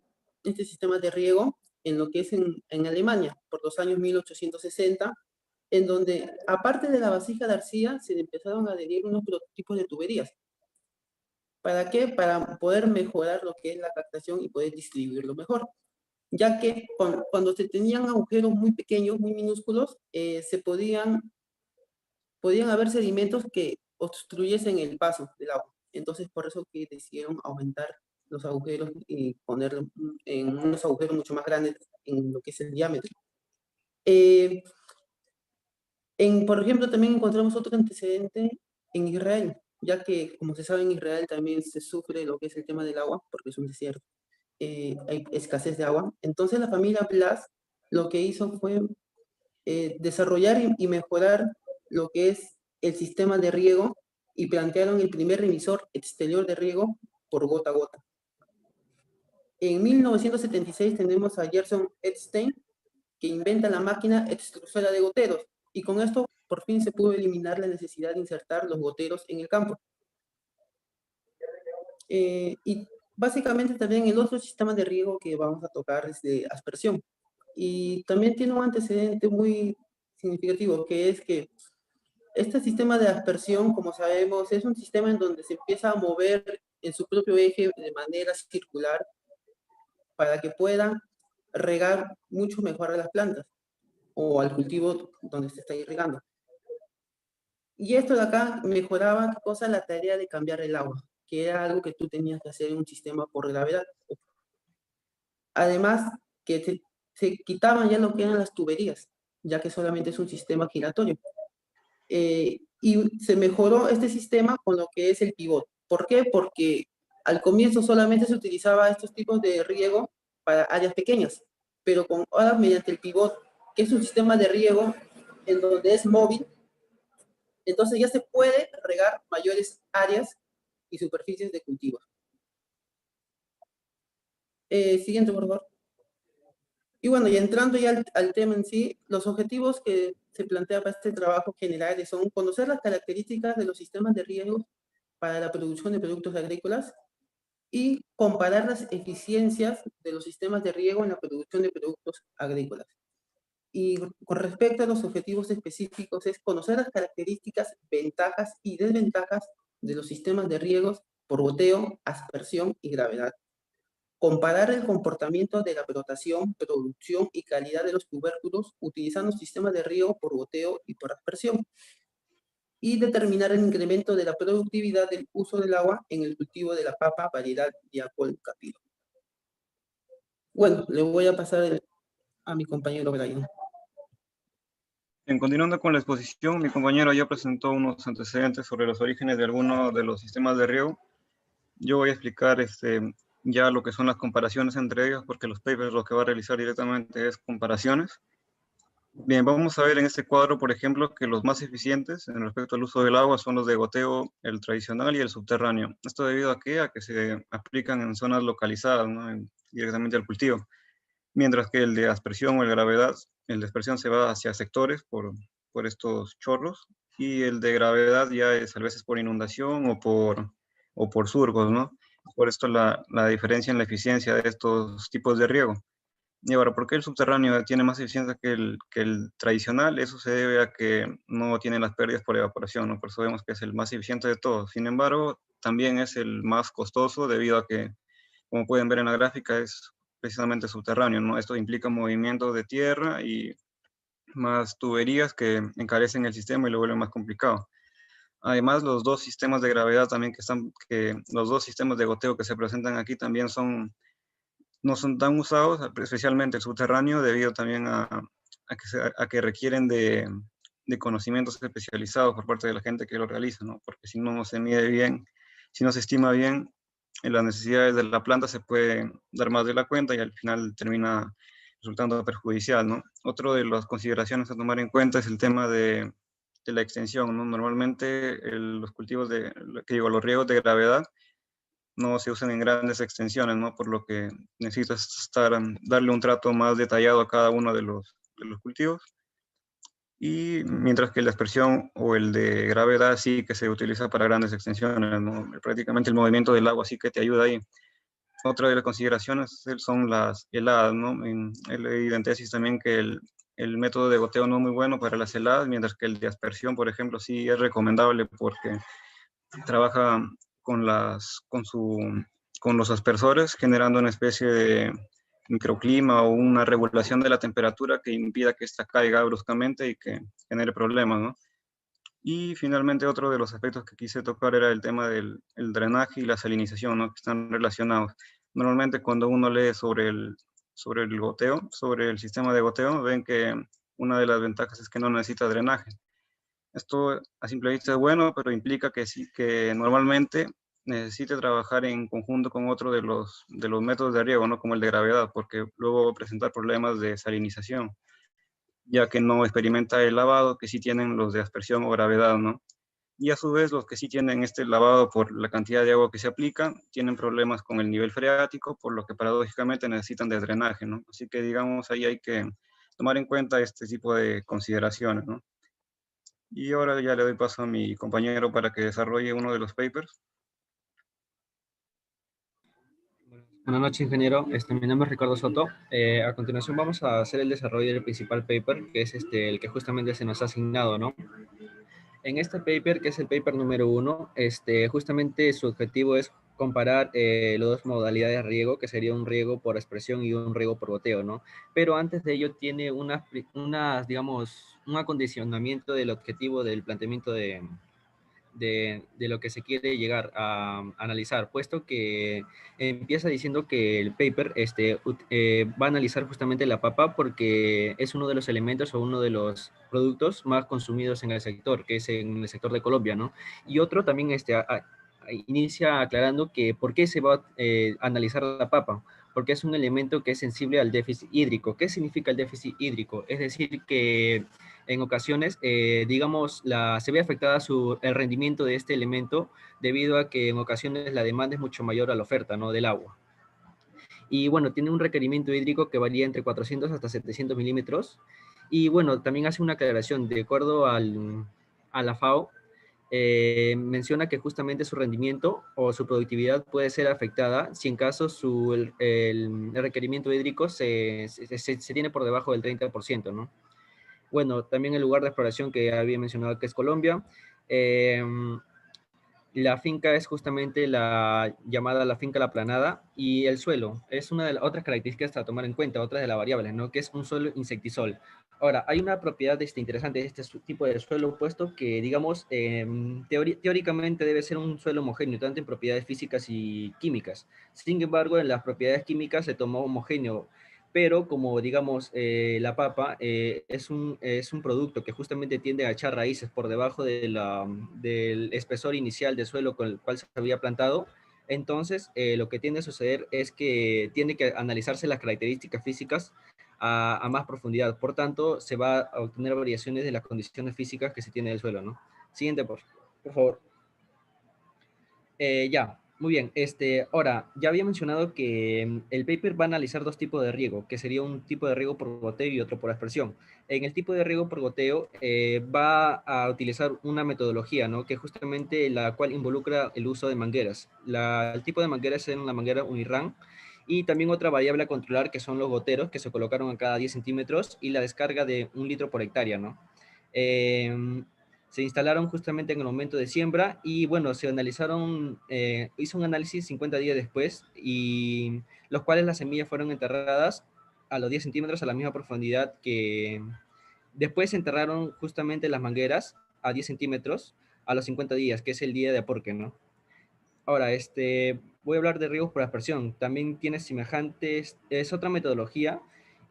este sistema de riego, en lo que es en Alemania, por los años 1860, en donde, aparte de la vasija de arcilla, se empezaron a adherir unos prototipos de tuberías. ¿Para qué? Para poder mejorar lo que es la captación y poder distribuirlo mejor. Ya que cuando se tenían agujeros muy pequeños, muy minúsculos, podían haber sedimentos que obstruyesen el paso del agua. Entonces, por eso que decidieron aumentar los agujeros y poner en unos agujeros mucho más grandes en lo que es el diámetro. Por ejemplo, también encontramos otro antecedente en Israel, ya que, como se sabe, en Israel también se sufre lo que es el tema del agua, porque es un desierto. Hay escasez de agua. Entonces, la familia Blas lo que hizo fue desarrollar y mejorar lo que es el sistema de riego y plantearon el primer emisor exterior de riego por gota a gota. En 1976 tenemos a Gerson Eckstein, que inventa la máquina extrusora de goteros, y con esto por fin se pudo eliminar la necesidad de insertar los goteros en el campo. Y básicamente también el otro sistema de riego que vamos a tocar es de aspersión. Y también tiene un antecedente muy significativo, que es que este sistema de aspersión, como sabemos, es un sistema en donde se empieza a mover en su propio eje de manera circular para que puedan regar mucho mejor a las plantas o al cultivo donde se está irrigando. Y esto de acá mejoraba, ¿qué cosa? La tarea de cambiar el agua, que era algo que tú tenías que hacer en un sistema por gravedad. Además, que se quitaban ya lo que eran las tuberías, ya que solamente es un sistema giratorio. Y se mejoró este sistema con lo que es el pivot. ¿Por qué? Porque al comienzo solamente se utilizaba estos tipos de riego para áreas pequeñas, pero ahora mediante el pivot, que es un sistema de riego en donde es móvil, entonces ya se puede regar mayores áreas y superficies de cultivo. Siguiente, por favor. Y bueno, y entrando ya al tema en sí, los objetivos que se plantea para este trabajo general son conocer las características de los sistemas de riego para la producción de productos agrícolas y comparar las eficiencias de los sistemas de riego en la producción de productos agrícolas. Y con respecto a los objetivos específicos es conocer las características, ventajas y desventajas de los sistemas de riegos por goteo, aspersión y gravedad. Comparar el comportamiento de la brotación, producción y calidad de los tubérculos utilizando sistemas de riego por goteo y por aspersión. Y determinar el incremento de la productividad del uso del agua en el cultivo de la papa variedad Diacol Capiro. Bueno, le voy a pasar a mi compañero Brian. Continuando con la exposición, mi compañero ya presentó unos antecedentes sobre los orígenes de algunos de los sistemas de riego. Yo voy a explicar ya lo que son las comparaciones entre ellos, porque los papers lo que va a realizar directamente es comparaciones. Bien, vamos a ver en este cuadro, por ejemplo, que los más eficientes en respecto al uso del agua son los de goteo, el tradicional y el subterráneo. Esto debido a que se aplican en zonas localizadas, ¿no? Directamente al cultivo. Mientras que el de aspersión o el gravedad, el de aspersión se va hacia sectores por estos chorros, y el de gravedad ya es a veces por inundación o por surcos, ¿no? Por esto la diferencia en la eficiencia de estos tipos de riego. Y ahora, ¿por qué el subterráneo tiene más eficiencia que el tradicional? Eso se debe a que no tiene las pérdidas por evaporación, ¿no? Por eso vemos que es el más eficiente de todos. Sin embargo, también es el más costoso debido a que, como pueden ver en la gráfica, es precisamente subterráneo, ¿no? Esto implica movimiento de tierra y más tuberías que encarecen el sistema y lo vuelven más complicado. Además, los dos sistemas de gravedad también los dos sistemas de goteo que se presentan aquí también no son tan usados, especialmente el subterráneo, debido también a que requieren de conocimientos especializados por parte de la gente que lo realiza, ¿no? Porque si no se mide bien, si no se estima bien, en las necesidades de la planta se puede dar más de la cuenta y al final termina resultando perjudicial, ¿no? Otro de las consideraciones a tomar en cuenta es el tema de la extensión, ¿no? Normalmente los cultivos los riegos de gravedad no se usan en grandes extensiones, ¿no? Por lo que necesitas darle un trato más detallado a cada uno de los cultivos. Y mientras que la dispersión o el de gravedad sí que se utiliza para grandes extensiones, ¿no? Prácticamente el movimiento del agua sí que te ayuda ahí. Otra de las consideraciones son las heladas, ¿no? He leído en tesis también que el método de goteo no es muy bueno para las heladas, mientras que el de aspersión, por ejemplo, sí es recomendable porque trabaja con los aspersores, generando una especie de microclima o una regulación de la temperatura que impida que ésta caiga bruscamente y que genere problemas, ¿no? Y finalmente otro de los aspectos que quise tocar era el tema del drenaje y la salinización, ¿no? Que están relacionados. Normalmente cuando uno lee sobre el goteo, sobre el sistema de goteo, ven que una de las ventajas es que no necesita drenaje. Esto a simple vista es bueno, pero implica que sí, que normalmente necesite trabajar en conjunto con otro de los métodos de riego, ¿no? Como el de gravedad, porque luego va a presentar problemas de salinización, ya que no experimenta el lavado que sí tienen los de aspersión o gravedad, ¿no? Y a su vez los que sí tienen este lavado por la cantidad de agua que se aplica, tienen problemas con el nivel freático, por lo que paradójicamente necesitan de drenaje, ¿no? Así que digamos ahí hay que tomar en cuenta este tipo de consideraciones, ¿no? Y ahora ya le doy paso a mi compañero para que desarrolle uno de los papers. Buenas noches, ingeniero. Mi nombre es Ricardo Soto. A continuación vamos a hacer el desarrollo del principal paper, que es el que justamente se nos ha asignado, ¿no? En este paper, que es el paper número 1, justamente su objetivo es comparar las dos modalidades de riego, que sería un riego por aspersión y un riego por goteo, ¿no? Pero antes de ello tiene digamos, un acondicionamiento del objetivo del planteamiento de lo que se quiere llegar a analizar, puesto que empieza diciendo que el paper va a analizar justamente la papa porque es uno de los elementos o uno de los productos más consumidos en el sector, que es en el sector de Colombia, ¿no? Y otro también inicia aclarando que por qué se va a analizar la papa, porque es un elemento que es sensible al déficit hídrico. ¿Qué significa el déficit hídrico? Es decir, que en ocasiones, digamos, se ve afectada el rendimiento de este elemento debido a que en ocasiones la demanda es mucho mayor a la oferta, ¿no? Del agua. Y bueno, tiene un requerimiento hídrico que varía entre 400 hasta 700 milímetros. Y bueno, también hace una aclaración, de acuerdo a la FAO, menciona que justamente su rendimiento o su productividad puede ser afectada si en caso el requerimiento hídrico se tiene por debajo del 30%, ¿no? Bueno, también el lugar de exploración que había mencionado que es Colombia. La finca es justamente la finca La Planada, y el suelo es una de las otras características a tomar en cuenta, otra de las variables, ¿no? Que es un suelo insectisol. Ahora, hay una propiedad interesante de este tipo de suelo, puesto que, digamos, teóricamente debe ser un suelo homogéneo, tanto en propiedades físicas y químicas. Sin embargo, en las propiedades químicas se tomó homogéneo, pero como digamos la papa es un producto que justamente tiende a echar raíces por debajo del espesor inicial del suelo con el cual se había plantado. Entonces lo que tiende a suceder es que tiene que analizarse las características físicas a más profundidad. Por tanto, se va a obtener variaciones de las condiciones físicas que se tiene del suelo, ¿no? Siguiente, por favor. Ya, muy bien. Ahora, ya había mencionado que el paper va a analizar dos tipos de riego, que sería un tipo de riego por goteo y otro por aspersión. En el tipo de riego por goteo va a utilizar una metodología, ¿no? Que justamente la cual involucra el uso de mangueras. El tipo de mangueras es una manguera Unirang, y también otra variable a controlar que son los goteros que se colocaron a cada 10 centímetros y la descarga de 1 litro por hectárea, ¿no? Se instalaron justamente en el momento de siembra y bueno, se analizaron, hizo un análisis 50 días después, y los cuales las semillas fueron enterradas a los 10 centímetros a la misma profundidad que después se enterraron justamente las mangueras a 10 centímetros a los 50 días, que es el día de aporque, ¿no? Ahora, voy a hablar de riegos por aspersión. También tiene semejantes, es otra metodología,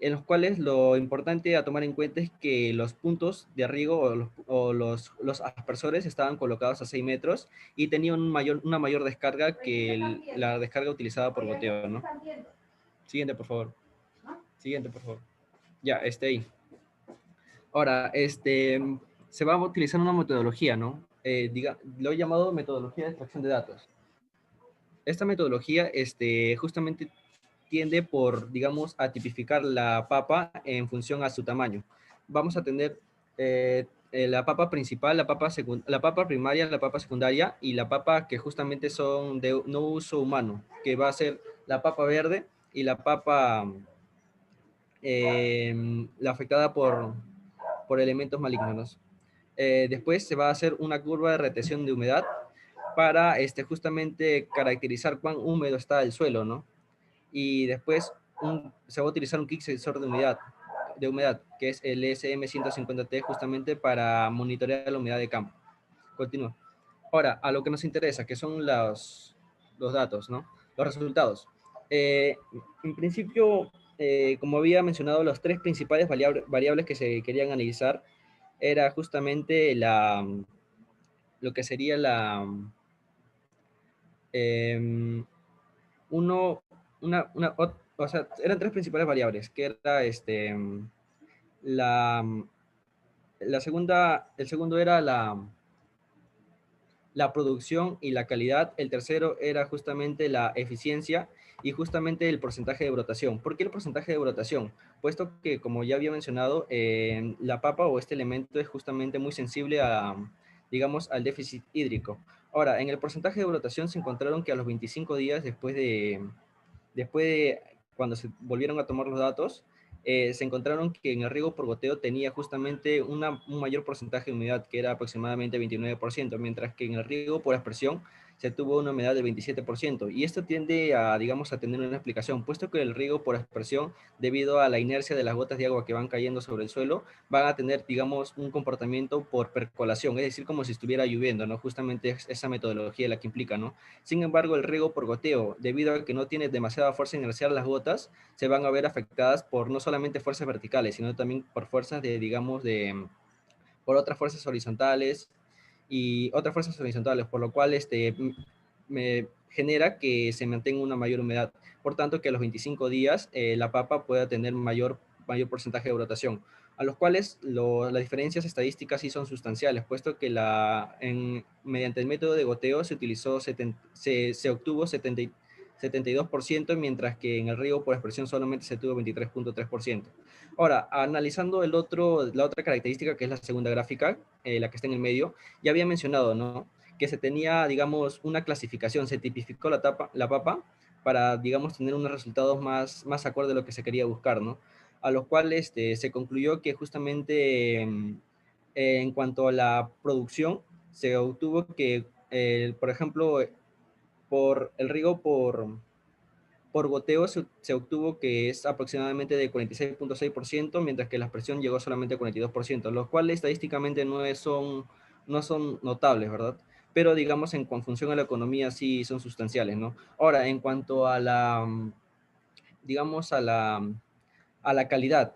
en los cuales lo importante a tomar en cuenta es que los puntos de riego o los aspersores estaban colocados a 6 metros y tenían una mayor descarga que la descarga utilizada por goteo, ¿no? Siguiente, por favor. Siguiente, por favor. Ya, ahí. Ahora, se va a utilizar una metodología, ¿no? Lo he llamado metodología de extracción de datos. Esta metodología, justamente tiende por, digamos, a tipificar la papa en función a su tamaño. Vamos a tener la papa principal, la papa primaria, la papa secundaria y la papa que justamente son de no uso humano, que va a ser la papa verde y la papa la afectada por elementos malignos. Después se va a hacer una curva de retención de humedad para justamente caracterizar cuán húmedo está el suelo, ¿no? Y después se va a utilizar un kit sensor de humedad, que es el SM150T, justamente para monitorear la humedad de campo. Continúa. Ahora, a lo que nos interesa, que son los datos, ¿no? Los resultados. En principio, como había mencionado, las tres principales variables que se querían analizar era justamente lo que sería o sea, eran tres principales variables, que era el segundo era la producción y la calidad, el tercero era justamente la eficiencia y justamente el porcentaje de brotación. ¿Por qué el porcentaje de brotación? Puesto que, como ya había mencionado, la papa o este elemento es justamente muy sensible digamos, al déficit hídrico. Ahora, en el porcentaje de brotación se encontraron que a los 25 días después de cuando se volvieron a tomar los datos, se encontraron que en el riego por goteo tenía justamente un mayor porcentaje de humedad, que era aproximadamente 29%, mientras que en el riego por aspersión se tuvo una humedad del 27%. Y esto tiende a, digamos, a tener una explicación, puesto que el riego por aspersión, debido a la inercia de las gotas de agua que van cayendo sobre el suelo, van a tener, digamos, un comportamiento por percolación, es decir, como si estuviera lloviendo, ¿no? Justamente es esa metodología la que implica, ¿no? Sin embargo, el riego por goteo, debido a que no tiene demasiada fuerza inercial las gotas, se van a ver afectadas por no solamente fuerzas verticales, sino también por fuerzas por otras fuerzas horizontales y otras fuerzas horizontales, por lo cual me genera que se mantenga una mayor humedad. Por tanto, que a los 25 días la papa pueda tener mayor porcentaje de brotación, a los cuales las diferencias estadísticas sí son sustanciales, puesto que mediante el método de goteo se obtuvo 72%, mientras que en el riego por expresión solamente se tuvo 23.3%. Ahora, analizando la otra característica, que es la segunda gráfica, la que está en el medio, ya había mencionado, ¿no?, que se tenía, digamos, una clasificación, se tipificó la papa para, digamos, tener unos resultados más acorde a lo que se quería buscar, ¿no? A los cuales se concluyó que justamente en cuanto a la producción, se obtuvo que, por ejemplo, por el riego por goteo se obtuvo que es aproximadamente de 46.6%, mientras que la expresión llegó solamente a 42%, los cuales estadísticamente no son notables, ¿verdad? Pero digamos en función a la economía sí son sustanciales, ¿no? Ahora, en cuanto a digamos a la calidad,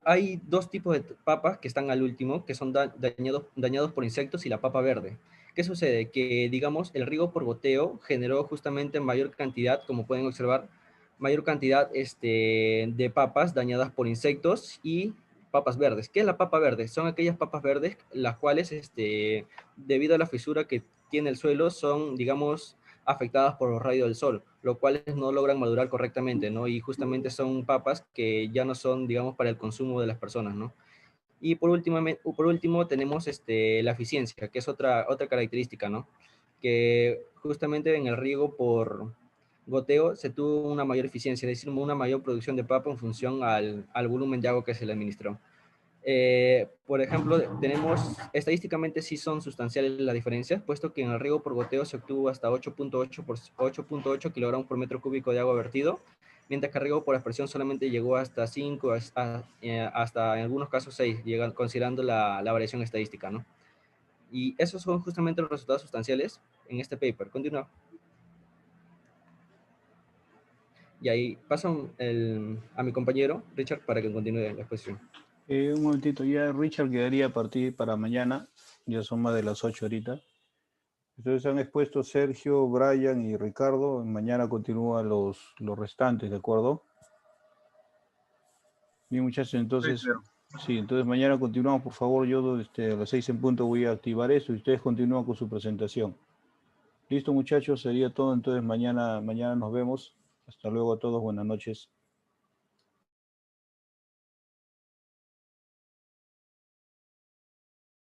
hay dos tipos de papas que están al último, que son dañados por insectos y la papa verde. ¿Qué sucede? Que, digamos, el riego por goteo generó justamente mayor cantidad, como pueden observar, mayor cantidad de papas dañadas por insectos y papas verdes. ¿Qué es la papa verde? Son aquellas papas verdes las cuales, debido a la fisura que tiene el suelo, son, digamos, afectadas por los rayos del sol, lo cual no logran madurar correctamente, ¿no? Y justamente son papas que ya no son, digamos, para el consumo de las personas, ¿no? Y por último tenemos la eficiencia, que es otra característica, ¿no? Que justamente en el riego por goteo se tuvo una mayor eficiencia, es decir, una mayor producción de papa en función al volumen de agua que se le administró. Por ejemplo, estadísticamente sí son sustanciales las diferencias, puesto que en el riego por goteo se obtuvo hasta 8.8 kilogramos por metro cúbico de agua vertido, mientras que el riego por aspersión solamente llegó hasta 5, hasta en algunos casos 6, considerando la variación estadística, ¿no? Y esos son justamente los resultados sustanciales en este paper. Continúa. Y ahí paso a mi compañero, Richard, para que continúe la exposición. Un momentito, ya Richard quedaría a partir para mañana, ya son más de las 8 ahorita. Entonces han expuesto Sergio, Brian y Ricardo. Mañana continúan los restantes, ¿de acuerdo? Bien, muchachos, entonces, sí, entonces mañana continuamos, por favor. Yo a las 6 en punto voy a activar esto y ustedes continúan con su presentación. Listo, muchachos, sería todo. Entonces mañana nos vemos. Hasta luego a todos, buenas noches.